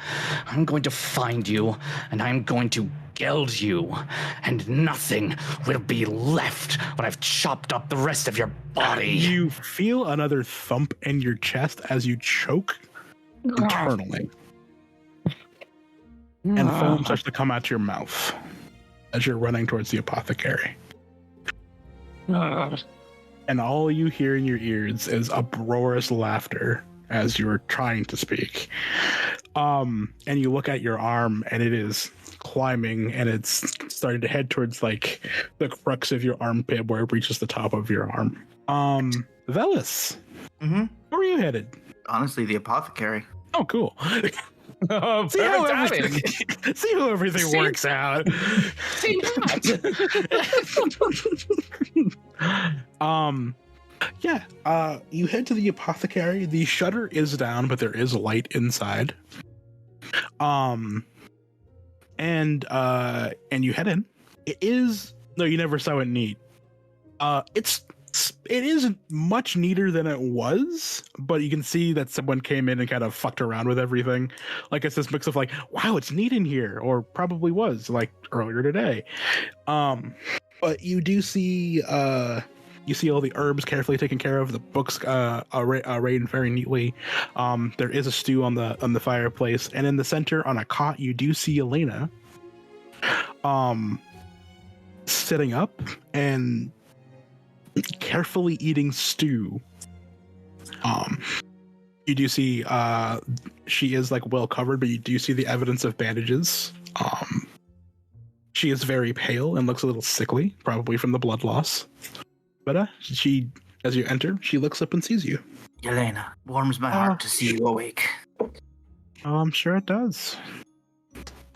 I'm going to find you, and I'm going to geld you, and nothing will be left when I've chopped up the rest of your body. You feel another thump in your chest as you choke internally. And foam starts to come out your mouth as you're running towards the apothecary. And all you hear in your ears is uproarious laughter as you're trying to speak. And you look at your arm, and it is climbing, and it's starting to head towards like the crux of your armpit where it reaches the top of your arm. Vellis, where are you headed? Honestly, the apothecary. Oh, cool. See how everything works out. See that. You head to the apothecary. The shutter is down, but there is light inside. And you head in. You never saw it neat. It isn't much neater than it was, but you can see that someone came in and kind of fucked around with everything. Like, it's this mix of like, wow, it's neat in here, or probably was like earlier today. But you do see all the herbs carefully taken care of, the books arrayed very neatly. There is a stew on the fireplace, and in the center on a cot you do see Elena sitting up and carefully eating stew. You do see she is like well covered, but you do see the evidence of bandages. She is very pale and looks a little sickly, probably from the blood loss. But as you enter, she looks up and sees you. Elena, warms my heart to see you awake. Oh, I'm sure it does.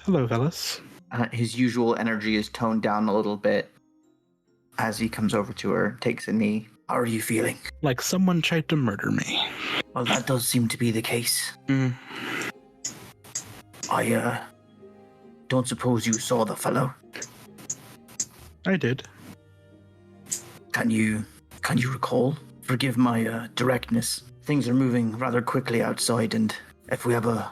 Hello, Vellis. His usual energy is toned down a little bit as he comes over to her, takes a knee. How are you feeling? Like someone tried to murder me. Well, that does seem to be the case. I don't suppose you saw the fellow? I did. Can you recall? Forgive my directness. Things are moving rather quickly outside, and if we have a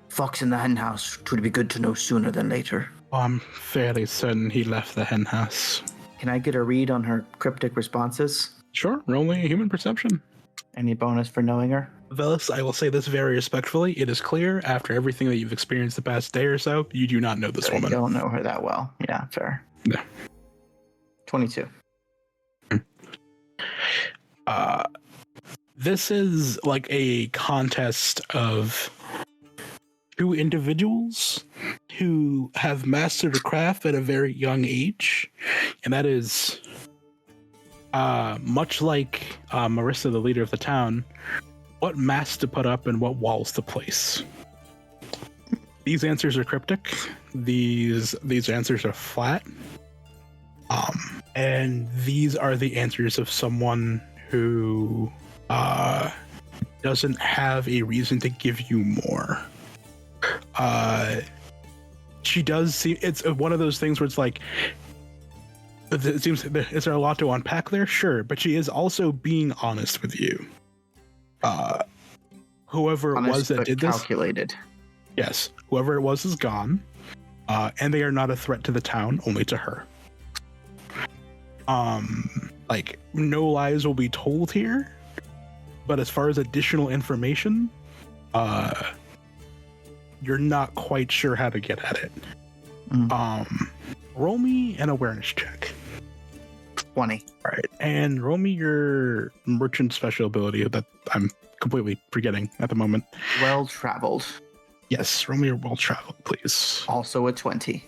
fox in the henhouse, it would be good to know sooner than later. I'm fairly certain he left the henhouse. Can I get a read on her cryptic responses? Sure, roll me a human perception. Any bonus for knowing her? Vellis, I will say this very respectfully. It is clear, after everything that you've experienced the past day or so, you do not know this woman. I don't know her that well. Yeah, fair. Yeah. 22. This is like a contest of two individuals who have mastered a craft at a very young age, and that is much like Marissa, the leader of the town, what masks to put up and what walls to place. These answers are cryptic. These answers are flat. And these are the answers of someone who doesn't have a reason to give you more. She does see it's one of those things where it's like, it seems, is there a lot to unpack there? Sure, but she is also being honest with you. Whoever it was that did this, calculated. Yes, whoever it was is gone, and they are not a threat to the town, only to her. Like, no lies will be told here, but as far as additional information, you're not quite sure how to get at it. Roll me an awareness check. 20. All right, and roll me your merchant special ability that I'm completely forgetting at the moment. Well-traveled. Yes, roll me your well-traveled, please. Also a 20.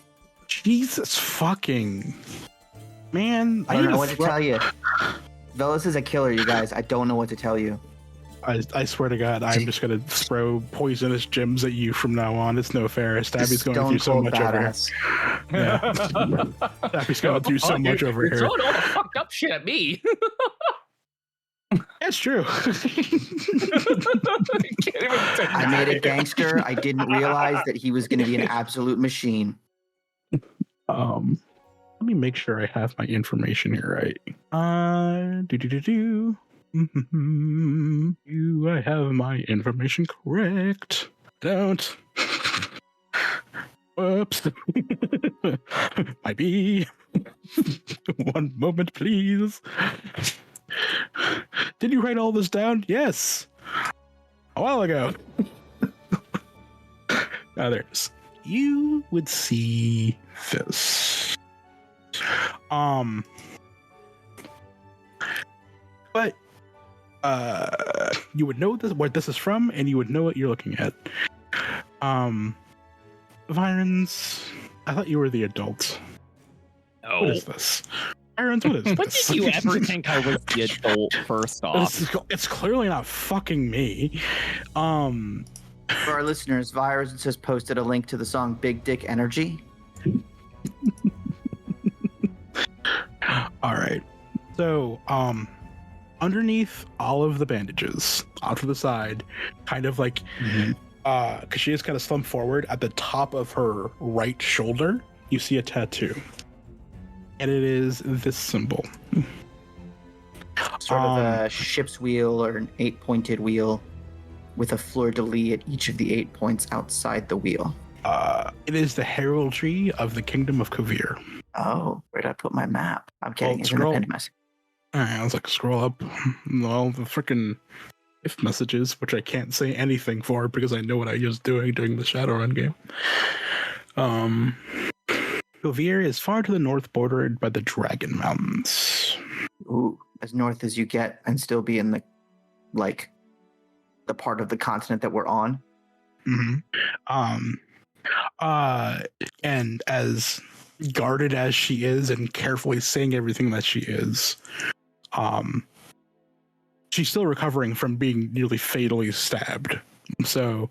Jesus fucking... Man, I don't know what to tell you. Vellis is a killer, you guys. I don't know what to tell you. I swear to God, I'm just gonna throw poisonous gems at you from now on. It's no fair. Stabby's going through so much over here. Yeah. Stabby's going through so much over here. Throwing all the fucked up shit at me. That's true. I made a gangster. I didn't realize that he was going to be an absolute machine. Let me make sure I have my information here right. Do I have my information correct? Don't. Whoops. Might be. One moment, please. Did you write all this down? Yes. A while ago. Now there's. You would see this. But you would know this, where this is from, and you would know what you're looking at. Vironz, I thought you were the adult. No. What is this? Vironz, what is When this? did you ever think I was the adult, first off? It's clearly not fucking me. For our listeners, Vironz has posted a link to the song Big Dick Energy. All right. So, underneath all of the bandages, off to the side, kind of like, because she is kind of slumped forward at the top of her right shoulder, you see a tattoo. And it is this symbol. Sort of a ship's wheel or an 8-pointed wheel with a fleur-de-lis at each of the 8 points outside the wheel. It is the heraldry of the Kingdom of Kadir. Oh, where did I put my map? I'm kidding. It's in the scroll. pinned message. Alright, I was like, scroll up. All the freaking if messages, which I can't say anything for because I know what I was doing during the Shadowrun game. Kadir is far to the north, bordered by the Dragon Mountains. Ooh, as north as you get and still be in the part of the continent that we're on. And as guarded as she is and carefully saying everything that she is, she's still recovering from being nearly fatally stabbed. So,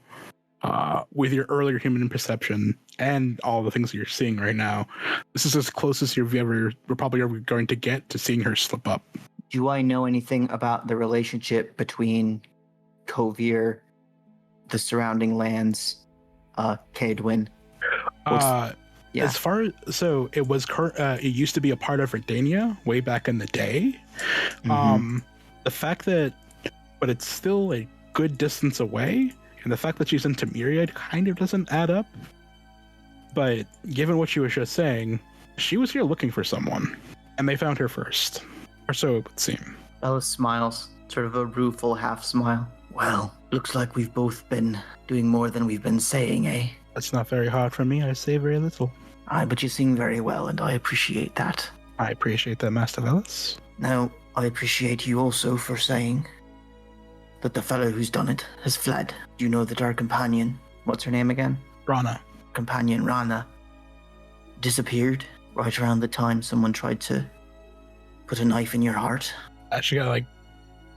with your earlier human perception and all the things that you're seeing right now, this is as close as we're probably ever going to get to seeing her slip up. Do I know anything about the relationship between Kadir, the surrounding lands, Cadwin? Yeah. As far as, so it was it used to be a part of Redania way back in the day. The fact that, but it's still a good distance away, and the fact that she's in Temeriad kind of doesn't add up. But given what she was just saying, she was here looking for someone, and they found her first, or so it would seem. Vellis smiles, sort of a rueful half smile. Well, looks like we've both been doing more than we've been saying, eh? That's not very hard for me. I say very little. Aye, but you sing very well, and I appreciate that. I appreciate that, Master Vellis. Now, I appreciate you also for saying that the fellow who's done it has fled. Do you know that our companion, what's her name again? Rana. Companion Rana disappeared right around the time someone tried to put a knife in your heart? She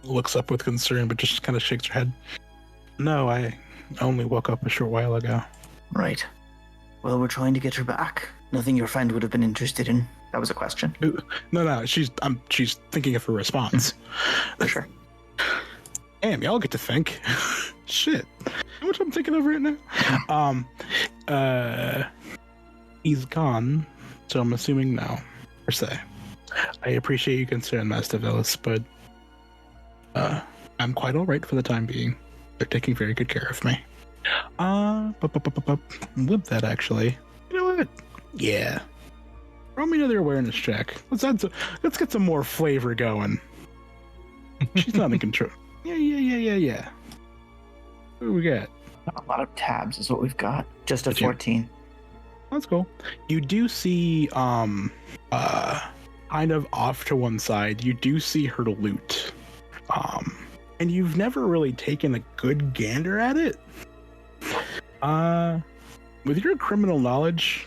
looks up with concern, but just kind of shakes her head. No, I only woke up a short while ago. Right. Well, we're trying to get her back. Nothing your friend would have been interested in. That was a question. No, she's thinking of her response. For sure. Damn, y'all get to think. Shit. How much I'm thinking of right now? He's gone, so I'm assuming no, per se. I appreciate your concern, Master Vellis, but I'm quite alright for the time being. They're taking very good care of me. With that, actually. You know what? Yeah. Roll me another awareness check. Let's get some more flavor going. She's not in control. Yeah. What do we got? A lot of tabs is what we've got. Just a 14. That's cool. You do see, kind of off to one side, you do see her loot. And you've never really taken a good gander at it. With your criminal knowledge,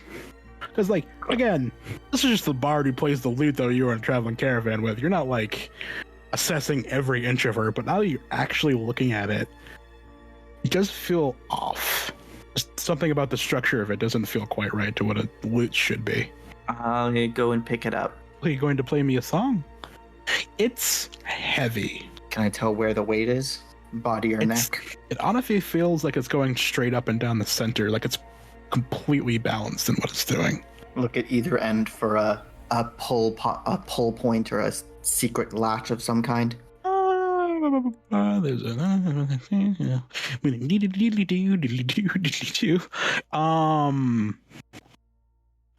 because, like, again, this is just the bard who plays the loot, though, you were in a traveling caravan with. You're not, like, assessing every inch of her, but now that you're actually looking at it, it does feel off. Just something about the structure of it doesn't feel quite right to what a loot should be. I'll go and pick it up. Are you going to play me a song? It's heavy. Can I tell where the weight is? Body or neck? It honestly feels like it's going straight up and down the center, like it's completely balanced in what it's doing. Look at either end for a pull point or a secret latch of some kind. There's a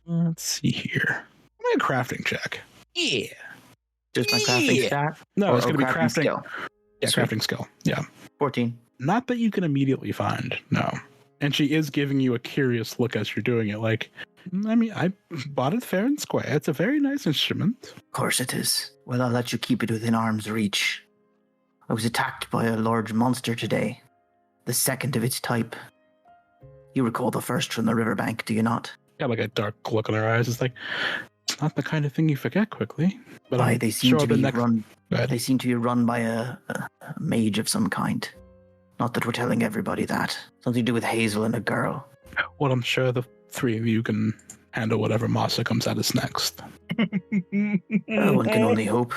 let's see here. I'm gonna crafting check. Yeah. Just my crafting stat? No, it's gonna be crafting skill. Yeah, crafting skill. Yeah. 14. Not that you can immediately find, no. And she is giving you a curious look as you're doing it, like, I mean, I bought it fair and square. It's a very nice instrument. Of course it is. Well, I'll let you keep it within arm's reach. I was attacked by a large monster today. The second of its type. You recall the first from the riverbank, do you not? Got like a dark look in her eyes. It's like, it's not the kind of thing you forget quickly. But Why, they seem to be run. They seem to be run by a mage of some kind. Not that we're telling everybody that. Something to do with Hazel and a girl. Well, I'm sure the three of you can handle whatever Masa comes at us next. One can only hope.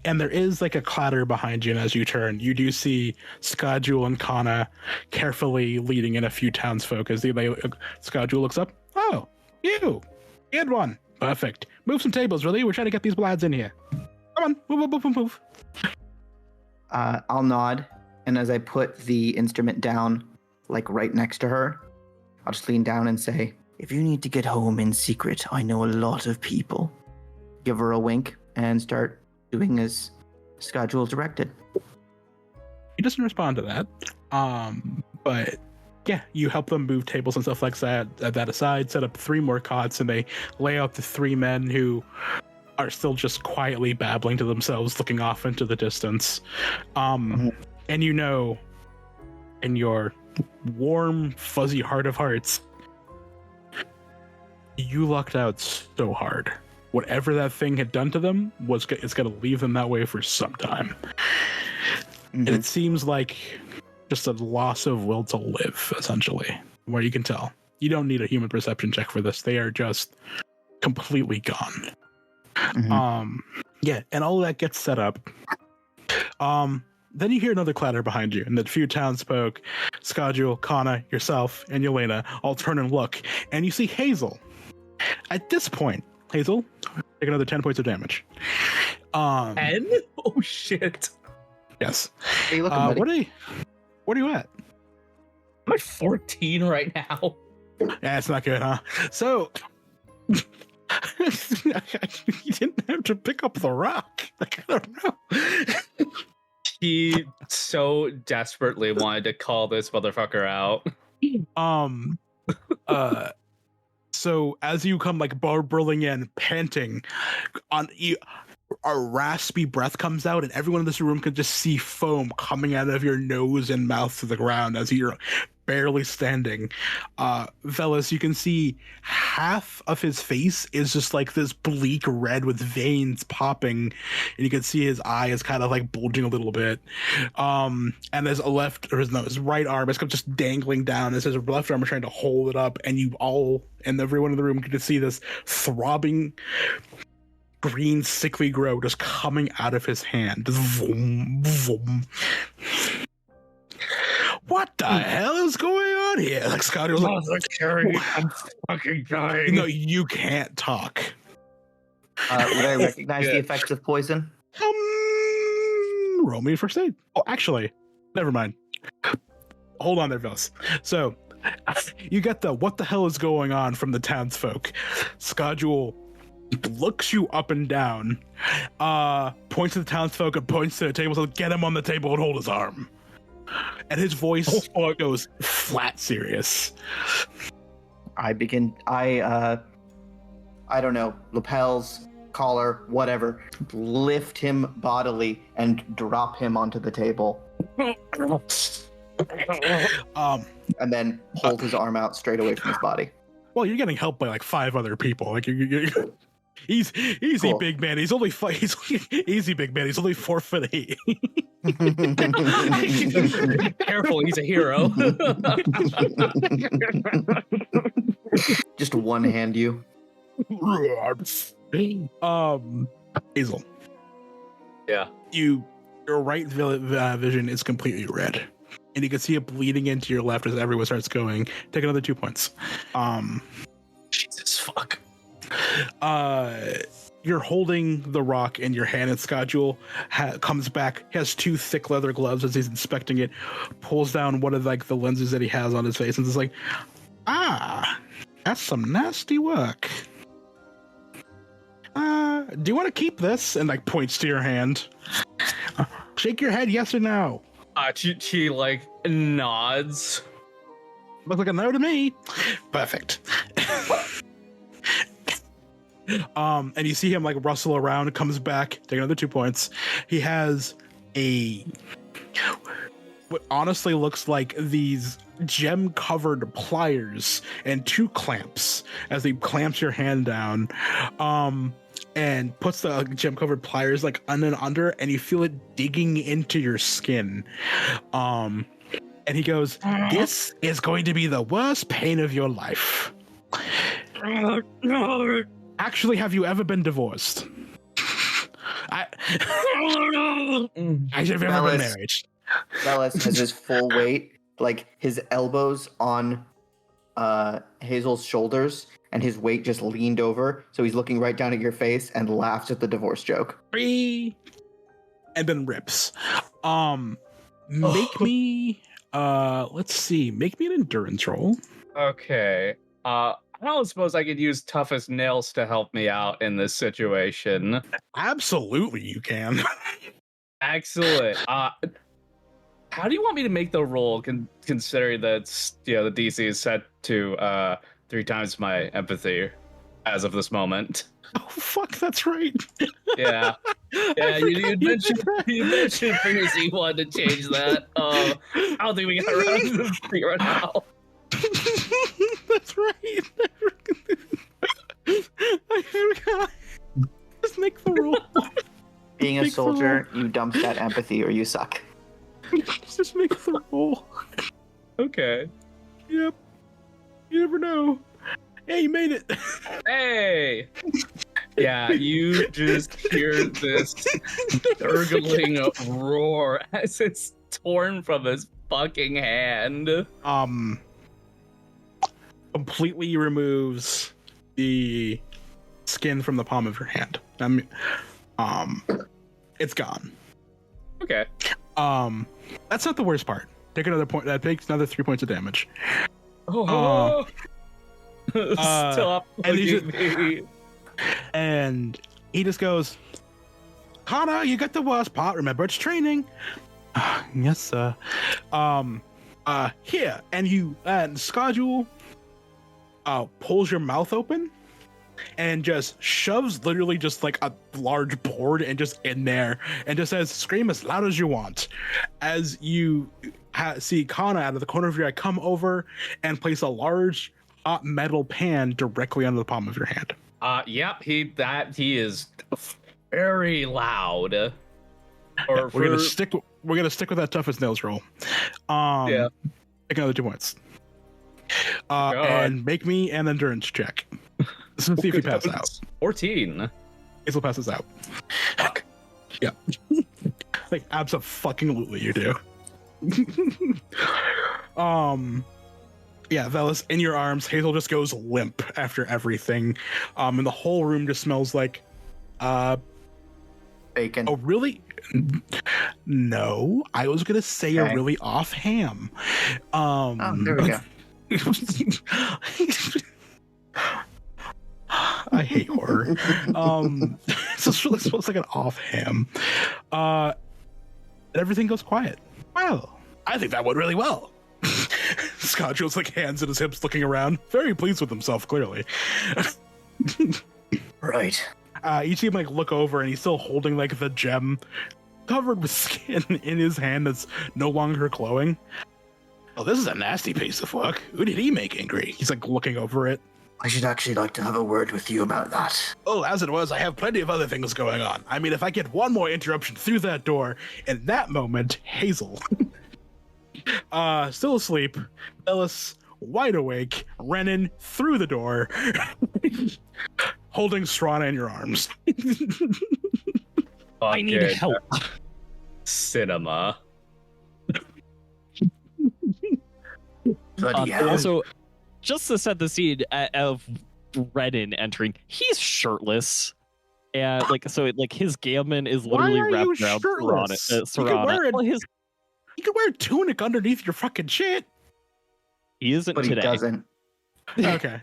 And there is like a clatter behind you, and as you turn, you do see Skadjul and Kana carefully leading in a few townsfolk as Skadjul looks up. Oh, you had one. Perfect. Move some tables, really. We're trying to get these blads in here. Come on, move. I'll nod, and as I put the instrument down, like right next to her, I'll just lean down and say, if you need to get home in secret, I know a lot of people. Give her a wink and start doing as Skadjul directed. He doesn't respond to that. But yeah, you help them move tables and stuff like that aside, set up 3 more cots, and they lay out the 3 men who are still just quietly babbling to themselves, looking off into the distance. And you know, in your warm, fuzzy heart of hearts, you lucked out so hard. Whatever that thing had done to them it's going to leave them that way for some time. And it seems like just a loss of will to live, essentially, where you can tell. You don't need a human perception check for this. They are just completely gone. Yeah, and all of that gets set up. Then you hear another clatter behind you, and the few townsfolk, Skadjul, Kana, yourself, and Yelena all turn and look, and you see Hazel. At this point, Hazel, take another 10 points of damage. 10? Oh shit. Yes. Hey, look, what are you at? I'm at 14 right now. Yeah, it's not good, huh? So you didn't have to pick up the rock. Like, I don't know. He so desperately wanted to call this motherfucker out. So as you come like burling in, panting, a raspy breath comes out, and everyone in this room can just see foam coming out of your nose and mouth to the ground as you're barely standing. Vellis, you can see half of his face is just like this bleak red with veins popping, and you can see his eye is kind of like bulging a little bit. And his his right arm is just dangling down as his left arm is trying to hold it up, and you all and everyone in the room can see this throbbing green sickly grow just coming out of his hand. Just vroom, vroom. What the hell is going on here? Like Scotty was like, I'm fucking dying. No, you can't talk. Would I recognize the effects of poison? Roll me first aid. Oh, actually, never mind. Hold on there, Vellis. So, you get the what the hell is going on from the townsfolk. Schedule looks you up and down, points to the townsfolk and points to the table, says, get him on the table and hold his arm. And his voice goes flat serious. I don't know, lapels, collar, whatever, lift him bodily and drop him onto the table. And then hold his arm out straight away from his body. Well, you're getting helped by like 5 other people. Like he's easy, cool. Big man. He's only easy, big man. He's only 4'8". Careful, he's a hero. Just one hand you. Hazel. Yeah. Your right vision is completely red, and you can see it bleeding into your left as everyone starts going. Take another 2 points. Jesus fuck. You're holding the rock in your hand, and Schedule comes back, has 2 thick leather gloves as he's inspecting it, pulls down one of like the lenses that he has on his face, and is like, that's some nasty work. Do you want to keep this? And like points to your hand. Shake your head, yes or no. She like nods. Looks like a no to me. Perfect. And you see him like rustle around, comes back, take another 2 points. He has what honestly looks like these gem-covered pliers and 2 clamps as he clamps your hand down, and puts the gem-covered pliers like under, and you feel it digging into your skin. And he goes, "This is going to be the worst pain of your life." Actually, have you ever been divorced? Actually, have you ever been married? Vellis has his full weight, like his elbows on Hazel's shoulders, and his weight just leaned over, so he's looking right down at your face and laughs at the divorce joke. And then rips. Make me, let's see, make me an endurance roll. Okay. I don't suppose I could use tough as nails to help me out in this situation. Absolutely, you can. Excellent. How do you want me to make the roll, considering that the DC is set to 3 times my empathy as of this moment? Oh fuck, that's right. Yeah. Yeah, you mentioned previously you wanted to change that. I don't think we got around to this right now. That's right. I forgot. Just make the roll. Being a soldier, you dump that empathy or you suck. Just make the roll. Okay. Yep. You never know. Hey, you made it. Hey. Yeah, you just hear this gurgling roar as it's torn from his fucking hand. Completely removes the skin from the palm of your hand. It's gone. Okay. That's not the worst part. Take another point. That takes another 3 points of damage. Stop me. And he just goes, "Connor, you got the worst part. Remember, it's training." Yes, sir. Here, and Schedule pulls your mouth open and just shoves literally just like a large board and just in there and just says, "Scream as loud as you want." As you see Kana out of the corner of your eye come over and place a large hot metal pan directly under the palm of your hand. Yep, he is very loud. We're gonna stick with that tough as nails roll. Take another 2 points. And make me an endurance check. See if you pass out. 14. Hazel passes out. Fuck. Yeah. Like abso-fucking-lutely you do. Yeah, Vellis, in your arms, Hazel just goes limp after everything. And the whole room just smells like bacon. Oh, really? No, I was gonna say a really off ham. There we go. I hate horror. So it really smells like an off ham. And everything goes quiet. Wow, I think that went really well. Scott just like hands at his hips, looking around, very pleased with himself, clearly. Right. You see him like look over, and he's still holding like the gem covered with skin in his hand that's no longer glowing. Oh, this is a nasty piece of work. Who did he make angry? He's like looking over it. I should actually like to have a word with you about that. Oh, as it was, I have plenty of other things going on. I mean, if I get one more interruption through that door, in that moment, Hazel, still asleep, Vellis, wide awake, Rennen through the door, holding Strana in your arms. I need help. Cinema. Also, just to set the scene of Rennen entering, he's shirtless, and his gammon is literally wrapped around Serrana. You could wear a tunic underneath your fucking shit. He isn't but today. He doesn't. Okay.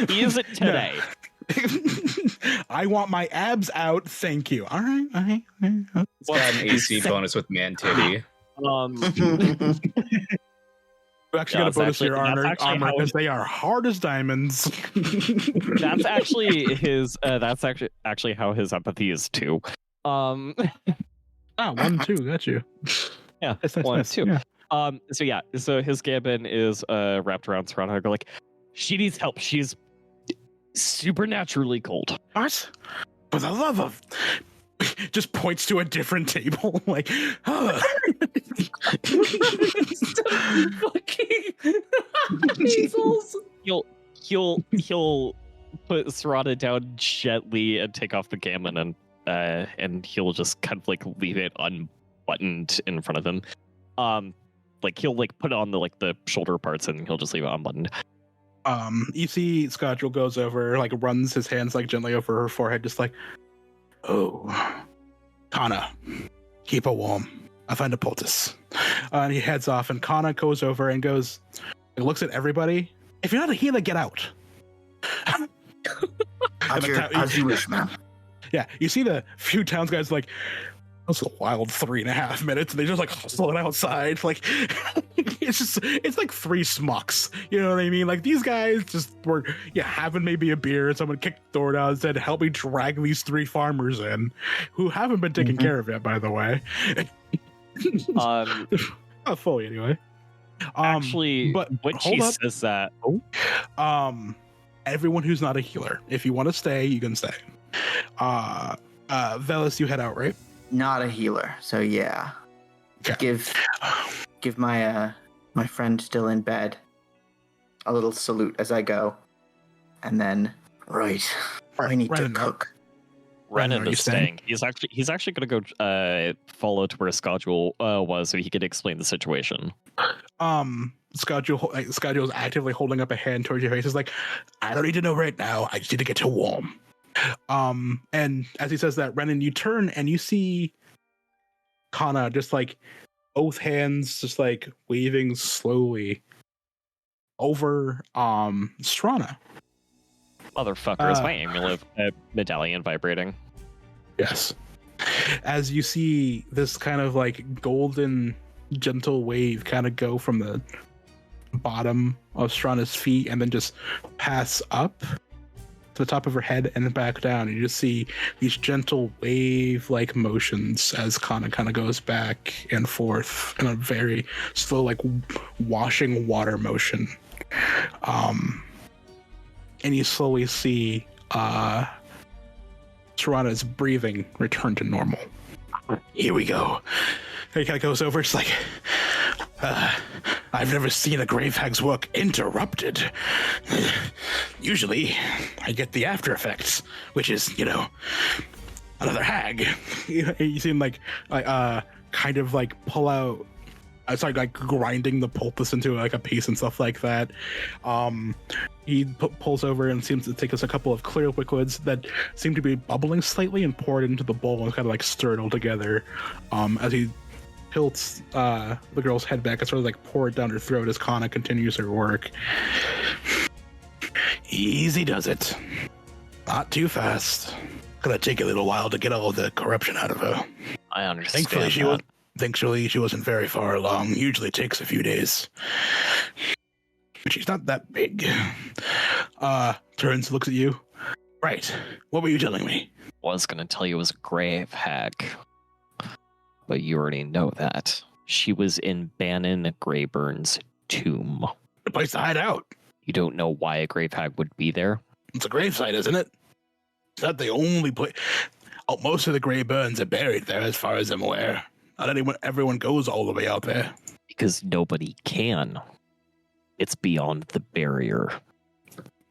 He isn't today. I want my abs out. Thank you. All right. It's got an AC bonus with man titty. You actually got a bonus to your armor because they are hard as diamonds. That's actually his. That's actually how his empathy is too. 1, 2, got you. Yeah, nice, 1, nice. 2. Yeah. So his gammon is wrapped around Serrana. Like, she needs help. She's supernaturally cold. What? For the love of... Just points to a different table, like, huh. He'll put Serrana down gently and take off the gammon, and he'll just kind of like leave it unbuttoned in front of him. He'll put on the shoulder parts, and he'll just leave it unbuttoned. You see Scotchel goes over, runs his hands gently over her forehead, just like, oh, Kana, keep her warm. I find a poultice. And he heads off, and Kana goes over and looks at everybody. If you're not a healer, get out. As you wish, man. Yeah, you see the few towns guys that's a wild 3.5 minutes, and they just hustle it outside. It's like 3 smucks. You know what I mean? These guys just were having maybe a beer, and someone kicked the door down and said, help me drag these 3 farmers in, who haven't been taken care of yet, by the way. Not fully anyway. Actually, but when she says that, everyone who's not a healer, if you want to stay, you can stay. Vellis, you head out, right? Not a healer, so yeah. Okay. Give my my friend still in bed a little salute as I go, and then I need to cook. Rennen is staying. He's actually going to go follow to where Scotchel was, so he could explain the situation. Scotchel is actively holding up a hand towards your face. He's like, I don't need to know right now. I just need to get to warm. And as he says that, Rennen, you turn and you see Kana just both hands just waving slowly over Strana. Motherfucker, is my amulet medallion vibrating? Yes. As you see this kind of golden gentle wave kind of go from the bottom of Strana's feet and then just pass up to the top of her head and back down. You just see these gentle wave-like motions as Kana kind of goes back and forth in a very slow, like washing water motion. And you slowly see Serana's breathing return to normal. Here we go. He kind of goes over. It's like, I've never seen a grave hag's work interrupted. Usually, I get the after effects, which is, another hag. You seem like kind of like pull out. It's like grinding the poultice into like a piece and stuff like that. He pulls over and seems to take us a couple of clear liquids that seem to be bubbling slightly and pour it into the bowl and kind of like stir it all together. As he tilts the girl's head back and sort of like pour it down her throat as Kana continues her work. Easy does it. Not too fast. Gonna take a little while to get all the corruption out of her. I understand. Thankfully, she wasn't very far along. Usually takes a few days. But she's not that big. Turns, looks at you. Right. What were you telling me? Was gonna tell you it was a grave hag. But you already know that. She was in Bannon Grayburn's tomb. The place to hide out. You don't know why a grave hag would be there? It's a gravesite, isn't it? It's not the only place. Oh, most of the Greyburns are buried there, as far as I'm aware. Not everyone goes all the way out there. Because nobody can. It's beyond the barrier.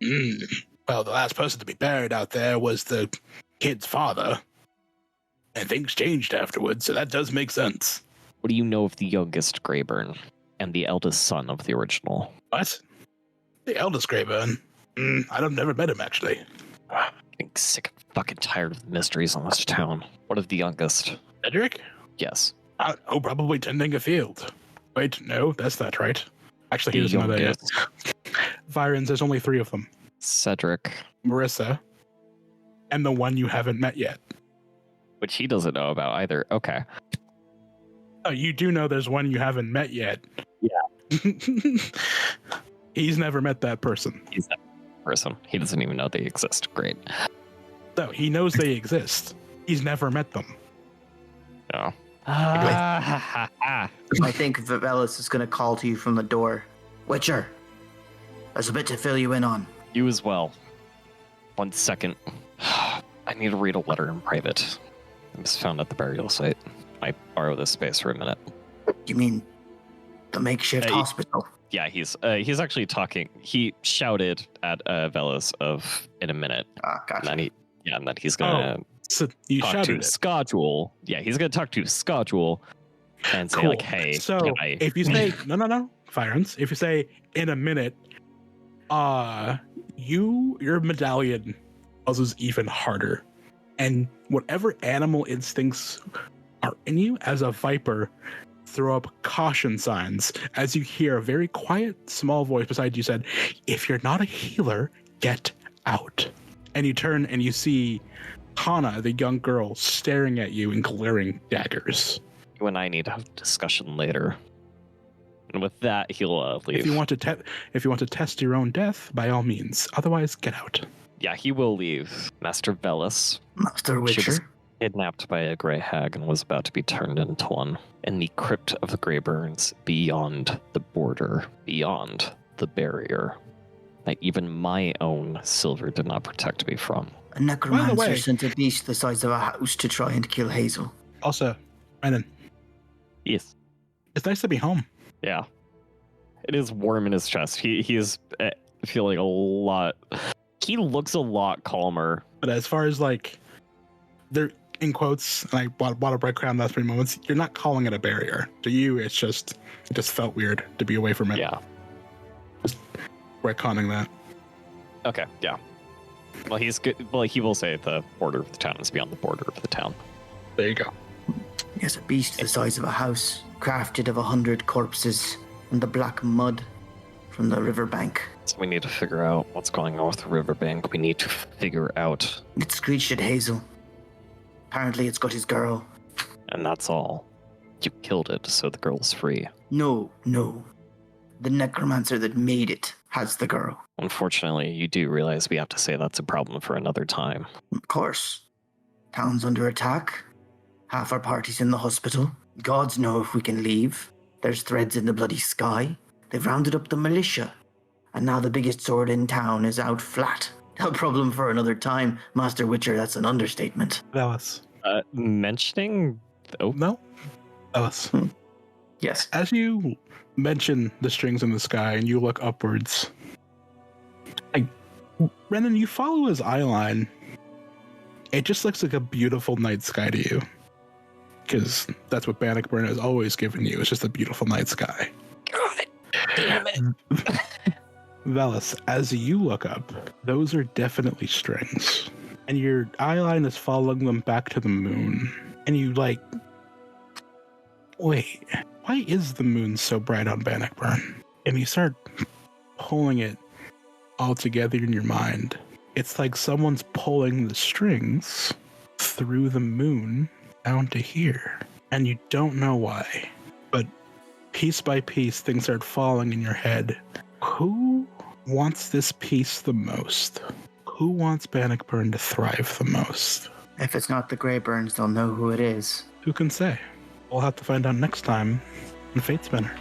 Well, the last person to be buried out there was the kid's father. And things changed afterwards, so that does make sense. What do you know of the youngest Greyburn and the eldest son of the original? What? The eldest Greyburn? I've never met him, actually. I'm getting sick and fucking tired of the mysteries in this town. What of the youngest? Cedric? Yes. Probably tending a field. Wait, no, that's not right. Actually, he doesn't know that yet. Vironz, there's only 3 of them. Cedric. Marissa. And the one you haven't met yet. Which he doesn't know about either. Okay. Oh, you do know there's one you haven't met yet. Yeah. He's never met that person. He's that person. He doesn't even know they exist. Great. No, he knows they exist. He's never met them. No. I think Vellis is going to call to you from the door. Witcher, there's a bit to fill you in on. You as well. 1 second. I need to read a letter in private. It was found at the burial site. I borrow this space for a minute. You mean the makeshift hospital? Yeah, he's actually talking. He shouted at Vellis of in a minute. Gotcha. And then he's gonna so you talk to Schedule. Yeah, he's gonna talk to Schedule and say like, "Hey." So if you say no, Vironz. If you say in a minute, your medallion buzzes even harder, and whatever animal instincts are in you as a viper throw up caution signs as you hear a very quiet, small voice beside you said, "If you're not a healer, get out." And you turn and you see Hana, the young girl, staring at you in glaring daggers. You and I need to have a discussion later. And with that, he'll leave. If you want to test your own death, by all means. Otherwise, get out. Yeah, he will leave. Master Vellis. Master Witcher. She was kidnapped by a grey hag and was about to be turned into one. In the crypt of the Greyburns, beyond the border, beyond the barrier, that even my own silver did not protect me from. A necromancer sent a beast the size of a house to try and kill Hazel. Also, Rennen. Yes. It's nice to be home. Yeah. It is warm in his chest. He is feeling a lot... He looks a lot calmer. But as far as like... They're in quotes, and I bought a breadcrumb last 3 moments, you're not calling it a barrier. To you, it just felt weird to be away from it. Yeah. Just retconning that. Okay, yeah. Well, he's good. Well, he will say the border of the town is beyond the border of the town. There you go. Yes, a beast the size of a house, crafted of 100 corpses in the black mud from the riverbank. So we need to figure out what's going on with the riverbank. We need to figure out. It screeched at Hazel. Apparently it's got his girl. And that's all. You killed it, so the girl's free. No. The necromancer that made it has the girl. Unfortunately, you do realize we have to say that's a problem for another time. Of course. Town's under attack. Half our party's in the hospital. Gods know if we can leave. There's threads in the bloody sky. They've rounded up the militia. And now the biggest sword in town is out flat. A problem for another time. Master Witcher, that's an understatement. Vellis. Mentioning... Oh, No? Vellis. Yes. As you mention the strings in the sky and you look upwards, Rennen, you follow his eye line. It just looks like a beautiful night sky to you. Because that's what Bannockburn has always given you. It's just a beautiful night sky. God damn it. Vellis, as you look up, those are definitely strings. And your eye line is following them back to the moon. And you wait, why is the moon so bright on Bannockburn? And you start pulling it all together in your mind. It's like someone's pulling the strings through the moon down to here. And you don't know why. But piece by piece, things start falling in your head. Who wants this piece the most? Who wants Bannockburn to thrive the most? If it's not the Greyburns, they'll know who it is. Who can say? We'll have to find out next time on Fate Spinner.